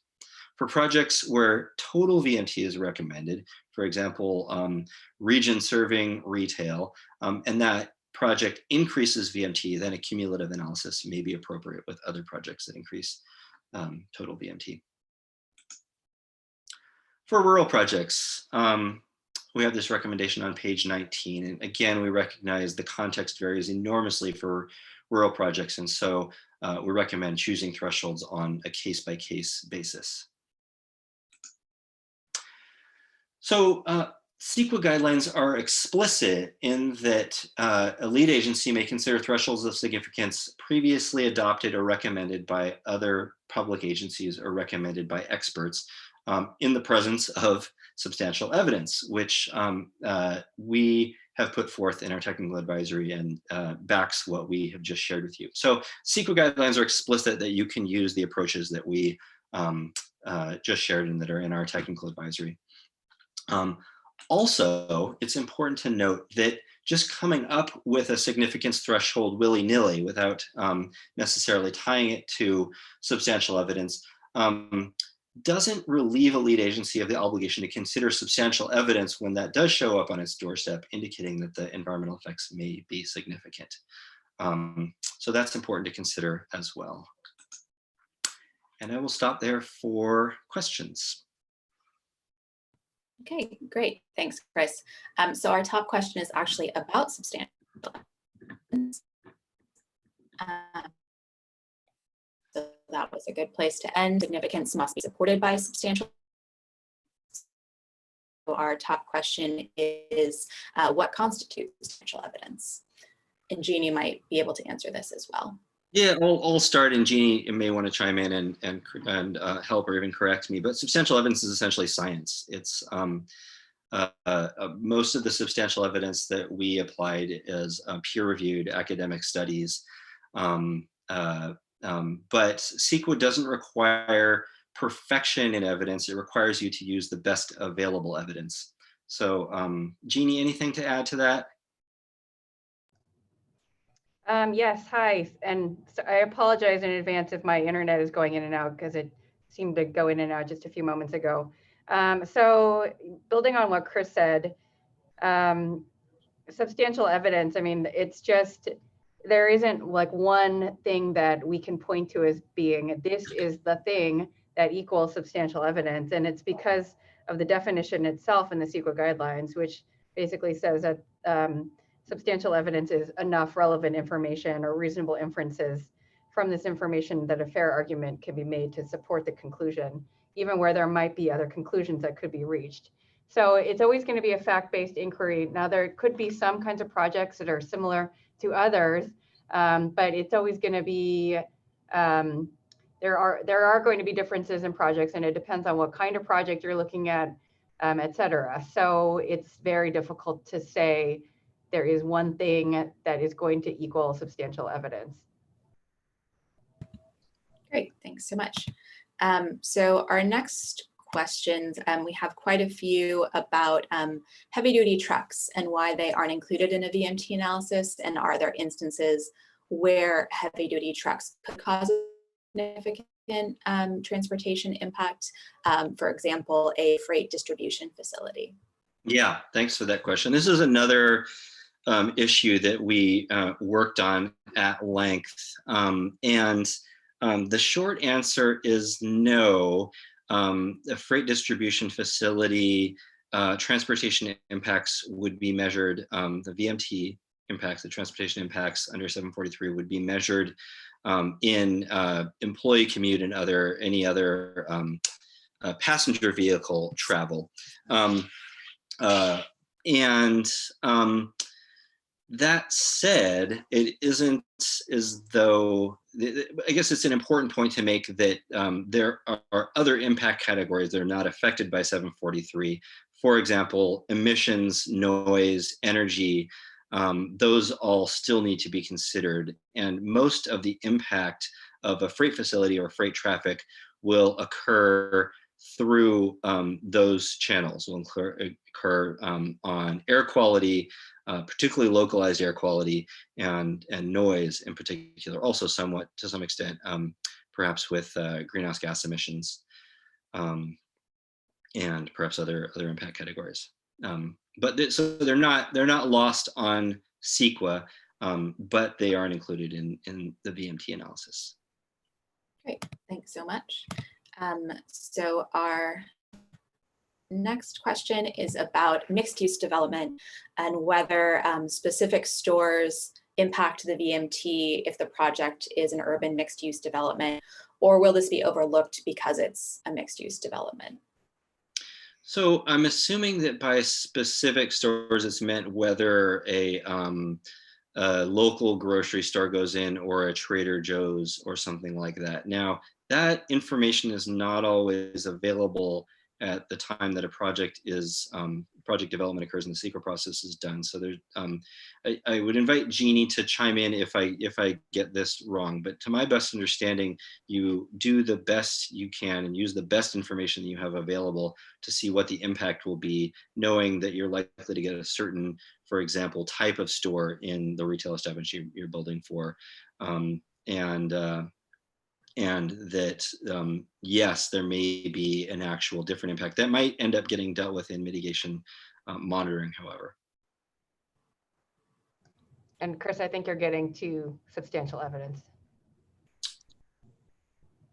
For projects where total VMT is recommended, for example, region serving retail, and that project increases VMT, then a cumulative analysis may be appropriate with other projects that increase total VMT. For rural projects, we have this recommendation on page 19. And again, we recognize the context varies enormously for rural projects. And so we recommend choosing thresholds on a case-by-case basis. So CEQA guidelines are explicit in that a lead agency may consider thresholds of significance previously adopted or recommended by other public agencies or recommended by experts in the presence of substantial evidence, which we have put forth in our technical advisory and backs what we have just shared with you. So CEQA guidelines are explicit that you can use the approaches that we just shared and that are in our technical advisory. Also, it's important to note that just coming up with a significance threshold willy-nilly without necessarily tying it to substantial evidence doesn't relieve a lead agency of the obligation to consider substantial evidence when that does show up on its doorstep, indicating that the environmental effects may be significant. So that's important to consider as well. And I will stop there for questions. Okay, great. Thanks, Chris. So our top question is actually about substantial evidence. So that was a good place to end. Significance must be supported by substantial. So our top question is, what constitutes substantial evidence? And Jean, you might be able to answer this as well. Yeah, I'll start, and Jeannie may want to chime in and help or even correct me. But substantial evidence is essentially science. It's most of the substantial evidence that we applied is peer-reviewed academic studies. But CEQA doesn't require perfection in evidence. It requires you to use the best available evidence. So, Jeannie, anything to add to that? Yes, hi. And so I apologize in advance if my internet is going in and out because it seemed to go in and out just a few moments ago. So building on what Chris said, substantial evidence, I mean, it's just, there isn't like one thing that we can point to as being, this is the thing that equals substantial evidence. And it's because of the definition itself in the CEQA guidelines, which basically says that substantial evidence is enough relevant information or reasonable inferences from this information that a fair argument can be made to support the conclusion, even where there might be other conclusions that could be reached. So it's always going to be a fact-based inquiry. Now, there could be some kinds of projects that are similar to others, but it's always going to be, there are going to be differences in projects, and it depends on what kind of project you're looking at, et cetera. So it's very difficult to say there is one thing that is going to equal substantial evidence. Great, thanks so much. So our next questions, we have quite a few about heavy duty trucks and why they aren't included in a VMT analysis, and are there instances where heavy duty trucks could cause a significant transportation impact, for example, a freight distribution facility? Yeah, thanks for that question. This is another issue that we worked on at length. The short answer is no. A freight distribution facility, transportation impacts would be measured, the VMT impacts, the transportation impacts under 743 would be measured in employee commute and any other passenger vehicle travel. That said, it isn't as though, I guess it's an important point to make that there are other impact categories that are not affected by 743. For example, emissions, noise, energy, those all still need to be considered. And most of the impact of a freight facility or freight traffic will occur through those channels, will occur on air quality, particularly localized air quality, and noise in particular, also somewhat to some extent, perhaps with greenhouse gas emissions, and perhaps other impact categories. So they're not lost on CEQA, but they aren't included in the VMT analysis. Great, thanks so much. So our next question is about mixed-use development and whether specific stores impact the VMT if the project is an urban mixed-use development, or will this be overlooked because it's a mixed-use development? So I'm assuming that by specific stores, it's meant whether a local grocery store goes in or a Trader Joe's or something like that. Now, that information is not always available at the time that a project is project development occurs and the secret process is done. So there's I would invite Jeannie to chime in if I get this wrong, but to my best understanding, you do the best you can and use the best information that you have available to see what the impact will be, knowing that you're likely to get a certain, for example, type of store in the retail establishment you're building for. And that, yes, there may be an actual different impact that might end up getting dealt with in mitigation monitoring, however. And Chris, I think you're getting to substantial evidence.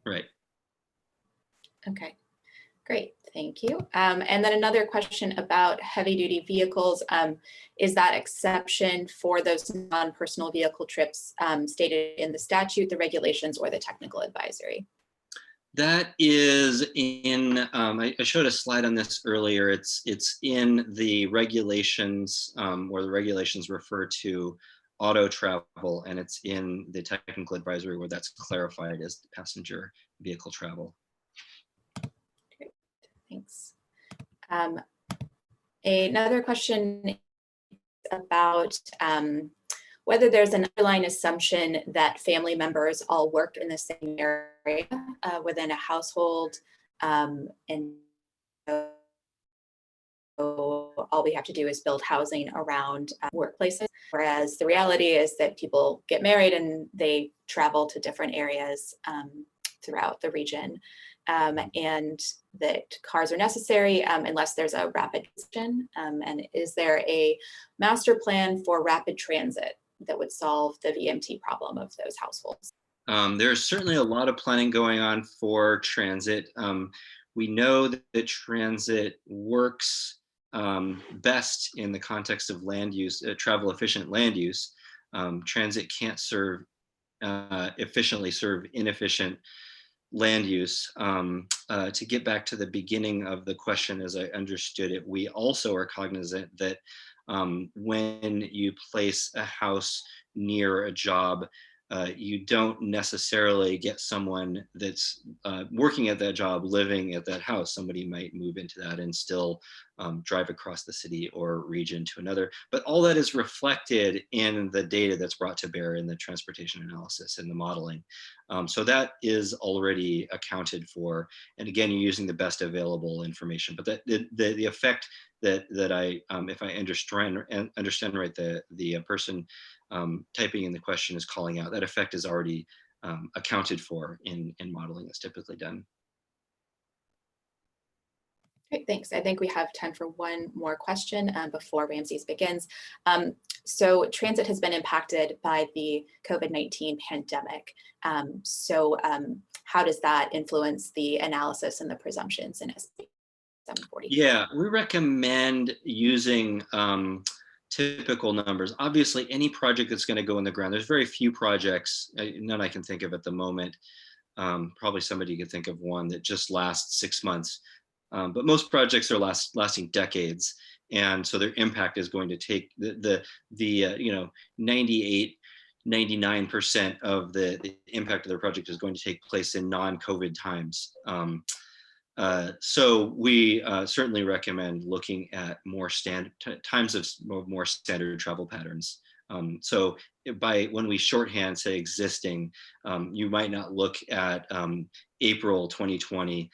Right. Okay, great, thank you. And then another question about heavy duty vehicles. Is that exception for those non-personal vehicle trips stated in the statute, the regulations, or the technical advisory? That is in, I showed a slide on this earlier. It's in the regulations where the regulations refer to auto travel, and it's in the technical advisory where that's clarified as passenger vehicle travel. Great, thanks. Another question about whether there's an underlying assumption that family members all work in the same area within a household, and so all we have to do is build housing around workplaces, whereas the reality is that people get married and they travel to different areas throughout the region, and that cars are necessary unless there's a rapid transition. And is there a master plan for rapid transit that would solve the VMT problem of those households? There's certainly a lot of planning going on for transit. We know that transit works best in the context of land use, travel efficient land use. Transit can't efficiently serve inefficient land use. To get back to the beginning of the question, as I understood it, we also are cognizant that when you place a house near a job, you don't necessarily get someone that's working at that job living at that house. Somebody might move into that and still drive across the city or region to another. But all that is reflected in the data that's brought to bear in the transportation analysis and the modeling. So that is already accounted for. And again, you're using the best available information. But the effect that I, if I understand right, the person typing in the question is calling out, that effect is already accounted for in modeling that's typically done. Great, thanks. I think we have time for one more question before Ramses begins. So transit has been impacted by the COVID-19 pandemic. How does that influence the analysis and the presumptions in SB 740? Yeah, we recommend using typical numbers. Obviously, any project that's going to go in the ground, there's very few projects, none I can think of at the moment. Probably somebody could think of one that just lasts 6 months. But most projects are lasting decades, and so their impact is going to take the 98, 99% of the impact of their project is going to take place in non-COVID times. So we certainly recommend looking at more times of more standard travel patterns. So when we shorthand say existing, you might not look at April 2020.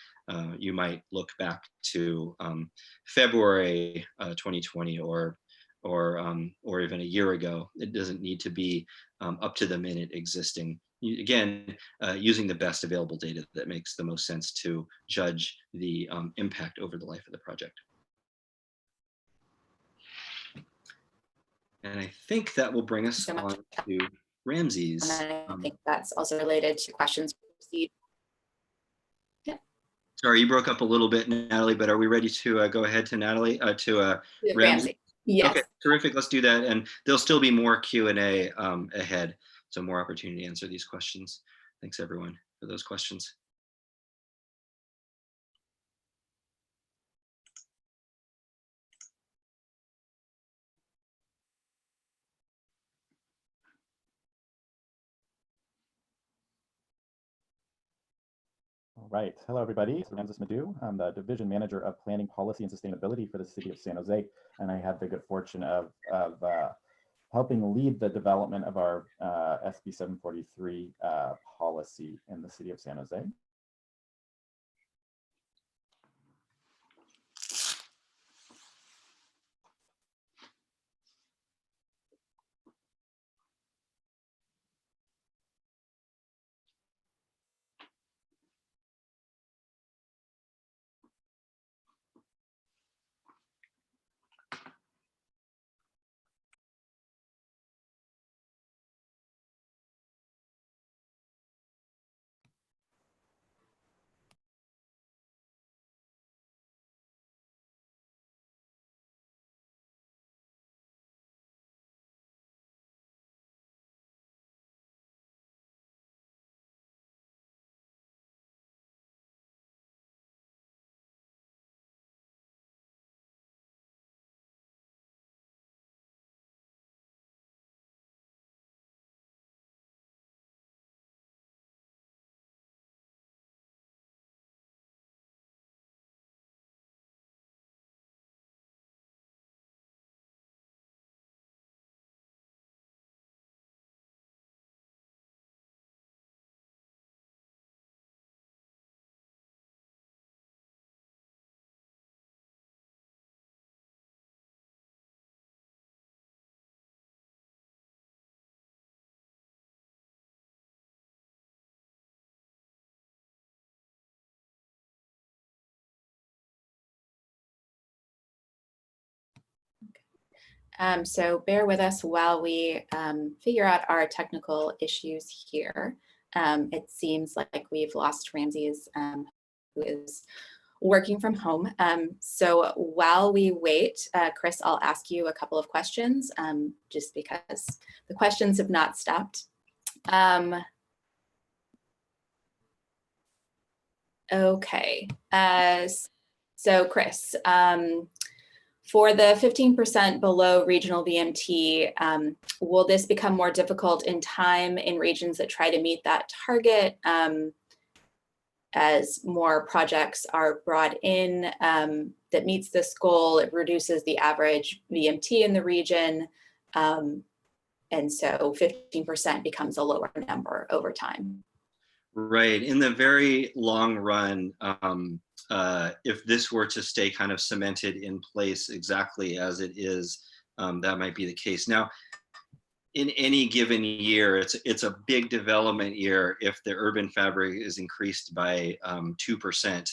You might look back to February 2020 or even a year ago. It doesn't need to be up to the minute existing. Again, using the best available data that makes the most sense to judge the impact over the life of the project. And I think that will bring us on to Ramses. I think that's also related to questions received. Yeah. Sorry, you broke up a little bit, Natalie, but are we ready to go ahead to Natalie, to Ramses? Yes. Okay, terrific, let's do that. And there'll still be more Q&A ahead, so more opportunity to answer these questions. Thanks everyone for those questions. Right. Hello, everybody. So Ramses Madhu. I'm the Division Manager of Planning, Policy, and Sustainability for the City of San Jose. And I had the good fortune of helping lead the development of our SB 743 policy in the City of San Jose. So bear with us while we figure out our technical issues here. It seems like we've lost Ramses, who is working from home. So while we wait, Chris, I'll ask you a couple of questions, just because the questions have not stopped. Okay, so Chris, for the 15% below regional VMT, will this become more difficult in time in regions that try to meet that target as more projects are brought in that meets this goal? It reduces the average VMT in the region. And so 15% becomes a lower number over time. Right. In the very long run, if this were to stay kind of cemented in place exactly as it is, that might be the case. Now, in any given year, it's a big development year if the urban fabric is increased by 2%.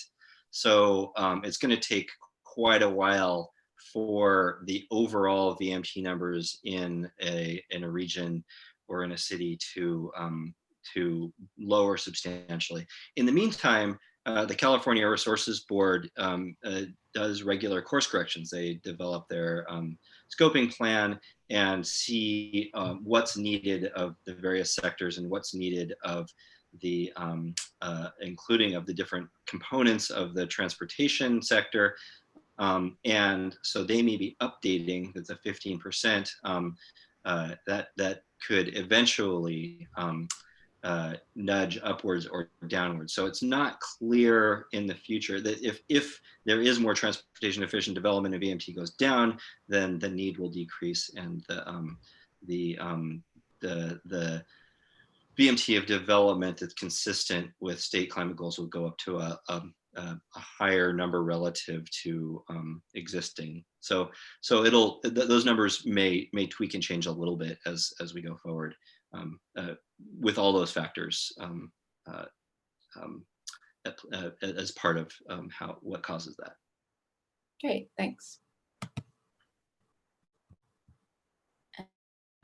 So it's going to take quite a while for the overall VMT numbers in a region or in a city to lower substantially. In the meantime, the California Air Resources Board does regular course corrections. They develop their scoping plan and see what's needed of the various sectors and what's needed of the including of the different components of the transportation sector. And so they may be updating the 15% that could eventually nudge upwards or downwards. So it's not clear in the future that if there is more transportation efficient development and VMT goes down, then the need will decrease and the VMT of development that's consistent with state climate goals will go up to a higher number relative to existing. So those numbers may tweak and change a little bit as we go forward. With all those factors as part of what causes that. Great, thanks.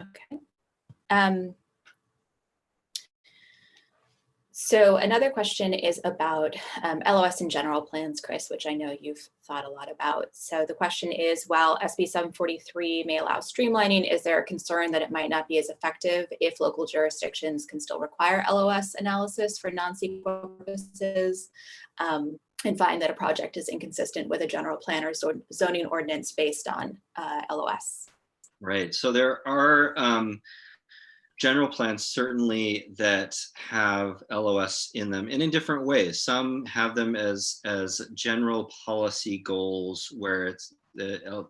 Okay. So another question is about LOS and general plans, Chris, which I know you've thought a lot about. So the question is, while SB 743 may allow streamlining, is there a concern that it might not be as effective if local jurisdictions can still require LOS analysis for non-CEQA purposes and find that a project is inconsistent with a general plan or zoning ordinance based on LOS? Right, so there are general plans certainly that have LOS in them, and in different ways. Some have them as general policy goals where it's the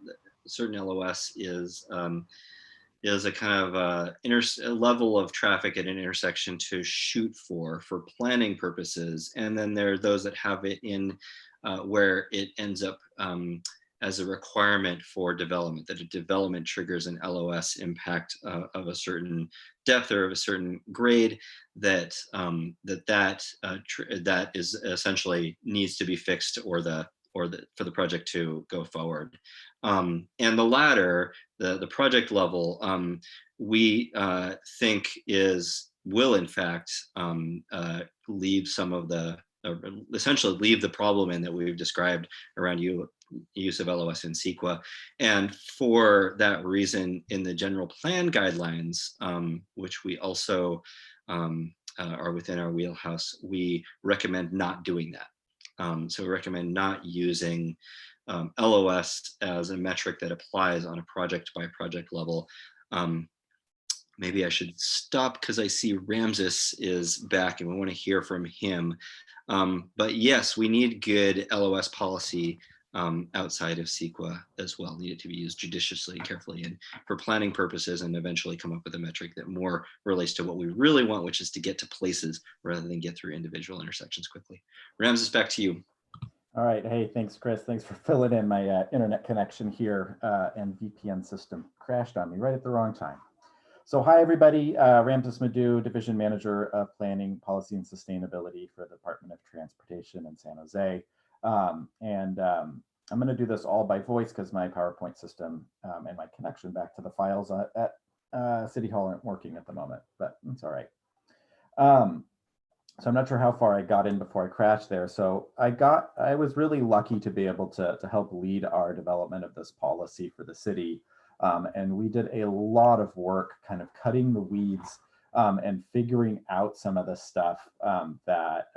certain LOS is a kind of a level of traffic at an intersection to shoot for planning purposes. And then there are those that have it in where it ends up as a requirement for development, that a development triggers an LOS impact of a certain depth or of a certain grade, that that is essentially needs to be fixed for the project to go forward. And the latter, the project level, we think will in fact leave some of the, essentially leave the problem in that we've described around use of LOS in CEQA. And for that reason, in the general plan guidelines, which we also are within our wheelhouse, we recommend not doing that. So we recommend not using LOS as a metric that applies on a project by project level. Maybe I should stop because I see Ramses is back and we want to hear from him. But yes, we need good LOS policy outside of CEQA as well. Need it to be used judiciously, carefully, and for planning purposes, and eventually come up with a metric that more relates to what we really want, which is to get to places rather than get through individual intersections quickly. Ramses, back to you. All right. Hey, thanks, Chris. Thanks for filling in. My internet connection here and VPN system crashed on me right at the wrong time. So hi, everybody. Ramses Madhu, Division Manager of Planning, Policy, and Sustainability for the Department of Transportation in San Jose. I'm going to do this all by voice because my PowerPoint system and my connection back to the files at City Hall aren't working at the moment, but it's all right. So I'm not sure how far I got in before I crashed there. So I was really lucky to be able to help lead our development of this policy for the city. And we did a lot of work kind of cutting the weeds and figuring out some of the stuff that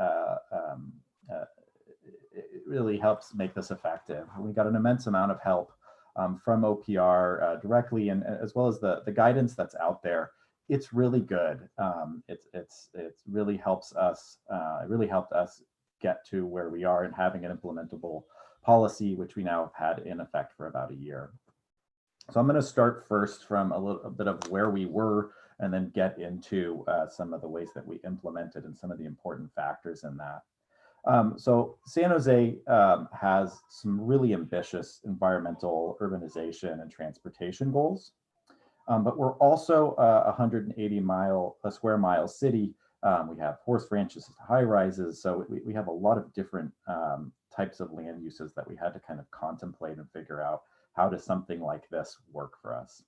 it really helps make this effective. We got an immense amount of help from OPR directly, and as well as the guidance that's out there. It's really good. It really helps us. It really helped us get to where we are and having an implementable policy, which we now have had in effect for about a year. So I'm going to start first from a bit of where we were, and then get into some of the ways that we implemented and some of the important factors in that. So San Jose has some really ambitious environmental, urbanization, and transportation goals. But we're also a 180 square mile city. We have horse ranches, high rises. So we have a lot of different types of land uses that we had to kind of contemplate and figure out how does something like this work for us.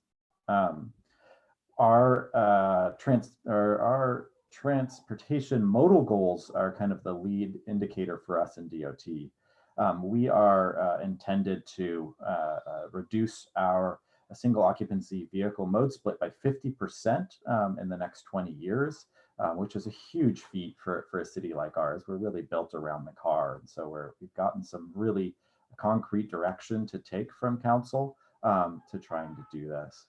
Our transportation modal goals are kind of the lead indicator for us in DOT. We are intended to reduce our single occupancy vehicle mode split by 50% in the next 20 years, which is a huge feat for a city like ours. We're really built around the car. And so we've gotten some really concrete direction to take from council to trying to do this.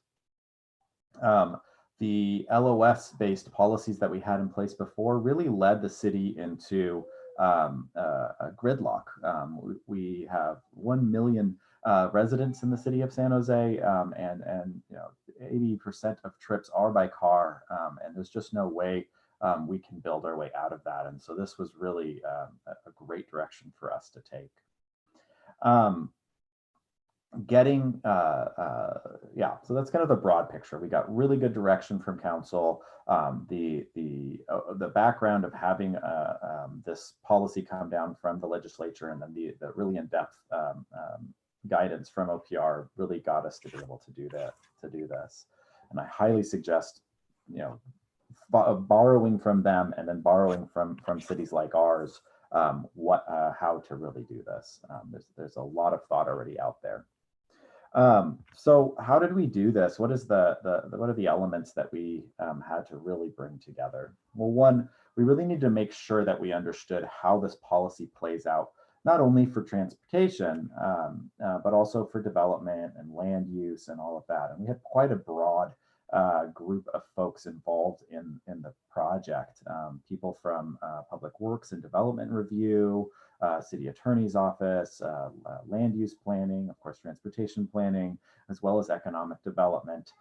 The LOS-based policies that we had in place before really led the city into a gridlock. We have 1 million residents in the city of San Jose, and 80% of trips are by car, and there's just no way we can build our way out of that. And so this was really a great direction for us to take. So that's kind of the broad picture. We got really good direction from council. The background of having this policy come down from the legislature, and then the really in-depth guidance from OPR really got us to be able to do this. And I highly suggest, borrowing from them and then borrowing from cities like ours, how to really do this. There's a lot of thought already out there. So how did we do this? What are the elements that we had to really bring together? Well, one, we really need to make sure that we understood how this policy plays out, not only for transportation, but also for development and land use and all of that. And we had quite a broad group of folks involved in the project. People from Public Works and Development Review, City Attorney's Office, land use planning, of course, transportation planning, as well as economic development,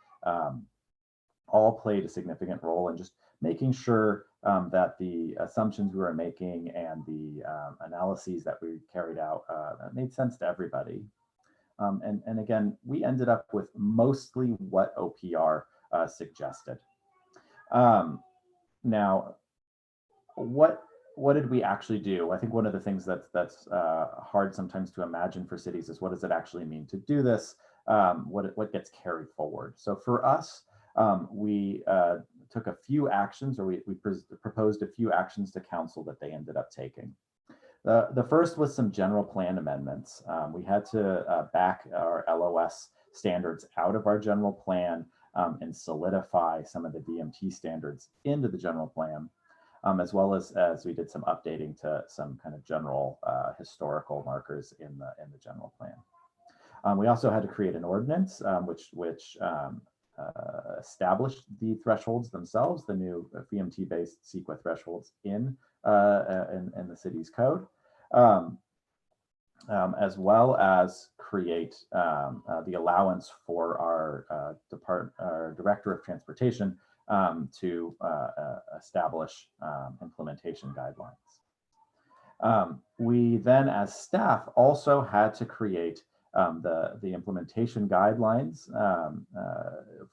all played a significant role in just making sure that the assumptions we were making and the analyses that we carried out made sense to everybody. And again, we ended up with mostly what OPR suggested. Now, what did we actually do? I think one of the things that's hard sometimes to imagine for cities is what does it actually mean to do this? What gets carried forward? So for us, we took a few actions, or we proposed a few actions to council that they ended up taking. The first was some general plan amendments. We had to back our LOS standards out of our general plan and solidify some of the VMT standards into the general plan, as well as we did some updating to some kind of general historical markers in the general plan. We also had to create an ordinance which established the thresholds themselves, the new VMT-based CEQA thresholds in the city's code, as well as create the allowance for our Director of Transportation to establish implementation guidelines. We then, as staff, also had to create the implementation guidelines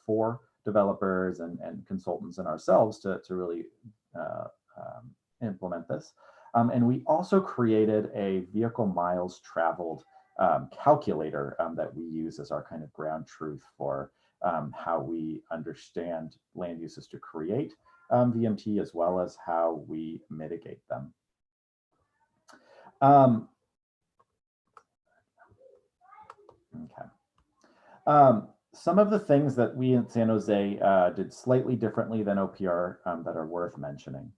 for developers and consultants and ourselves to really implement this. And we also created a vehicle miles traveled calculator that we use as our kind of ground truth for how we understand land uses to create VMT, as well as how we mitigate them. Okay. Some of the things that we in San Jose did slightly differently than OPR that are worth mentioning.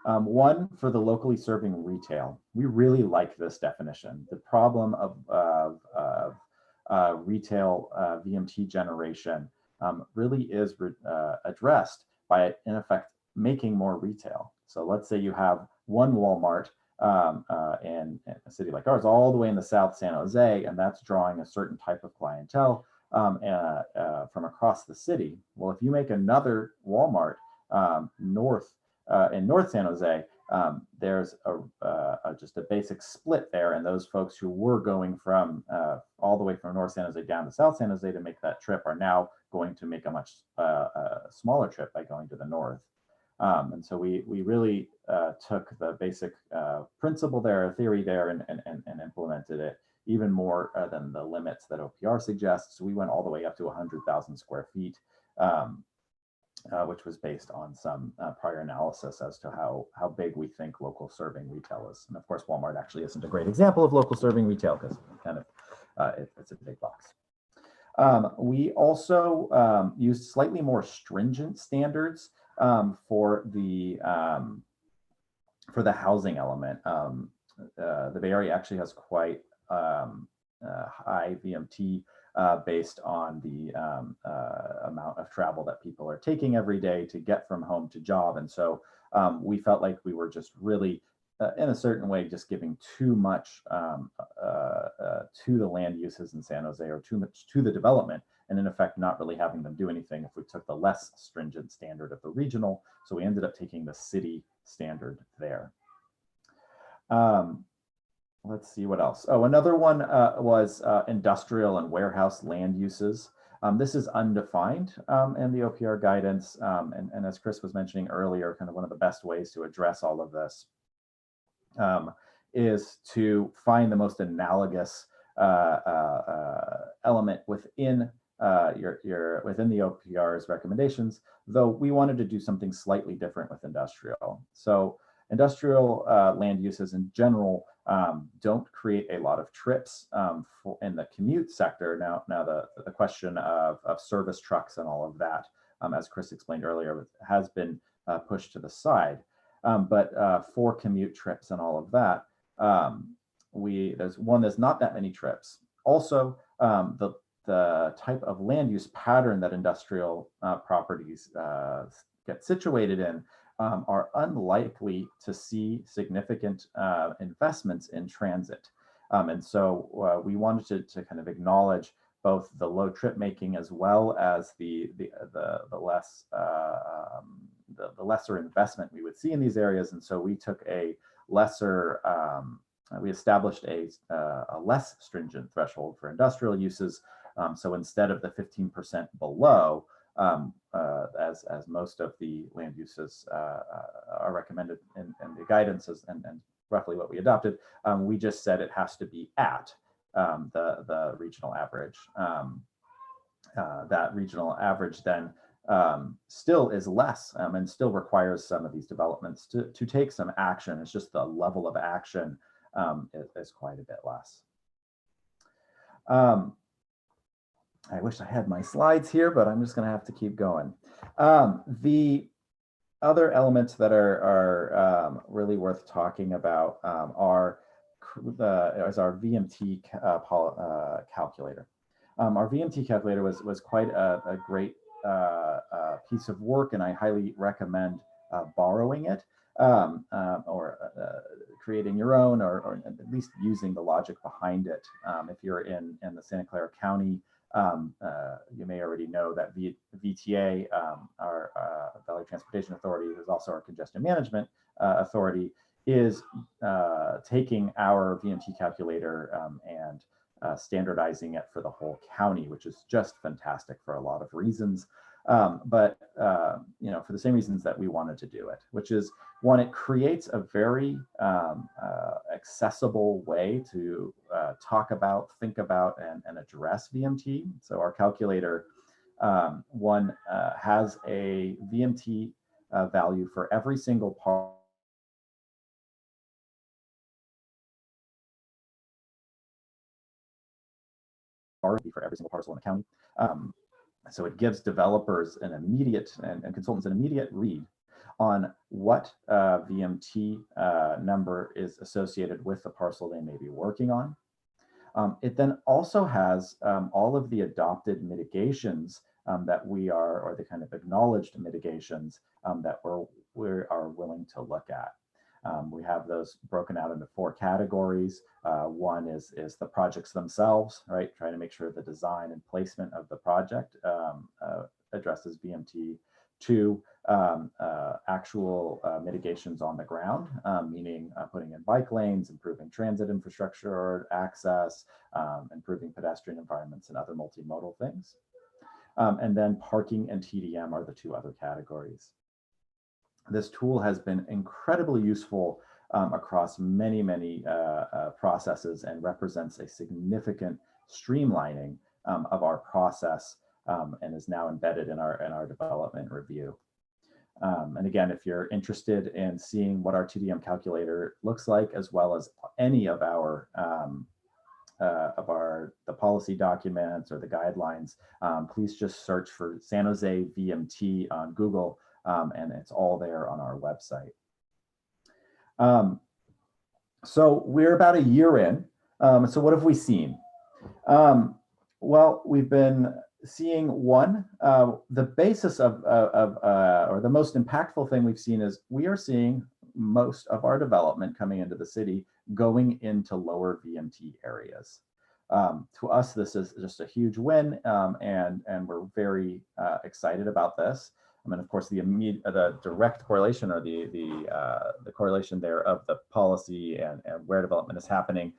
One, for the locally serving retail, we really like this definition. The problem of retail VMT generation really is addressed by, in effect, making more retail. So let's say you have one Walmart in a city like ours, all the way in the South San Jose, and that's drawing a certain type of clientele from across the city. Well, if you make another Walmart in North San Jose, there's just a basic split there, and those folks who were going from all the way from North San Jose down to South San Jose to make that trip are now going to make a much smaller trip by going to the north. And so we really took the basic principle there, theory there, and implemented it even more than the limits that OPR suggests. So we went all the way up to 100,000 square feet, which was based on some prior analysis as to how big we think local serving retail is. And of course, Walmart actually isn't a great example of local serving retail because kind of it's a big box. We also used slightly more stringent standards for the housing element. The Bay Area actually has quite high VMT based on the amount of travel that people are taking every day to get from home to job. And so we felt like we were just really, in a certain way, just giving too much to the land uses in San Jose, or too much to the development, and in effect not really having them do anything if we took the less stringent standard of the regional. So we ended up taking the city standard there. Let's see what else. Oh, another one was industrial and warehouse land uses. This is undefined in the OPR guidance. And as Chris was mentioning earlier, kind of one of the best ways to address all of this is to find the most analogous element within within the OPR's recommendations, though we wanted to do something slightly different with industrial. So industrial land uses in general don't create a lot of trips in the commute sector. Now the question of service trucks and all of that, as Chris explained earlier, has been pushed to the side. But for commute trips and all of that, there's not that many trips. Also, the the type of land use pattern that industrial properties get situated in are unlikely to see significant investments in transit. And so we wanted to kind of acknowledge both the low trip making as well as the lesser investment we would see in these areas. And so we took a lesser, we established a less stringent threshold for industrial uses. So instead of the 15% below, as most of the land uses are recommended in the guidances and roughly what we adopted, we just said it has to be at the regional average. That regional average then still is less and still requires some of these developments to take some action. It's just the level of action is quite a bit less. I wish I had my slides here, but I'm just going to have to keep going. The other elements that are really worth talking about is our VMT calculator. Our VMT calculator was quite a great piece of work, and I highly recommend borrowing it or creating your own, or at least using the logic behind it. If you're in the Santa Clara County, you may already know that VTA, our Valley Transportation Authority, who's also our congestion management authority, is taking our VMT calculator and standardizing it for the whole county, which is just fantastic for a lot of reasons. But for the same reasons that we wanted to do it, which is, one, it creates a very accessible way to talk about, think about, and address VMT. So our calculator, one, has a VMT value for every single part for every single parcel in the county. So it gives developers an immediate and consultants an immediate read on what VMT number is associated with the parcel they may be working on. It then also has all of the adopted mitigations that we are, or the kind of acknowledged mitigations that we are willing to look at. We have those broken out into 4 categories. One is the projects themselves, right? Trying to make sure the design and placement of the project addresses VMT. 2, actual mitigations on the ground, meaning putting in bike lanes, improving transit infrastructure or access, improving pedestrian environments and other multimodal things. And then parking and TDM are the 2 other categories. This tool has been incredibly useful across many processes and represents a significant streamlining of our process and is now embedded in our development review. And again, if you're interested in seeing what our TDM calculator looks like, as well as any of our the policy documents or the guidelines, please just search for San Jose VMT on Google. And it's all there on our website. So we're about a year in. So what have we seen? Well, we've been seeing, one, the basis of or the most impactful thing we've seen is we are seeing most of our development coming into the city going into lower VMT areas. To us, this is just a huge win, and we're very excited about this. I mean, of course, the direct correlation, or the correlation there of the policy and where development is happening,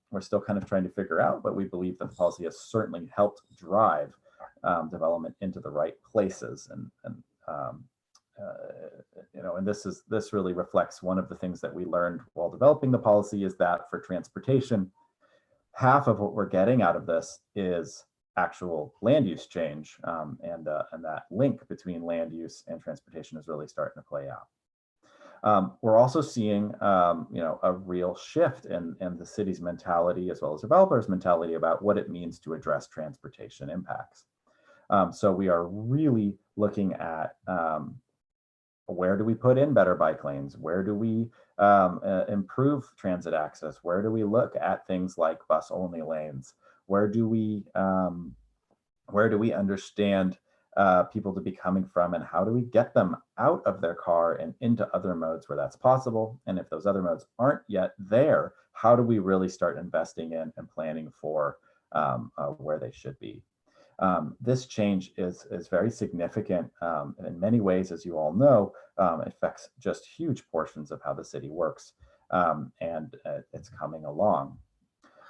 we're still kind of trying to figure out, but we believe that the policy has certainly helped drive development into the right places. And this really reflects one of the things that we learned while developing the policy, is that for transportation, half of what we're getting out of this is actual land use change, and that link between land use and transportation is really starting to play out. We're also seeing a real shift in the city's mentality, as well as developers' mentality, about what it means to address transportation impacts. So we are really looking at where do we put in better bike lanes? Where do we improve transit access? Where do we look at things like bus-only lanes? Where do we understand people to be coming from, and how do we get them out of their car and into other modes where that's possible? And if those other modes aren't yet there, how do we really start investing in and planning for where they should be? This change is very significant in many ways, as you all know. It affects just huge portions of how the city works, and it's coming along.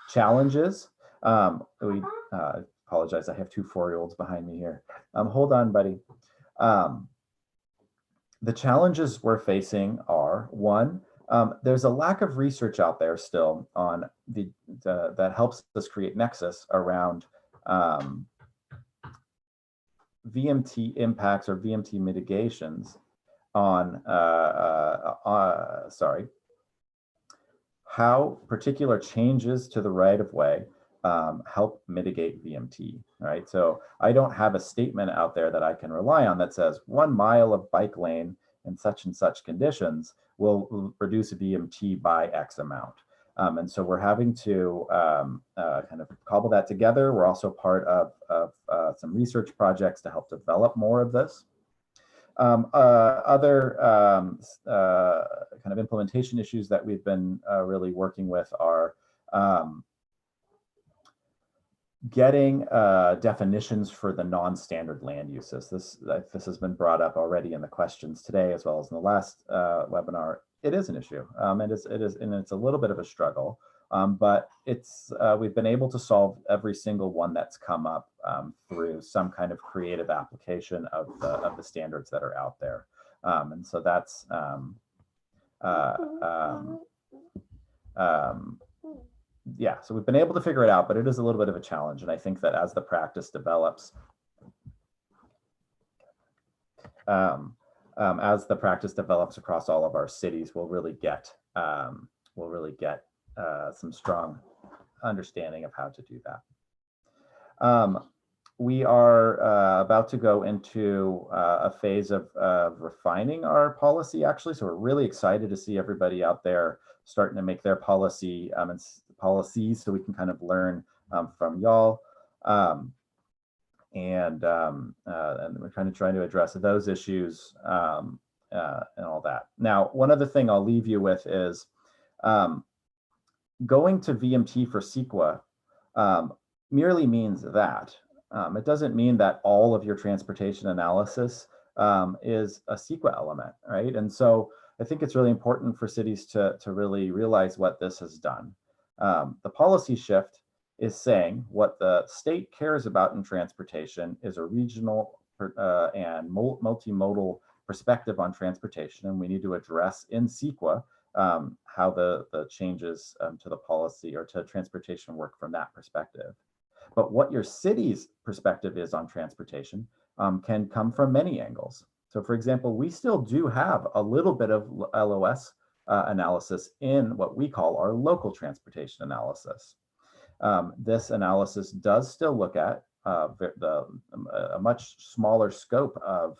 Challenges. We apologize, I have two 4-year-olds behind me here. Hold on, buddy. The challenges we're facing are, one, there's a lack of research out there still on that helps us create nexus around VMT impacts or VMT mitigations on, how particular changes to the right of way help mitigate VMT, right? So I don't have a statement out there that I can rely on that says 1 mile of bike lane in such and such conditions will reduce VMT by X amount. And so we're having to kind of cobble that together. We're also part of some research projects to help develop more of this. Other kind of implementation issues that we've been really working with are getting definitions for the non-standard land uses. This has been brought up already in the questions today, as well as in the last webinar. It is an issue, and it's a little bit of a struggle, but we've been able to solve every single one that's come up through some kind of creative application of the standards that are out there, and so that's yeah, so we've been able to figure it out, but it is a little bit of a challenge. And I think that as the practice develops, across all of our cities, we'll really get some strong understanding of how to do that. We are about to go into a phase of refining our policy, actually. So we're really excited to see everybody out there starting to make their policies, so we can kind of learn from y'all. And we're trying to address those issues and all that. Now, one other thing I'll leave you with is going to VMT for CEQA merely means that. It doesn't mean that all of your transportation analysis is a CEQA element, right? And so I think it's really important for cities to really realize what this has done. The policy shift is saying what the state cares about in transportation is a regional and multimodal perspective on transportation, and we need to address in CEQA how the changes to the policy or to transportation work from that perspective. But what your city's perspective is on transportation can come from many angles. So for example, we still do have a little bit of LOS analysis in what we call our local transportation analysis. This analysis does still look at a much smaller scope of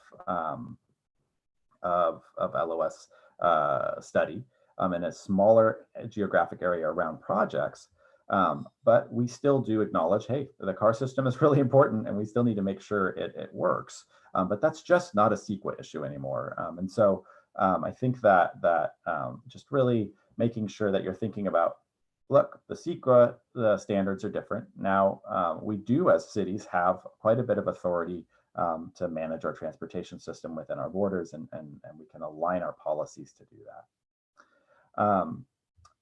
LOS study in a smaller geographic area around projects. But we still do acknowledge, hey, the car system is really important and we still need to make sure it works. But that's just not a CEQA issue anymore. And so I think that just really making sure that you're thinking about, look, the CEQA, the standards are different. Now, we do as cities have quite a bit of authority to manage our transportation system within our borders, and we can align our policies to do that.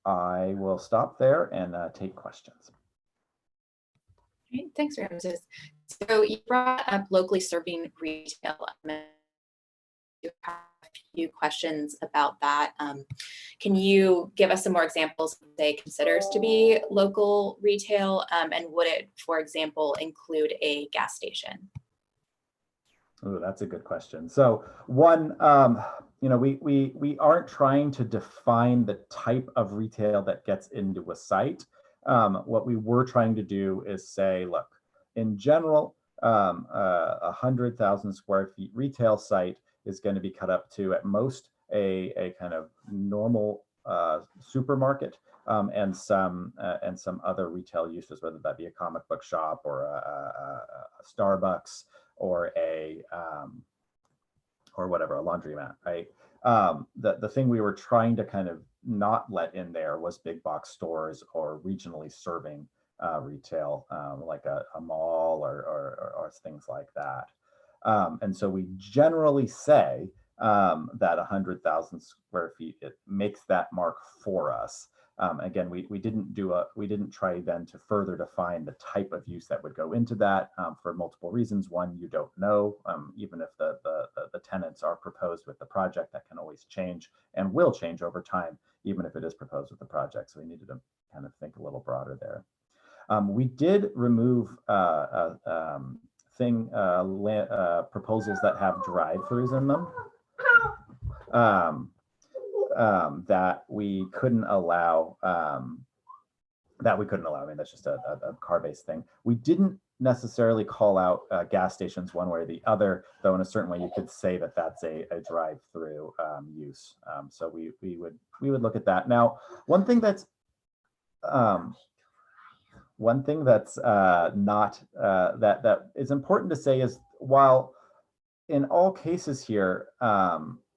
I will stop there and take questions. Great, thanks, Ramses. So you brought up locally serving retail. You have a few questions about that. Can you give us some more examples of what they considers to be local retail, and would it, for example, include a gas station? Oh, that's a good question. So one, we aren't trying to define the type of retail that gets into a site. What we were trying to do is say, look, in general, 100,000 square feet retail site is going to be cut up to, at most, a kind of normal supermarket, and some other retail uses, whether that be a comic book shop or a Starbucks or a laundromat, right? The thing we were trying to kind of not let in there was big box stores or regionally serving retail, like a mall or things like that. And so we generally say that 100,000 square feet, it makes that mark for us. Again, we didn't try then to further define the type of use that would go into that for multiple reasons. One, you don't know, even if the tenants are proposed with the project, that can always change and will change over time, even if it is proposed with the project. So we needed to kind of think a little broader there. We did remove proposals that have drive-throughs in them. That we couldn't allow. I mean, that's just a car-based thing. We didn't necessarily call out gas stations one way or the other, though in a certain way you could say that that's a drive-through use. So we would look at that. Now, one thing that's not that is important to say is, while in all cases here,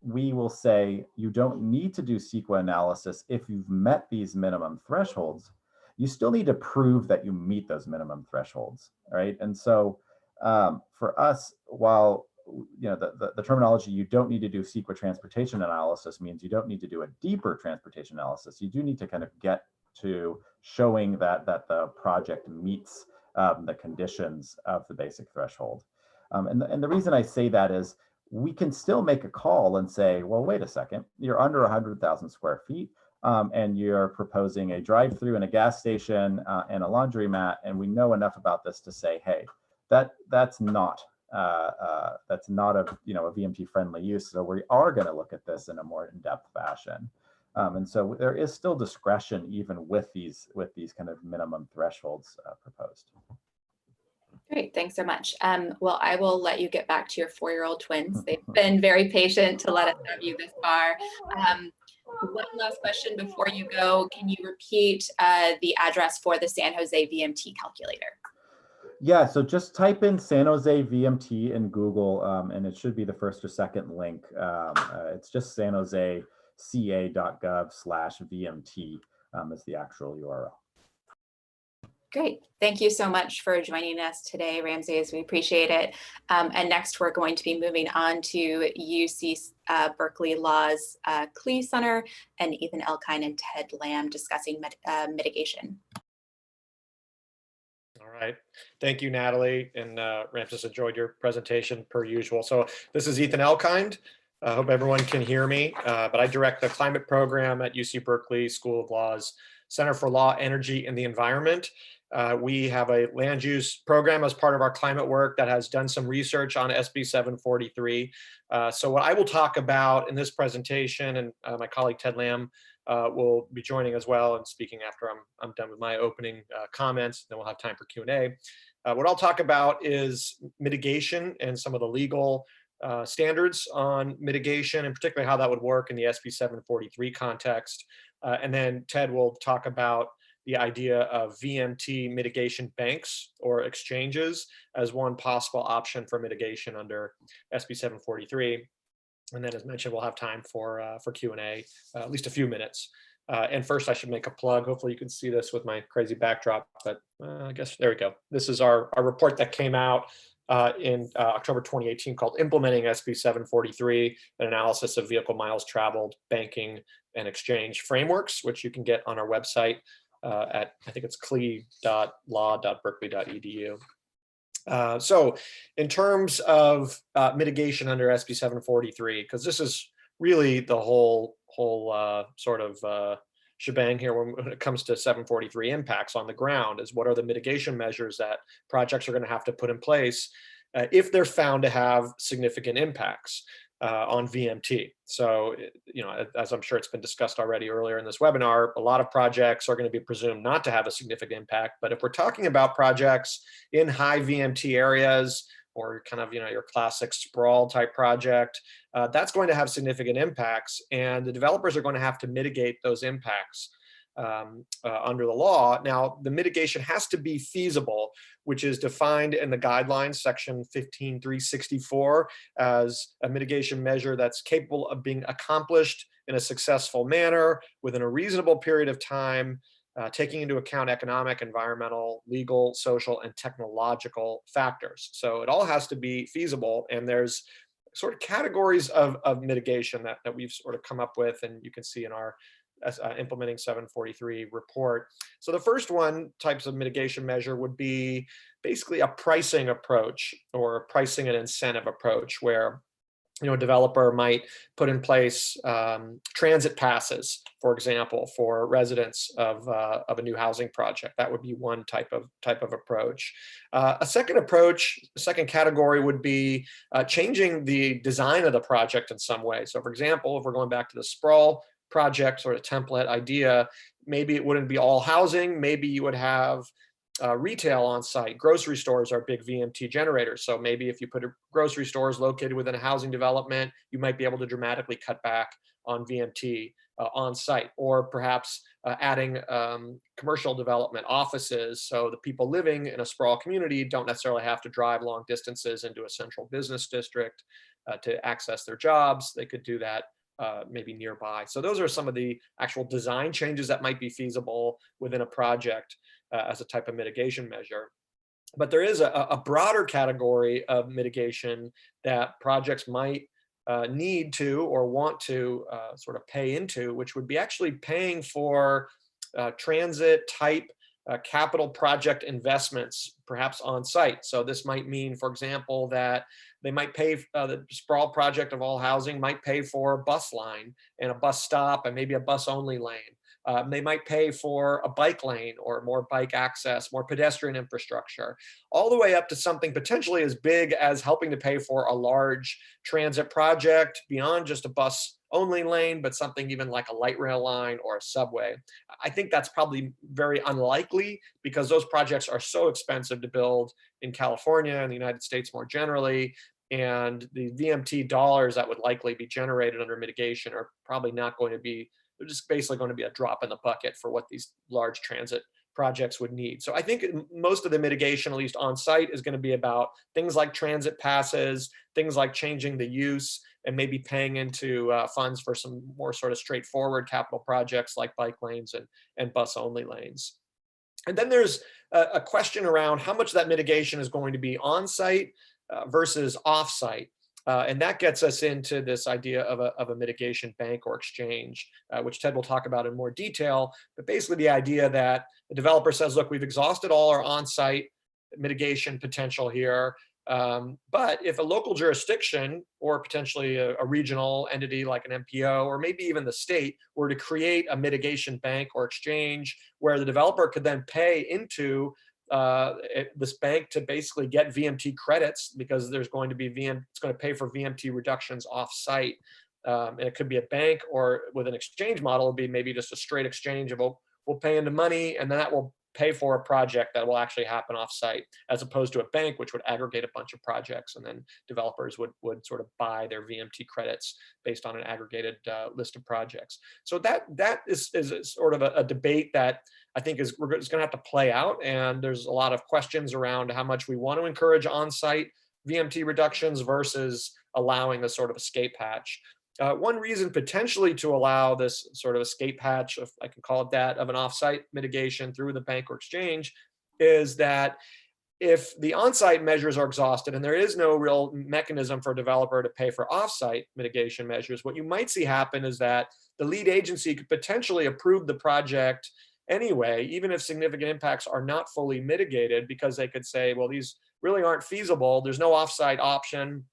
we will say you don't need to do CEQA analysis if you've met these minimum thresholds. You still need to prove that you meet those minimum thresholds, right? And so for us, while the terminology "you don't need to do CEQA transportation analysis" means you don't need to do a deeper transportation analysis, you do need to kind of get to showing that the project meets the conditions of the basic threshold. And the reason I say that is, we can still make a call and say, well, wait a second, you're under 100,000 square feet, and you're proposing a drive-through and a gas station and a laundromat, and we know enough about this to say, hey, that's not a VMT-friendly use. So we are going to look at this in a more in-depth fashion. And so there is still discretion even with these kind of minimum thresholds proposed. Great, thanks so much. Well, I will let you get back to your 4-year-old twins. They've been very patient to let us have you this far. One last question before you go. Can you repeat the address for the San Jose VMT calculator? Yeah, so just type in San Jose VMT in Google, and it should be the first or second link. It's just sanjoseca.gov/VMT is the actual URL. Great. Thank you so much for joining us today, Ramses. We appreciate it. And next, we're going to be moving on to UC Berkeley Law's Klee Center and Ethan Elkind and Ted Lamb discussing mitigation. All right. Thank you, Natalie. And Ramses, enjoyed your presentation per usual. So this is Ethan Elkind. I hope everyone can hear me, but I direct the climate program at UC Berkeley School of Law's Center for Law, Energy, and the Environment. We have a land use program as part of our climate work that has done some research on SB 743. So what I will talk about in this presentation, and my colleague Ted Lamb will be joining as well and speaking after I'm done with my opening comments, then we'll have time for Q&A. What I'll talk about is mitigation and some of the legal standards on mitigation, and particularly how that would work in the SB 743 context. And then Ted will talk about the idea of VMT mitigation banks or exchanges as one possible option for mitigation under SB 743. And then, as mentioned, we'll have time for Q&A, at least a few minutes. And first, I should make a plug. Hopefully you can see this with my crazy backdrop, but I guess there we go. This is our report that came out in October 2018 called Implementing SB 743, an analysis of vehicle miles traveled, banking, and exchange frameworks, which you can get on our website at, I think it's klee.law.berkeley.edu. So in terms of mitigation under SB 743, because this is really the whole sort of shebang here when it comes to 743 impacts on the ground, is what are the mitigation measures that projects are going to have to put in place if they're found to have significant impacts on VMT. So, as I'm sure it's been discussed already earlier in this webinar, a lot of projects are going to be presumed not to have a significant impact. But if we're talking about projects in high VMT areas or kind of, your classic sprawl type project, that's going to have significant impacts, and the developers are going to have to mitigate those impacts under the law. Now, the mitigation has to be feasible, which is defined in the guidelines, section 15364, as a mitigation measure that's capable of being accomplished in a successful manner within a reasonable period of time, taking into account economic, environmental, legal, social, and technological factors. So it all has to be feasible, and there's sort of categories of mitigation that we've sort of come up with, and you can see in our implementing 743 report. So the first one, types of mitigation measure, would be basically a pricing approach or a pricing and incentive approach, where a developer might put in place transit passes, for example, for residents of a new housing project. That would be one type of approach. A second category would be changing the design of the project in some way. So, for example, if we're going back to the sprawl project sort of template idea, maybe it wouldn't be all housing. Maybe you would have retail on site. Grocery stores are big VMT generators. So maybe if you put grocery stores located within a housing development, you might be able to dramatically cut back on VMT on site, or perhaps adding commercial development, offices. So the people living in a sprawl community don't necessarily have to drive long distances into a central business district to access their jobs. They could do that maybe nearby. So those are some of the actual design changes that might be feasible within a project as a type of mitigation measure. But there is a broader category of mitigation that projects might need to or want to sort of pay into, which would be actually paying for transit type capital project investments, perhaps on site. So this might mean, for example, that they might pay, the sprawl project of all housing might pay for a bus line and a bus stop and maybe a bus only lane. They might pay for a bike lane or more bike access, more pedestrian infrastructure, all the way up to something potentially as big as helping to pay for a large transit project beyond just a bus only lane, but something even like a light rail line or a subway. I think that's probably very unlikely because those projects are so expensive to build in California and the United States more generally. And the VMT dollars that would likely be generated under mitigation are probably not going to be, they're just basically going to be a drop in the bucket for what these large transit projects would need. So I think most of the mitigation, at least on site, is going to be about things like transit passes, things like changing the use, and maybe paying into funds for some more sort of straightforward capital projects like bike lanes and bus only lanes. And then there's a question around how much that mitigation is going to be on site versus off site. And that gets us into this idea of a mitigation bank or exchange, which Ted will talk about in more detail. But basically the idea that the developer says, look, we've exhausted all our on-site mitigation potential here. But if a local jurisdiction or potentially a regional entity like an MPO or maybe even the state were to create a mitigation bank or exchange where the developer could then pay into this bank to basically get VMT credits, because there's going to be it's going to pay for VMT reductions off site. And it could be a bank, or with an exchange model, it'll be maybe just a straight exchange of we'll pay into money and then that will pay for a project that will actually happen off site, as opposed to a bank, which would aggregate a bunch of projects and then developers would sort of buy their VMT credits based on an aggregated list of projects. So that is sort of a debate that I think is going to have to play out. And there's a lot of questions around how much we want to encourage on-site VMT reductions versus allowing the sort of escape hatch. One reason potentially to allow this sort of escape hatch, if I can call it that, of an offsite mitigation through the bank or exchange is that if the on-site measures are exhausted and there is no real mechanism for a developer to pay for off-site mitigation measures, what you might see happen is that the lead agency could potentially approve the project anyway, even if significant impacts are not fully mitigated, because they could say, well, these really aren't feasible. There's no off-site option.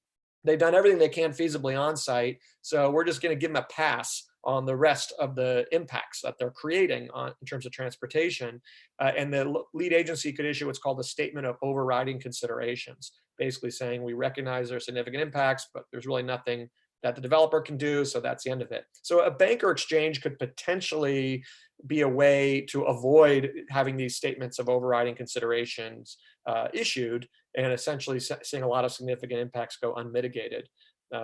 They've done everything they can feasibly on site. So we're just going to give them a pass on the rest of the impacts that they're creating in terms of transportation. And the lead agency could issue what's called a statement of overriding considerations, basically saying we recognize there are significant impacts, but there's really nothing that the developer can do. So that's the end of it. So a bank or exchange could potentially be a way to avoid having these statements of overriding considerations issued, and essentially seeing a lot of significant impacts go unmitigated.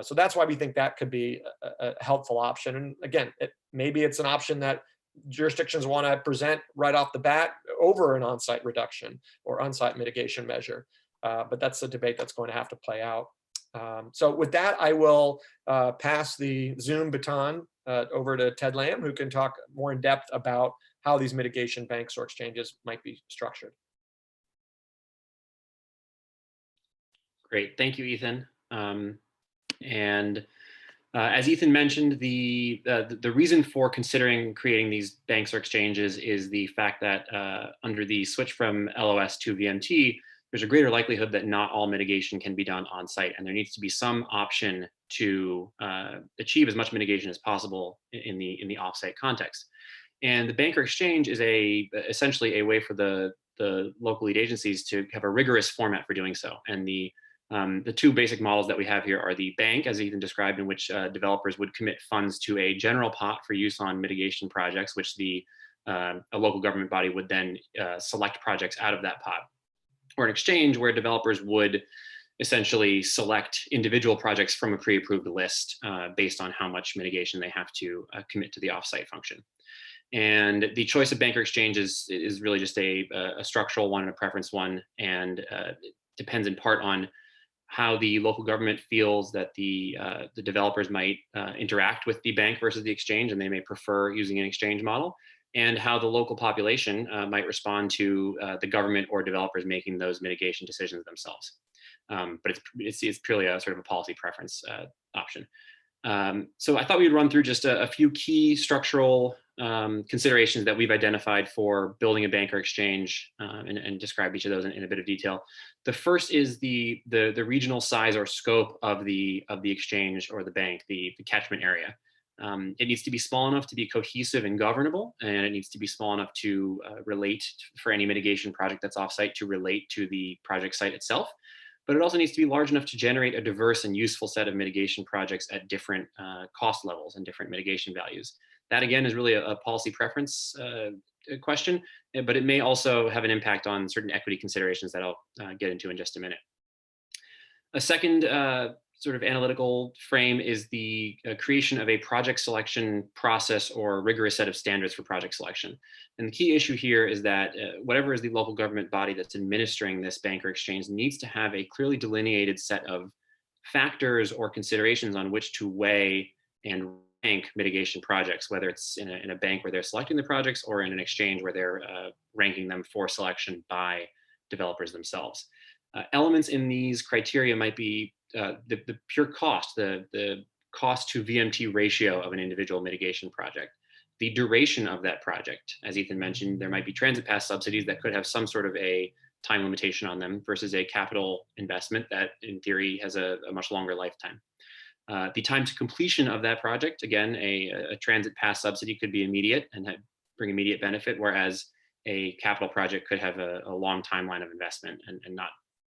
So that's why we think that could be a helpful option. And again, maybe it's an option that jurisdictions want to present right off the bat over an on-site reduction or on-site mitigation measure. But that's a debate that's going to have to play out. So with that, I will pass the Zoom baton over to Ted Lamb, who can talk more in depth about how these mitigation banks or exchanges might be structured. Great, thank you, Ethan. As Ethan mentioned, the reason for considering creating these banks or exchanges is the fact that under the switch from LOS to VMT, there's a greater likelihood that not all mitigation can be done on site, and there needs to be some option to achieve as much mitigation as possible in the offsite context. And the bank or exchange is essentially a way for the local lead agencies to have a rigorous format for doing so. And the two basic models that we have here are the bank, as Ethan described, in which developers would commit funds to a general pot for use on mitigation projects, which a local government body would then select projects out of that pot. Or an exchange where developers would essentially select individual projects from a pre-approved list based on how much mitigation they have to commit to the offsite function. And the choice of bank or exchange is really just a structural one and a preference one, and it depends in part on how the local government feels that the developers might interact with the bank versus the exchange, and they may prefer using an exchange model, and how the local population might respond to the government or developers making those mitigation decisions themselves. But it's purely a sort of a policy preference option. So I thought we'd run through just a few key structural considerations that we've identified for building a bank or exchange, and describe each of those in a bit of detail. The first is the regional size or scope of the exchange or the bank, the catchment area. It needs to be small enough to be cohesive and governable, and it needs to be small enough to relate for any mitigation project that's offsite to relate to the project site itself. But it also needs to be large enough to generate a diverse and useful set of mitigation projects at different cost levels and different mitigation values. That again is really a policy preference question, but it may also have an impact on certain equity considerations that I'll get into in just a minute. A second sort of analytical frame is the creation of a project selection process or rigorous set of standards for project selection. And the key issue here is that whatever is the local government body that's administering this bank or exchange needs to have a clearly delineated set of factors or considerations on which to weigh and rank mitigation projects, whether it's in a bank where they're selecting the projects or in an exchange where they're ranking them for selection by developers themselves. Elements in these criteria might be the pure cost, the cost to VMT ratio of an individual mitigation project, the duration of that project. As Ethan mentioned, there might be transit pass subsidies that could have some sort of a time limitation on them versus a capital investment that in theory has a much longer lifetime. The time to completion of that project, again, a transit pass subsidy could be immediate and bring immediate benefit, whereas a capital project could have a long timeline of investment and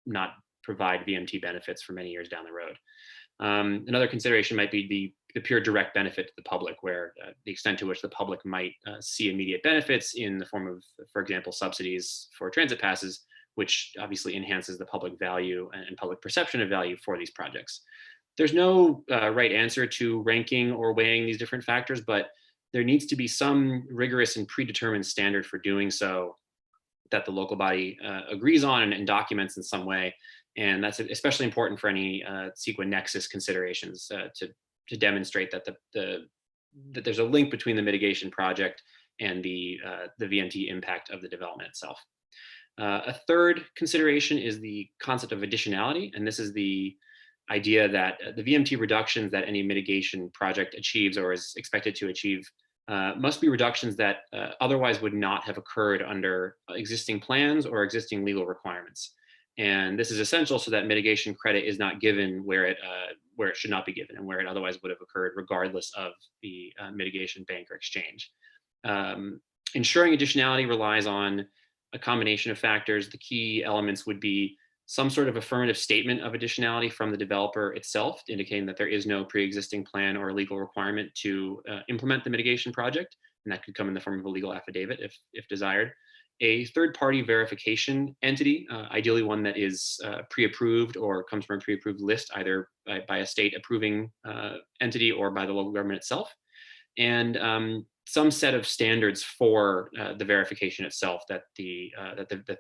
not provide VMT benefits for many years down the road. Another consideration might be the pure direct benefit to the public, where the extent to which the public might see immediate benefits in the form of, for example, subsidies for transit passes, which obviously enhances the public value and public perception of value for these projects. There's no right answer to ranking or weighing these different factors, but there needs to be some rigorous and predetermined standard for doing so that the local body agrees on and documents in some way. And that's especially important for any CEQA nexus considerations to demonstrate that that there's a link between the mitigation project and the VMT impact of the development itself. A third consideration is the concept of additionality, and this is the idea that the VMT reductions that any mitigation project achieves or is expected to achieve must be reductions that otherwise would not have occurred under existing plans or existing legal requirements. And this is essential so that mitigation credit is not given where it should not be given and where it otherwise would have occurred regardless of the mitigation bank or exchange. Ensuring additionality relies on a combination of factors. The key elements would be some sort of affirmative statement of additionality from the developer itself, indicating that there is no pre-existing plan or legal requirement to implement the mitigation project, and that could come in the form of a legal affidavit if desired. a third-party verification entity, ideally one that is pre-approved or comes from a pre-approved list, either by a state approving entity or by the local government itself, and some set of standards for the verification itself that the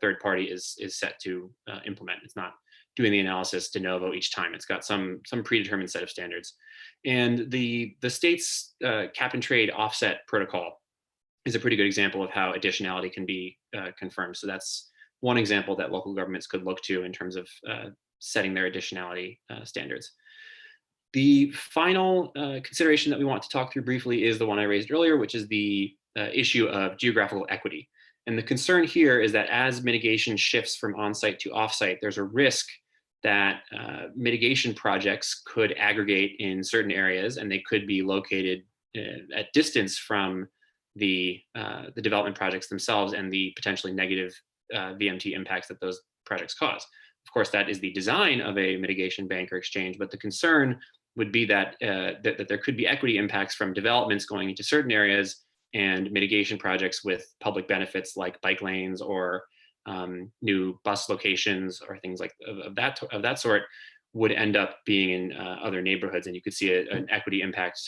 third party is set to implement. It's not doing the analysis de novo each time. It's got some predetermined set of standards. And the state's cap and trade offset protocol is a pretty good example of how additionality can be confirmed. So that's one example that local governments could look to in terms of setting their additionality standards. The final consideration that we want to talk through briefly is the one I raised earlier, which is the issue of geographical equity. And the concern here is that as mitigation shifts from on-site to off-site, there's a risk that mitigation projects could aggregate in certain areas, and they could be located at distance from the development projects themselves and the potentially negative VMT impacts that those projects cause. Of course, that is the design of a mitigation bank or exchange, but the concern would be that, that there could be equity impacts from developments going into certain areas and mitigation projects with public benefits like bike lanes or new bus locations or things like of that sort would end up being in other neighborhoods, and you could see an equity impact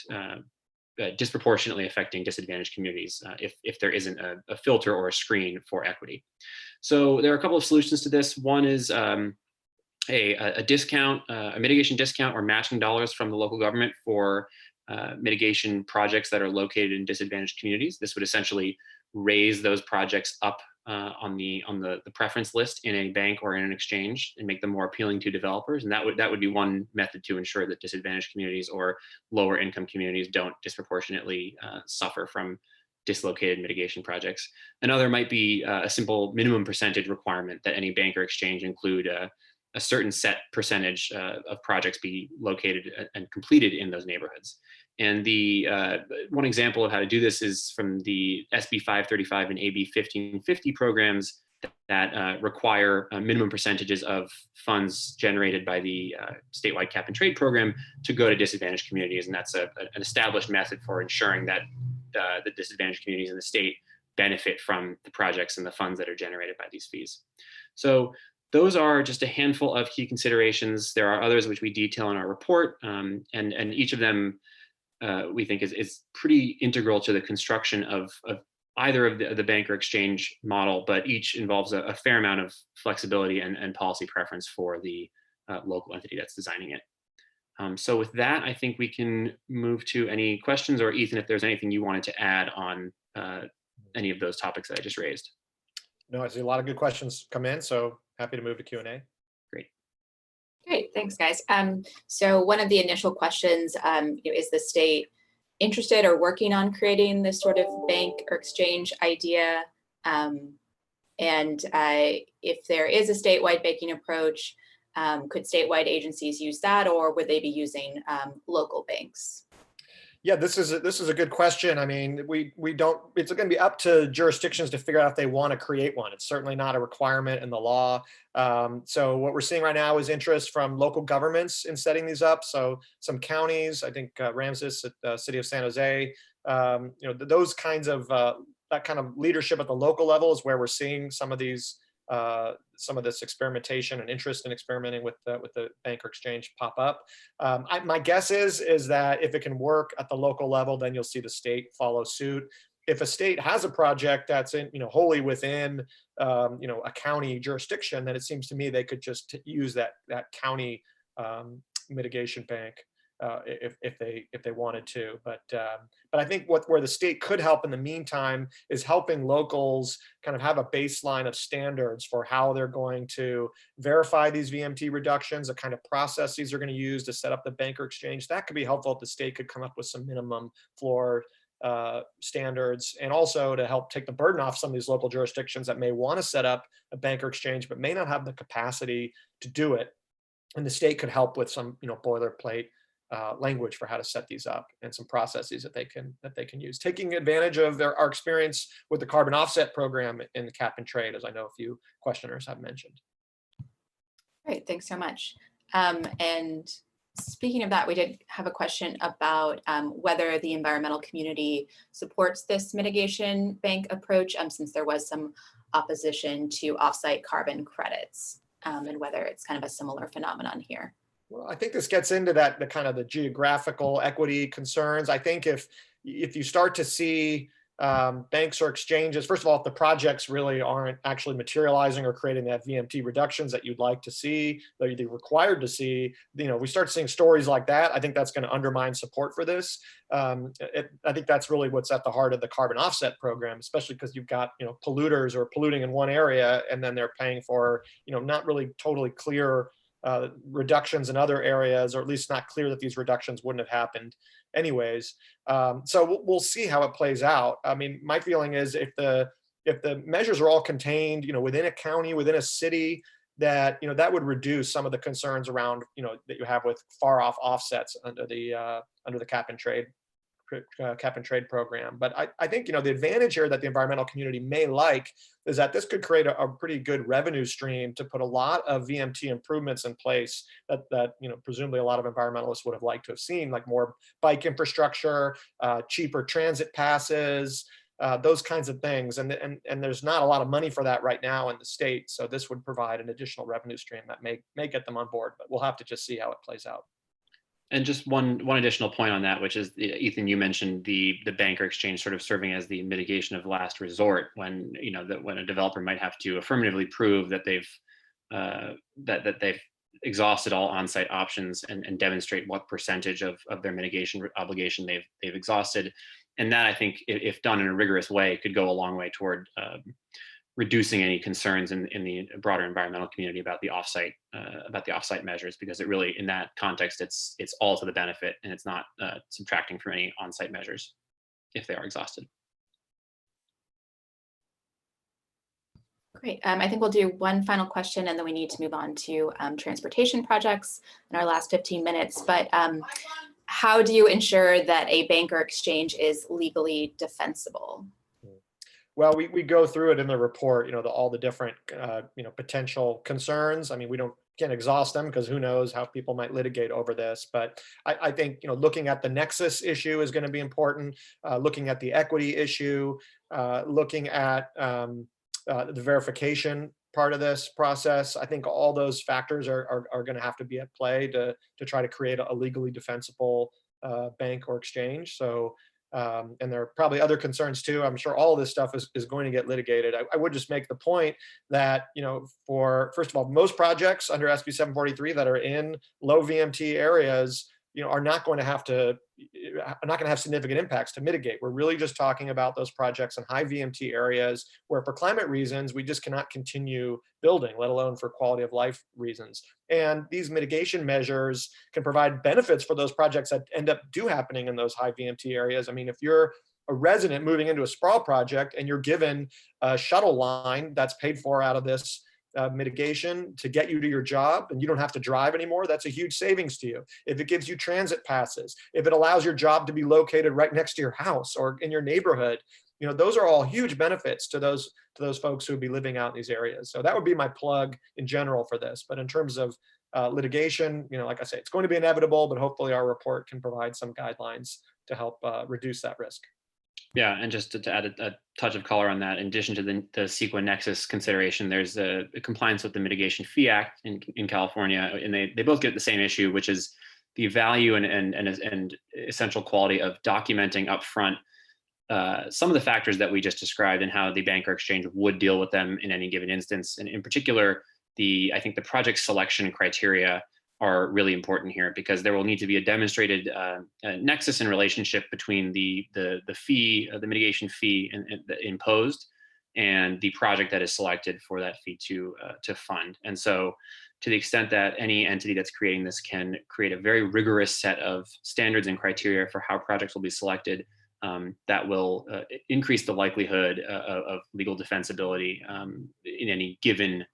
disproportionately affecting disadvantaged communities if there isn't a filter or a screen for equity. So there are a couple of solutions to this. One is a discount, a mitigation discount or matching dollars from the local government for mitigation projects that are located in disadvantaged communities. This would essentially raise those projects up on the preference list in a bank or in an exchange and make them more appealing to developers. And that would be one method to ensure that disadvantaged communities or lower income communities don't disproportionately suffer from dislocated mitigation projects. Another might be a simple minimum percentage requirement that any bank or exchange include a certain set percentage of projects be located and completed in those neighborhoods. And the one example of how to do this is from the SB 535 and AB 1550 programs that require minimum percentages of funds generated by the statewide cap and trade program to go to disadvantaged communities. And that's an established method for ensuring that the disadvantaged communities in the state benefit from the projects and the funds that are generated by these fees. So those are just a handful of key considerations. There are others which we detail in our report, and each of them we think is pretty integral to the construction of either of the bank or exchange model, but each involves a fair amount of flexibility and policy preference for the local entity that's designing it. So with that, I think we can move to any questions, or Ethan, if there's anything you wanted to add on any of those topics that I just raised. No, I see a lot of good questions come in, so happy to move to Q&A. Great, thanks guys. So one of the initial questions is the state interested or working on creating this sort of bank or exchange idea? And if there is a statewide banking approach, could statewide agencies use that, or would they be using local banks? Yeah, this is a good question. I mean, we don't. It's going to be up to jurisdictions to figure out if they want to create one. It's certainly not a requirement in the law. So what we're seeing right now is interest from local governments in setting these up. So some counties, I think Ramses at the city of San Jose, those kinds of that kind of leadership at the local level is where we're seeing some of these. Some of this experimentation and interest in experimenting with the bank or exchange pop up. My guess is that if it can work at the local level, then you'll see the state follow suit. If a state has a project that's in, wholly within, a county jurisdiction, then it seems to me they could just use that county mitigation bank if they wanted to. But I think where the state could help in the meantime is helping locals kind of have a baseline of standards for how they're going to verify these VMT reductions, the kind of processes they're going to use to set up the bank or exchange. That could be helpful if the state could come up with some minimum floor standards, and also to help take the burden off some of these local jurisdictions that may want to set up a bank or exchange but may not have the capacity to do it. And the state could help with some boilerplate language for how to set these up and some processes that they can use, taking advantage of our experience with the carbon offset program in the cap and trade, as I know a few questioners have mentioned. Great, thanks so much. And speaking of that, we did have a question about whether the environmental community supports this mitigation bank approach, since there was some opposition to offsite carbon credits, and whether it's kind of a similar phenomenon here. Well, I think this gets into that, the kind of the geographical equity concerns. I think if you start to see banks or exchanges, first of all, if the projects really aren't actually materializing or creating that VMT reductions that you'd like to see, that you're required to see, we start seeing stories like that, I think that's going to undermine support for this. I think that's really what's at the heart of the carbon offset program, especially because you've got, polluters or polluting in one area, and then they're paying for, not really totally clear reductions in other areas, or at least not clear that these reductions wouldn't have happened anyways. So we'll see how it plays out. I mean, my feeling is if the measures are all contained, within a county, within a city, that that would reduce some of the concerns around that you have with far off offsets under the cap and trade program. But I think the advantage here that the environmental community may like is that this could create a pretty good revenue stream to put a lot of VMT improvements in place that presumably a lot of environmentalists would have liked to have seen, like more bike infrastructure, cheaper transit passes, those kinds of things. And there's not a lot of money for that right now in the state. So this would provide an additional revenue stream that may get them on board, but we'll have to just see how it plays out. And just one additional point on that, which is, Ethan, you mentioned the bank or exchange sort of serving as the mitigation of last resort when when a developer might have to affirmatively prove that they've that they've exhausted all on-site options and demonstrate what percentage of their mitigation obligation they've exhausted. And that, I think, if done in a rigorous way, could go a long way toward reducing any concerns in the broader environmental community about the offsite measures, because it really, in that context, it's all to the benefit, and it's not subtracting from any on-site measures if they are exhausted. Great. I think we'll do one final question, and then we need to move on to transportation projects in our last 15 minutes. But how do you ensure that a bank or exchange is legally defensible? Well, we go through it in the report, all the different, potential concerns. I mean, can't exhaust them because who knows how people might litigate over this. But I think, looking at the nexus issue is going to be important, looking at the equity issue, looking at the verification part of this process. I think all those factors are going to have to be at play to try to create a legally defensible bank or exchange. So, and there are probably other concerns too. I'm sure all of this stuff is going to get litigated. I would just make the point that, for, first of all, most projects under SB 743 that are in low VMT areas, are not going to have significant impacts to mitigate. We're really just talking about those projects in high VMT areas where, for climate reasons, we just cannot continue building, let alone for quality of life reasons. And these mitigation measures can provide benefits for those projects that end up happening in those high VMT areas. I mean, if you're a resident moving into a sprawl project and you're given a shuttle line that's paid for out of this mitigation to get you to your job, and you don't have to drive anymore, that's a huge savings to you. If it gives you transit passes, if it allows your job to be located right next to your house or in your neighborhood, those are all huge benefits to those folks who would be living out in these areas. So that would be my plug in general for this. But in terms of litigation, like I say, it's going to be inevitable, but hopefully our report can provide some guidelines to help reduce that risk. Yeah, and just to add a touch of color on that, in addition to the CEQA nexus consideration, there's a compliance with the Mitigation Fee Act in California, and they both get the same issue, which is the value and essential quality of documenting upfront some of the factors that we just described and how the bank or exchange would deal with them in any given instance. And in particular, I think the project selection criteria are really important here, because there will need to be a demonstrated nexus and relationship between the fee, the mitigation fee imposed, and the project that is selected for that fee to fund. And so, to the extent that any entity that's creating this can create a very rigorous set of standards and criteria for how projects will be selected, that will increase the likelihood of legal defensibility in any given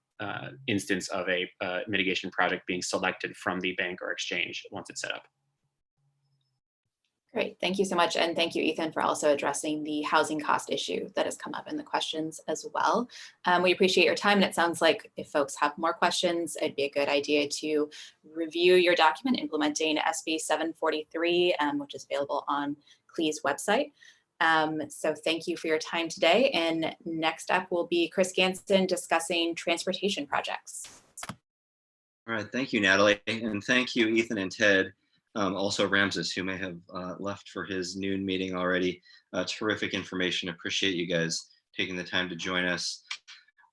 instance of a mitigation project being selected from the bank or exchange once it's set up. Great, thank you so much. And thank you, Ethan, for also addressing the housing cost issue that has come up in the questions as well. We appreciate your time, and it sounds like if folks have more questions, it'd be a good idea to review your document implementing SB 743, which is available on CLE's website. So thank you for your time today. And next up will be Chris Ganson discussing transportation projects. All right, thank you, Natalie. And thank you, Ethan and Ted. Also Ramses, who may have left for his noon meeting already. Terrific information. Appreciate you guys taking the time to join us.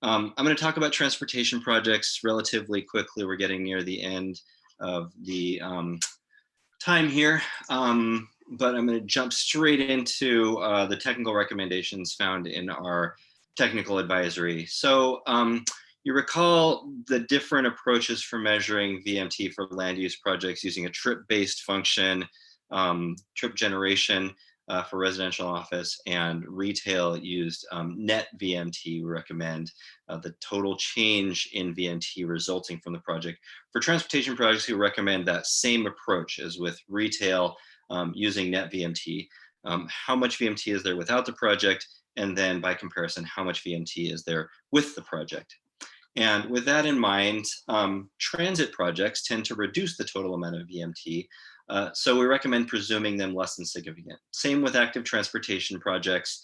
I'm going to talk about transportation projects relatively quickly. We're getting near the end of the time here, but I'm going to jump straight into the technical recommendations found in our technical advisory. So you recall the different approaches for measuring VMT for land use projects using a trip-based function, trip generation for residential office, and retail used net VMT. We recommend the total change in VMT resulting from the project. For transportation projects, we recommend that same approach as with retail using net VMT. How much VMT is there without the project? And then by comparison, how much VMT is there with the project? And with that in mind, transit projects tend to reduce the total amount of VMT. So we recommend presuming them less than significant. Same with active transportation projects.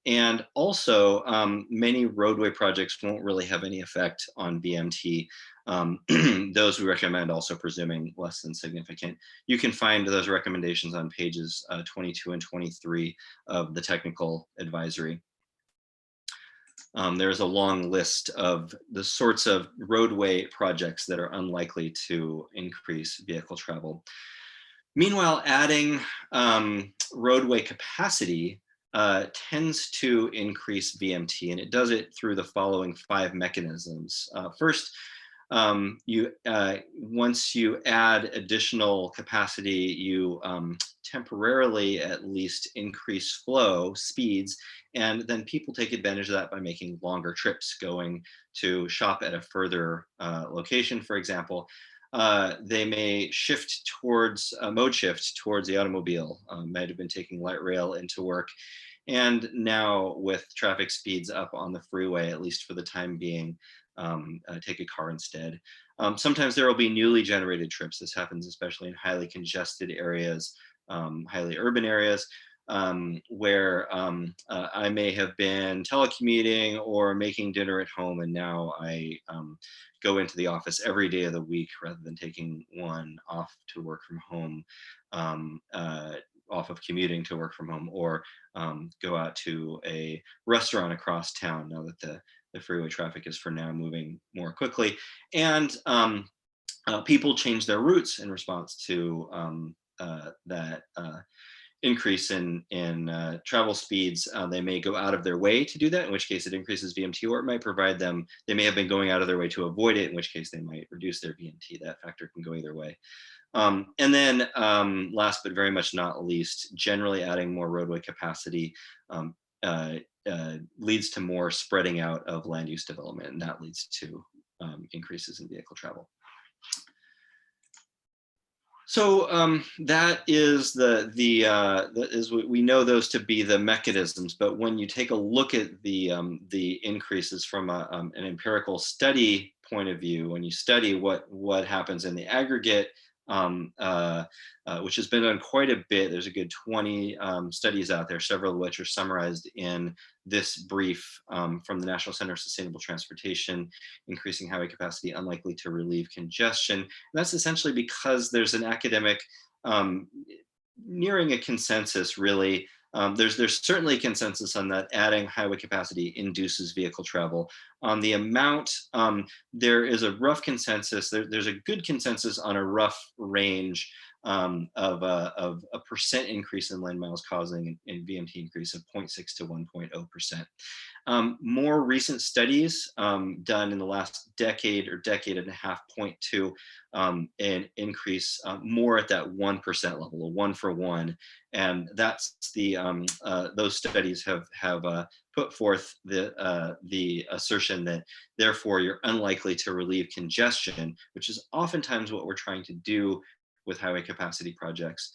And also many roadway projects won't really have any effect on VMT. Those we recommend also presuming less than significant. You can find those recommendations on pages 22 and 23 of the technical advisory. There's a long list of the sorts of roadway projects that are unlikely to increase vehicle travel. Meanwhile, adding roadway capacity tends to increase VMT, and it does it through the following 5 mechanisms. First, once you add additional capacity, you temporarily at least increase flow speeds, and then people take advantage of that by making longer trips, going to shop at a further location, for example. They may shift towards mode shift towards the automobile, might have been taking light rail into work. And now with traffic speeds up on the freeway, at least for the time being, take a car instead. Sometimes there will be newly generated trips. This happens especially in highly congested areas, highly urban areas, where I may have been telecommuting or making dinner at home, and now I go into the office every day of the week rather than taking one off to work from home, off of commuting to work from home, or go out to a restaurant across town now that the freeway traffic is for now moving more quickly. And people change their routes in response to that increase in travel speeds. They may go out of their way to do that, in which case it increases VMT, or it might provide them, they may have been going out of their way to avoid it, in which case they might reduce their VMT. That factor can go either way. And then last but very much not least, generally adding more roadway capacity leads to more spreading out of land use development, and that leads to increases in vehicle travel. So that is we know those to be the mechanisms, but when you take a look at the increases from an empirical study point of view, when you study what happens in the aggregate, which has been done quite a bit. There's a good 20 studies out there, several of which are summarized in this brief from the National Center of Sustainable Transportation, increasing highway capacity unlikely to relieve congestion. And that's essentially because there's an academic nearing a consensus, really. There's certainly consensus on that adding highway capacity induces vehicle travel. On the amount, there is a rough consensus. There's a good consensus on a rough range of a percent increase in land miles causing an VMT increase of 0.6 to 1.0%. More recent studies done in the last decade or decade and a half point to an increase more at that 1% level, a 1 for 1. And that's those studies have put forth the assertion that therefore you're unlikely to relieve congestion, which is oftentimes what we're trying to do with highway capacity projects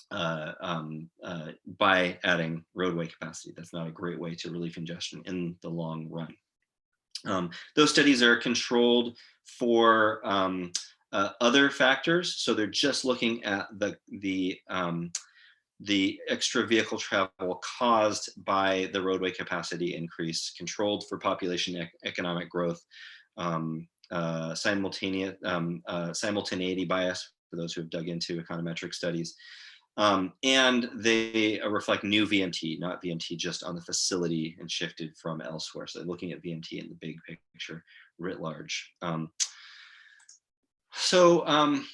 by adding roadway capacity. That's not a great way to relieve congestion in the long run. Those studies are controlled for other factors, so they're just looking at the extra vehicle travel caused by the roadway capacity increase, controlled for population economic growth, simultaneity bias for those who have dug into econometric studies. And they reflect new VMT, not VMT just on the facility and shifted from elsewhere. So looking at VMT in the big picture writ large.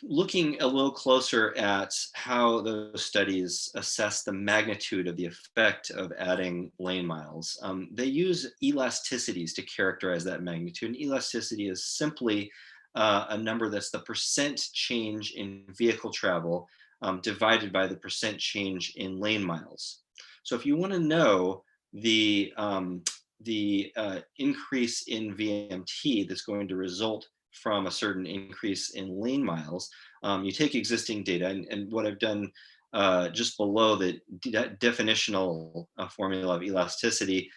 Looking a little closer at how those studies assess the magnitude of the effect of adding lane miles, they use elasticities to characterize that magnitude. And elasticity is simply a number that's the percent change in vehicle travel divided by the percent change in lane miles. So if you want to know the increase in VMT that's going to result from a certain increase in lane miles, you take existing data, and what I've done just below the definitional formula of elasticity,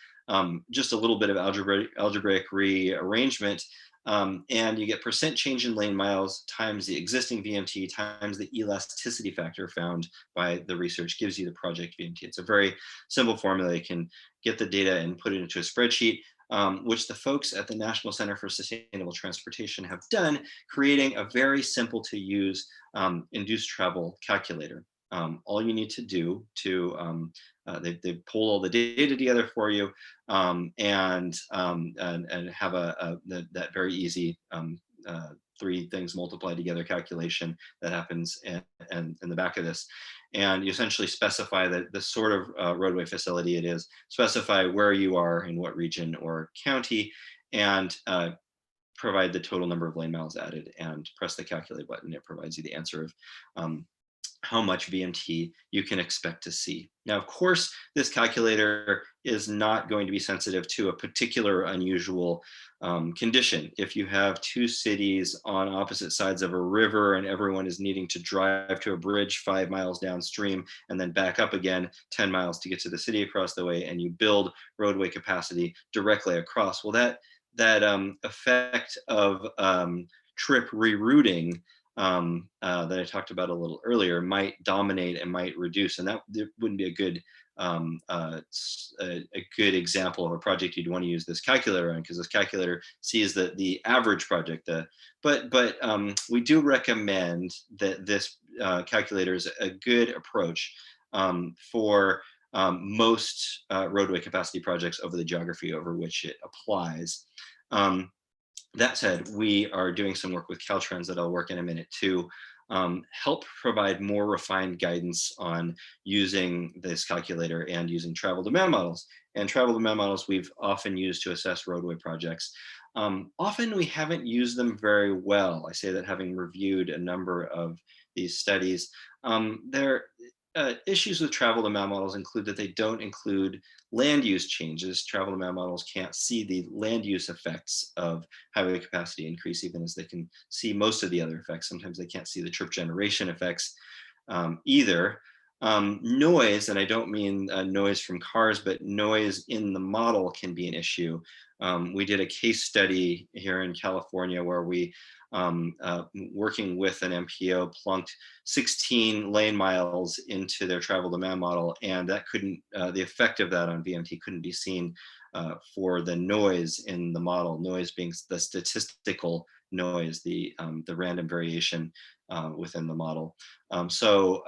just a little bit of algebraic rearrangement, and you get percent change in lane miles times the existing VMT times the elasticity factor found by the research gives you the project VMT. It's a very simple formula. You can get the data and put it into a spreadsheet, which the folks at the National Center for Sustainable Transportation have done, creating a very simple to use induced travel calculator. All you need to do to, they pull all the data together for you and have that very easy three things multiplied together calculation that happens in the back of this. And you essentially specify the sort of roadway facility it is, specify where you are in what region or county, and provide the total number of lane miles added and press the calculate button. It provides you the answer of how much VMT you can expect to see. Now, of course, this calculator is not going to be sensitive to a particular unusual condition. If you have two cities on opposite sides of a river and everyone is needing to drive to a bridge 5 miles downstream and then back up again 10 miles to get to the city across the way, and you build roadway capacity directly across, well, that effect of trip rerouting that I talked about a little earlier might dominate and might reduce, and that wouldn't be a good example of a project you'd want to use this calculator on, because this calculator sees the average project. But we do recommend that this calculator is a good approach for most roadway capacity projects over the geography over which it applies. That said, we are doing some work with Caltrans that I'll work in a minute to help provide more refined guidance on using this calculator and using travel demand models. And travel demand models we've often used to assess roadway projects. Often we haven't used them very well. I say that having reviewed a number of these studies. Issues with travel demand models include that they don't include land use changes. Travel demand models can't see the land use effects of highway capacity increase, even as they can see most of the other effects. Sometimes they can't see the trip generation effects either. Noise, and I don't mean noise from cars, but noise in the model can be an issue. We did a case study here in California where we, working with an MPO, plunked 16 lane miles into their travel demand model, and that couldn't, the effect of that on VMT couldn't be seen for the noise in the model, noise being the statistical noise, the random variation within the model. So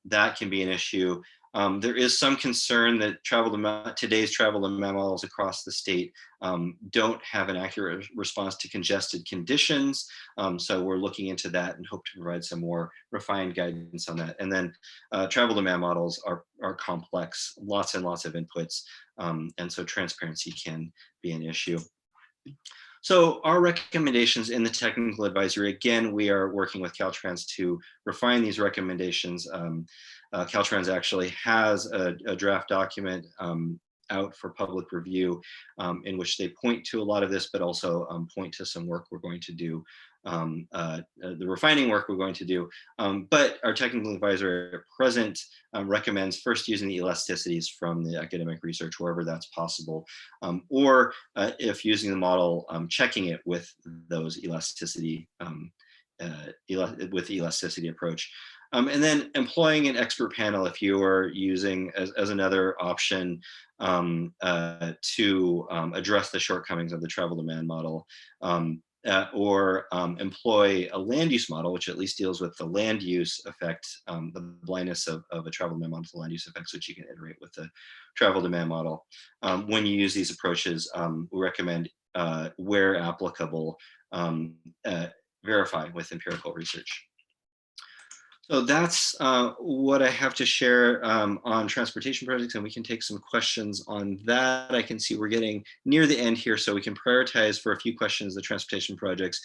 that can be an issue. There is some concern that today's travel demand models across the state don't have an accurate response to congested conditions. So we're looking into that and hope to provide some more refined guidance on that. And then travel demand models are complex, lots and lots of inputs. And so transparency can be an issue. So our recommendations in the technical advisory, again, we are working with Caltrans to refine these recommendations. Caltrans actually has a draft document out for public review in which they point to a lot of this, but also point to some work we're going to do, the refining work we're going to do. But our technical advisor at present recommends first using the elasticities from the academic research wherever that's possible, or if using the model, checking it with those elasticity with the elasticity approach. And then employing an expert panel if you are using as another option to address the shortcomings of the travel demand model, or employ a land use model, which at least deals with the land use effect, the blindness of a travel demand model to land use effects, which you can iterate with the travel demand model. When you use these approaches, we recommend, where applicable, verify with empirical research. So that's what I have to share on transportation projects, and we can take some questions on that. I can see we're getting near the end here, so we can prioritize for a few questions the transportation projects,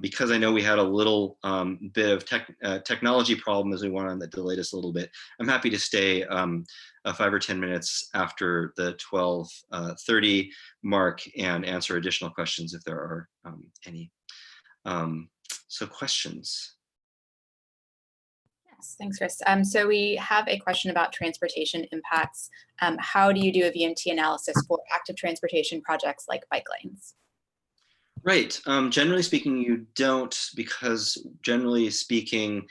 because I know we had a little bit of technology problem as we went on that delayed us a little bit. I'm happy to stay 5 or 10 minutes after the 12:30 mark and answer additional questions if there are any. So questions. Yes, thanks, Chris. So we have a question about transportation impacts. How do you do a VMT analysis for active transportation projects like bike lanes? Right. Generally speaking, you don't, because generally speaking,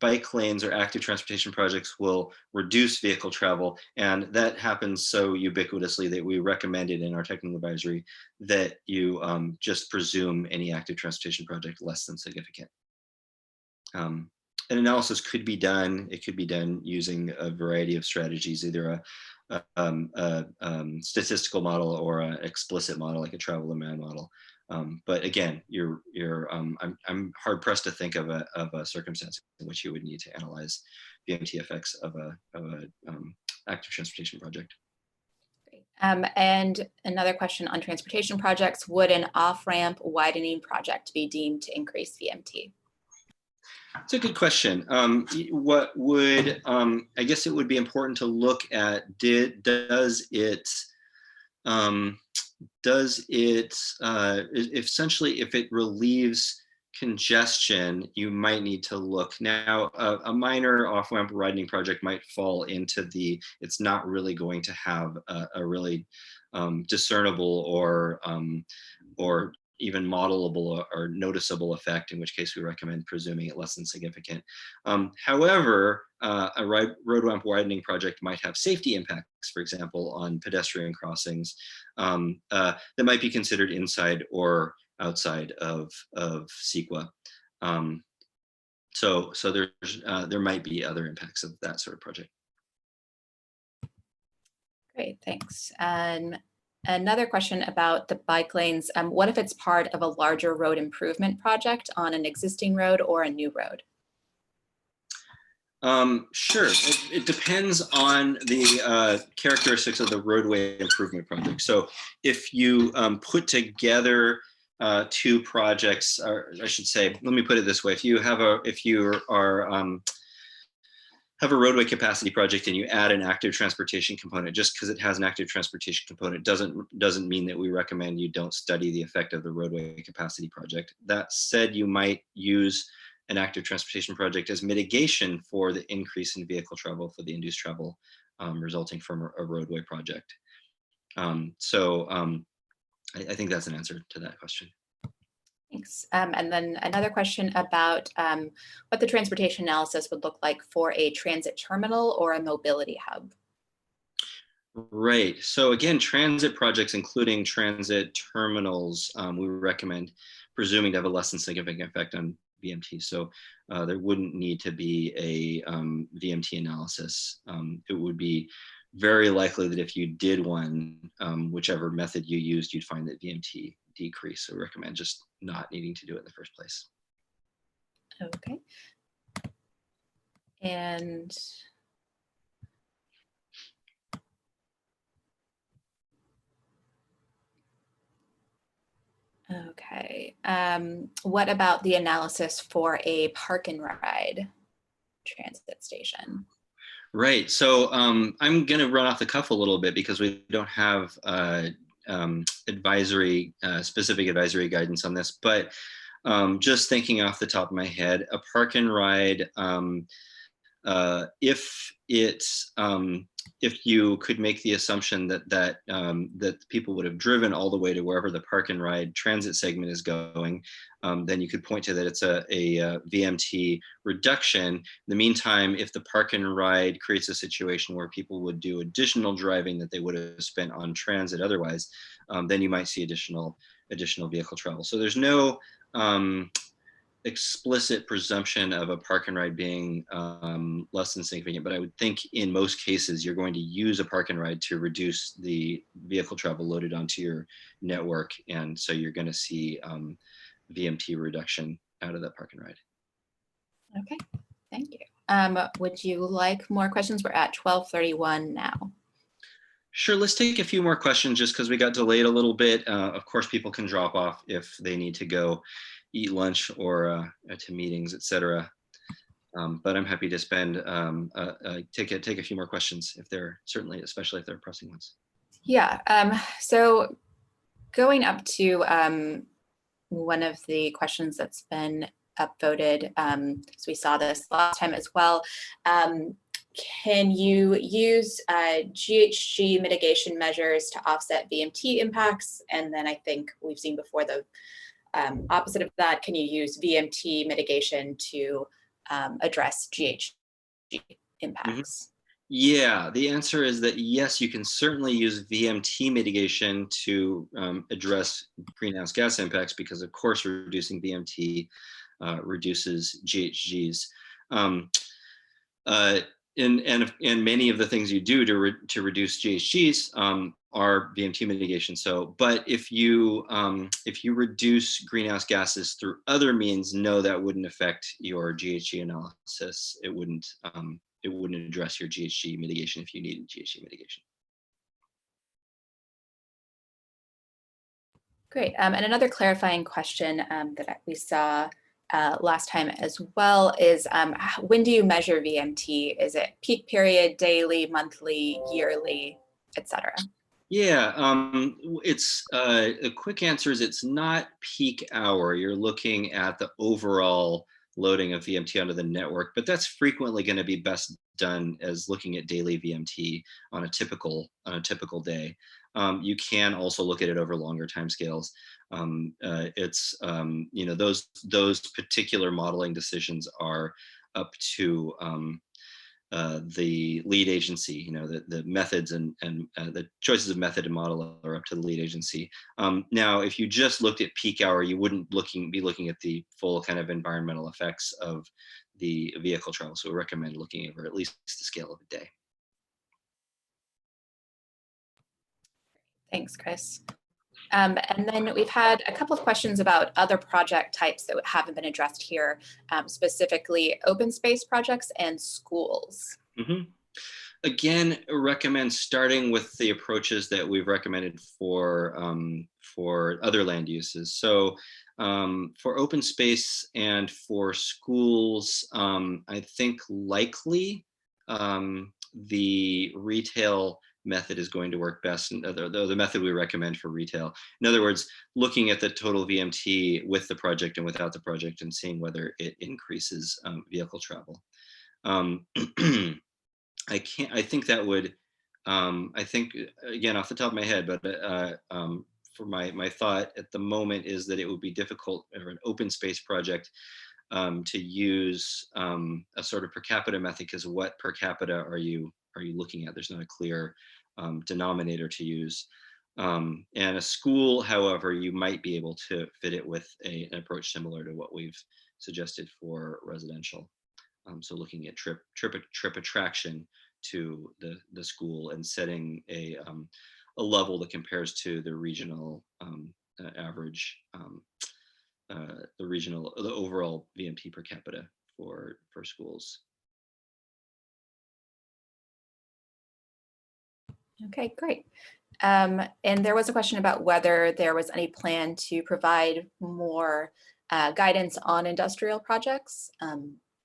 bike lanes or active transportation projects will reduce vehicle travel. And that happens so ubiquitously that we recommended in our technical advisory that you just presume any active transportation project less than significant. An analysis could be done. It could be done using a variety of strategies, either a statistical model or an explicit model like a travel demand model. But again, I'm hard pressed to think of a circumstance in which you would need to analyze VMT effects of a active transportation project. Great. And another question on transportation projects: would an off-ramp widening project be deemed to increase VMT? It's a good question. What would, I guess it would be important to look at, does it essentially, if it relieves congestion, you might need to look. Now, a minor off-ramp widening project might fall into the, it's not really going to have a really discernible or even modelable or noticeable effect, in which case we recommend presuming it less than significant. However, a road ramp widening project might have safety impacts, for example, on pedestrian crossings that might be considered inside or outside of CEQA. So there might be other impacts of that sort of project. Great, thanks. And another question about the bike lanes. What if it's part of a larger road improvement project on an existing road or a new road? Sure, it depends on the characteristics of the roadway improvement project. So if you put together two projects, or I should say, let me put it this way: if you have a roadway capacity project and you add an active transportation component, just because it has an active transportation component doesn't mean that we recommend you don't study the effect of the roadway capacity project. That said, you might use an active transportation project as mitigation for the increase in vehicle travel, for the induced travel resulting from a roadway project. I think that's an answer to that question. Thanks. And then another question about what the transportation analysis would look like for a transit terminal or a mobility hub. Right. So again, transit projects, including transit terminals, we recommend presuming to have a less than significant effect on VMT. So there wouldn't need to be a VMT analysis. It would be very likely that if you did one, whichever method you used, you'd find that VMT decrease. So we recommend just not needing to do it in the first place. Okay. And okay. What about the analysis for a park and ride transit station? Right. So I'm going to run off the cuff a little bit because we don't have specific advisory guidance on this, but just thinking off the top of my head, a park and ride, if it if you could make the assumption that that people would have driven all the way to wherever the park and ride transit segment is going, then you could point to that it's a VMT reduction. In the meantime, if the park and ride creates a situation where people would do additional driving that they would have spent on transit otherwise, then you might see additional vehicle travel. So there's no explicit presumption of a park and ride being less than significant, but I would think in most cases you're going to use a park and ride to reduce the vehicle travel loaded onto your network, and so you're going to see VMT reduction out of that park and ride. Okay, thank you. Would you like more questions? We're at 12:31 now. Sure, let's take a few more questions just because we got delayed a little bit. Of course, people can drop off if they need to go eat lunch or to meetings, etc. But I'm happy to spend take a few more questions if they're especially if they're pressing ones. Yeah. So going up to one of the questions that's been upvoted, so we saw this last time as well. Can you use GHG mitigation measures to offset VMT impacts? And then I think we've seen before the opposite of that. Can you use VMT mitigation to address GHG impacts? Yeah, the answer is that yes, you can certainly use VMT mitigation to address greenhouse gas impacts, because of course reducing VMT reduces GHGs. And many of the things you do to reduce GHGs are VMT mitigation. So, but if you reduce greenhouse gases through other means, no, that wouldn't affect your GHG analysis. It wouldn't address your GHG mitigation if you needed GHG mitigation. Great. And another clarifying question that we saw last time as well is when do you measure VMT? Is it peak period, daily, monthly, yearly, etc.? Yeah, it's a quick answer is it's not peak hour. You're looking at the overall loading of VMT onto the network, but that's frequently going to be best done as looking at daily VMT on a typical day. You can also look at it over longer timescales. It's those particular modeling decisions are up to the lead agency. The methods and the choices of method and model are up to the lead agency. Now, if you just looked at peak hour, you wouldn't be looking at the full kind of environmental effects of the vehicle travel. So we recommend looking over at least the scale of a day. Thanks, Chris. And then we've had a couple of questions about other project types that haven't been addressed here, specifically open space projects and schools. Mm-hmm. Again, recommend starting with the approaches that we've recommended for other land uses. So for open space and for schools, I think likely the retail method is going to work best, and the method we recommend for retail. In other words, looking at the total VMT with the project and without the project and seeing whether it increases vehicle travel. I think that would, I think, again, off the top of my head, but for my thought at the moment is that it would be difficult for an open space project to use a sort of per capita method, because what per capita are you looking at? There's not a clear denominator to use. And a school, however, you might be able to fit it with an approach similar to what we've suggested for residential. So looking at trip attraction to the school and setting a level that compares to the regional average, the overall VMT per capita for schools. Okay, great. And there was a question about whether there was any plan to provide more guidance on industrial projects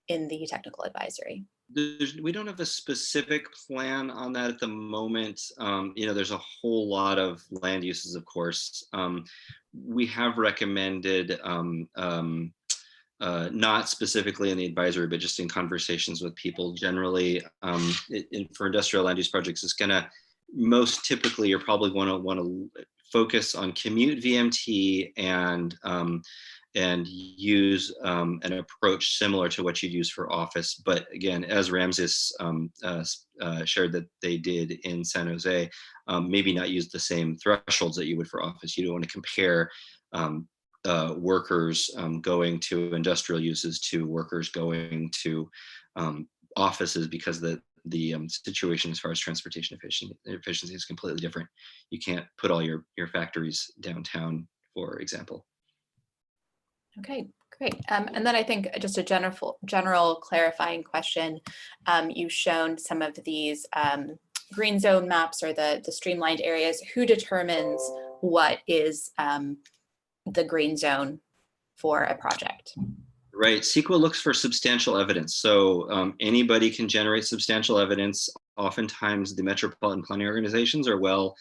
in the technical advisory. We don't have a specific plan on that at the moment. There's a whole lot of land uses, of course. We have recommended not specifically in the advisory, but just in conversations with people generally, for industrial land use projects, it's going to most typically you're probably want to focus on commute VMT and use an approach similar to what you'd use for office. But again, as Ramses shared that they did in San Jose, maybe not use the same thresholds that you would for office. You don't want to compare workers going to industrial uses to workers going to offices, because the situation as far as transportation efficiency is completely different. You can't put all your factories downtown, for example. Okay, great. And then I think just a general clarifying question. You've shown some of these green zone maps or the streamlined areas. Who determines what is the green zone for a project? Right, CEQA looks for substantial evidence. So anybody can generate substantial evidence. Oftentimes the metropolitan planning organizations are well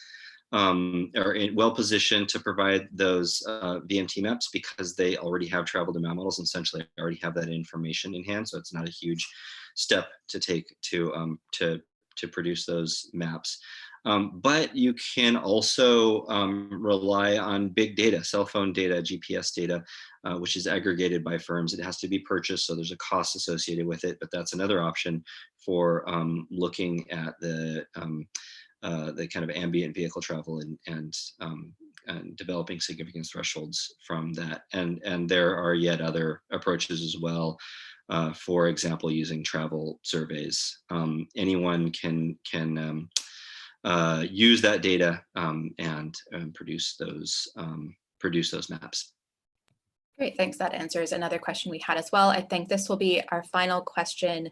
positioned to provide those VMT maps, because they already have travel demand models and essentially already have that information in hand. So it's not a huge step to take to produce those maps. But you can also rely on big data, cell phone data, GPS data, which is aggregated by firms. It has to be purchased, so there's a cost associated with it, but that's another option for looking at the kind of ambient vehicle travel and developing significance thresholds from that. And there are yet other approaches as well. For example, using travel surveys. Anyone can use that data and produce those maps. Great, thanks. That answers another question we had as well. I think this will be our final question.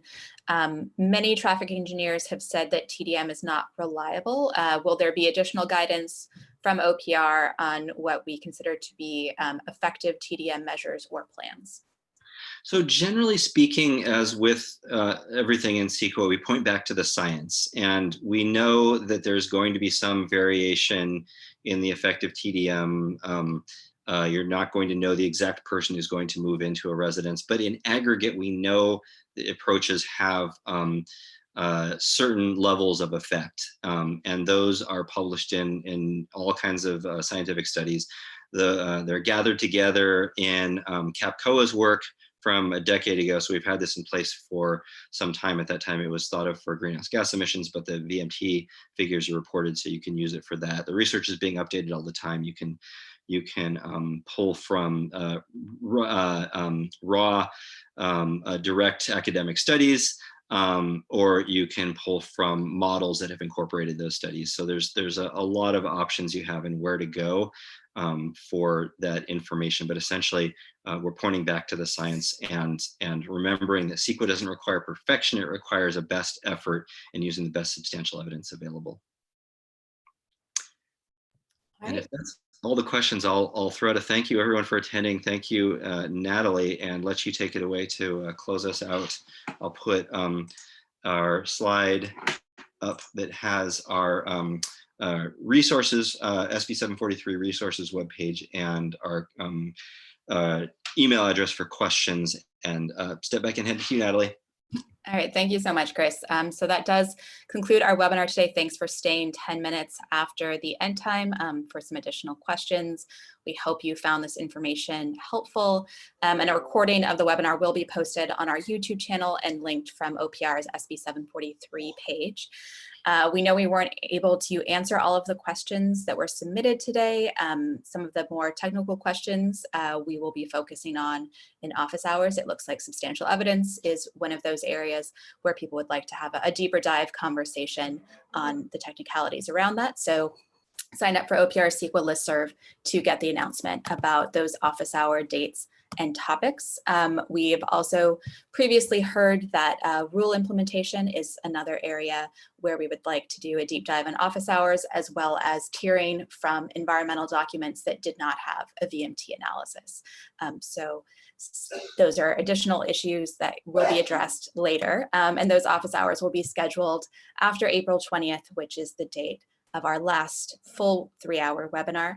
Many traffic engineers have said that TDM is not reliable. Will there be additional guidance from OPR on what we consider to be effective TDM measures or plans? So generally speaking, as with everything in CEQA, we point back to the science, and we know that there's going to be some variation in the effective TDM. You're not going to know the exact person who's going to move into a residence, but in aggregate, we know the approaches have certain levels of effect, and those are published in all kinds of scientific studies. They're gathered together in CAPCOA's work from a decade ago. So we've had this in place for some time. At that time, it was thought of for greenhouse gas emissions, but the VMT figures are reported, so you can use it for that. The research is being updated all the time. You can pull from raw direct academic studies, or you can pull from models that have incorporated those studies. So there's a lot of options you have in where to go for that information, but essentially we're pointing back to the science and remembering that CEQA doesn't require perfection, it requires a best effort in using the best substantial evidence available. All And right. if that's all the questions, I'll throw out a thank you everyone for attending. Thank you, Natalie, and let you take it away to close us out. I'll put our slide up that has our resources, SB 743 resources webpage, and our email address for questions. And step back and hand it to you, Natalie. All right, thank you so much, Chris. So that does conclude our webinar today. Thanks for staying 10 minutes after the end time for some additional questions. We hope you found this information helpful. And a recording of the webinar will be posted on our YouTube channel and linked from OPR's SB 743 page. We know we weren't able to answer all of the questions that were submitted today. Some of the more technical questions we will be focusing on in office hours. It looks like substantial evidence is one of those areas where people would like to have a deeper dive conversation on the technicalities around that. So sign up for OPR CEQA listserv to get the announcement about those office hour dates and topics. We've also previously heard that rule implementation is another area where we would like to do a deep dive on office hours, as well as tiering from environmental documents that did not have a VMT analysis. So those are additional issues that will be addressed later. And those office hours will be scheduled after April 20th, which is the date of our last full 3-hour webinar.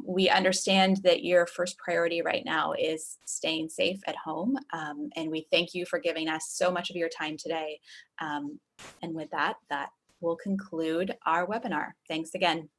We understand that your first priority right now is staying safe at home, and we thank you for giving us so much of your time today. And with that, that will conclude our webinar. Thanks again.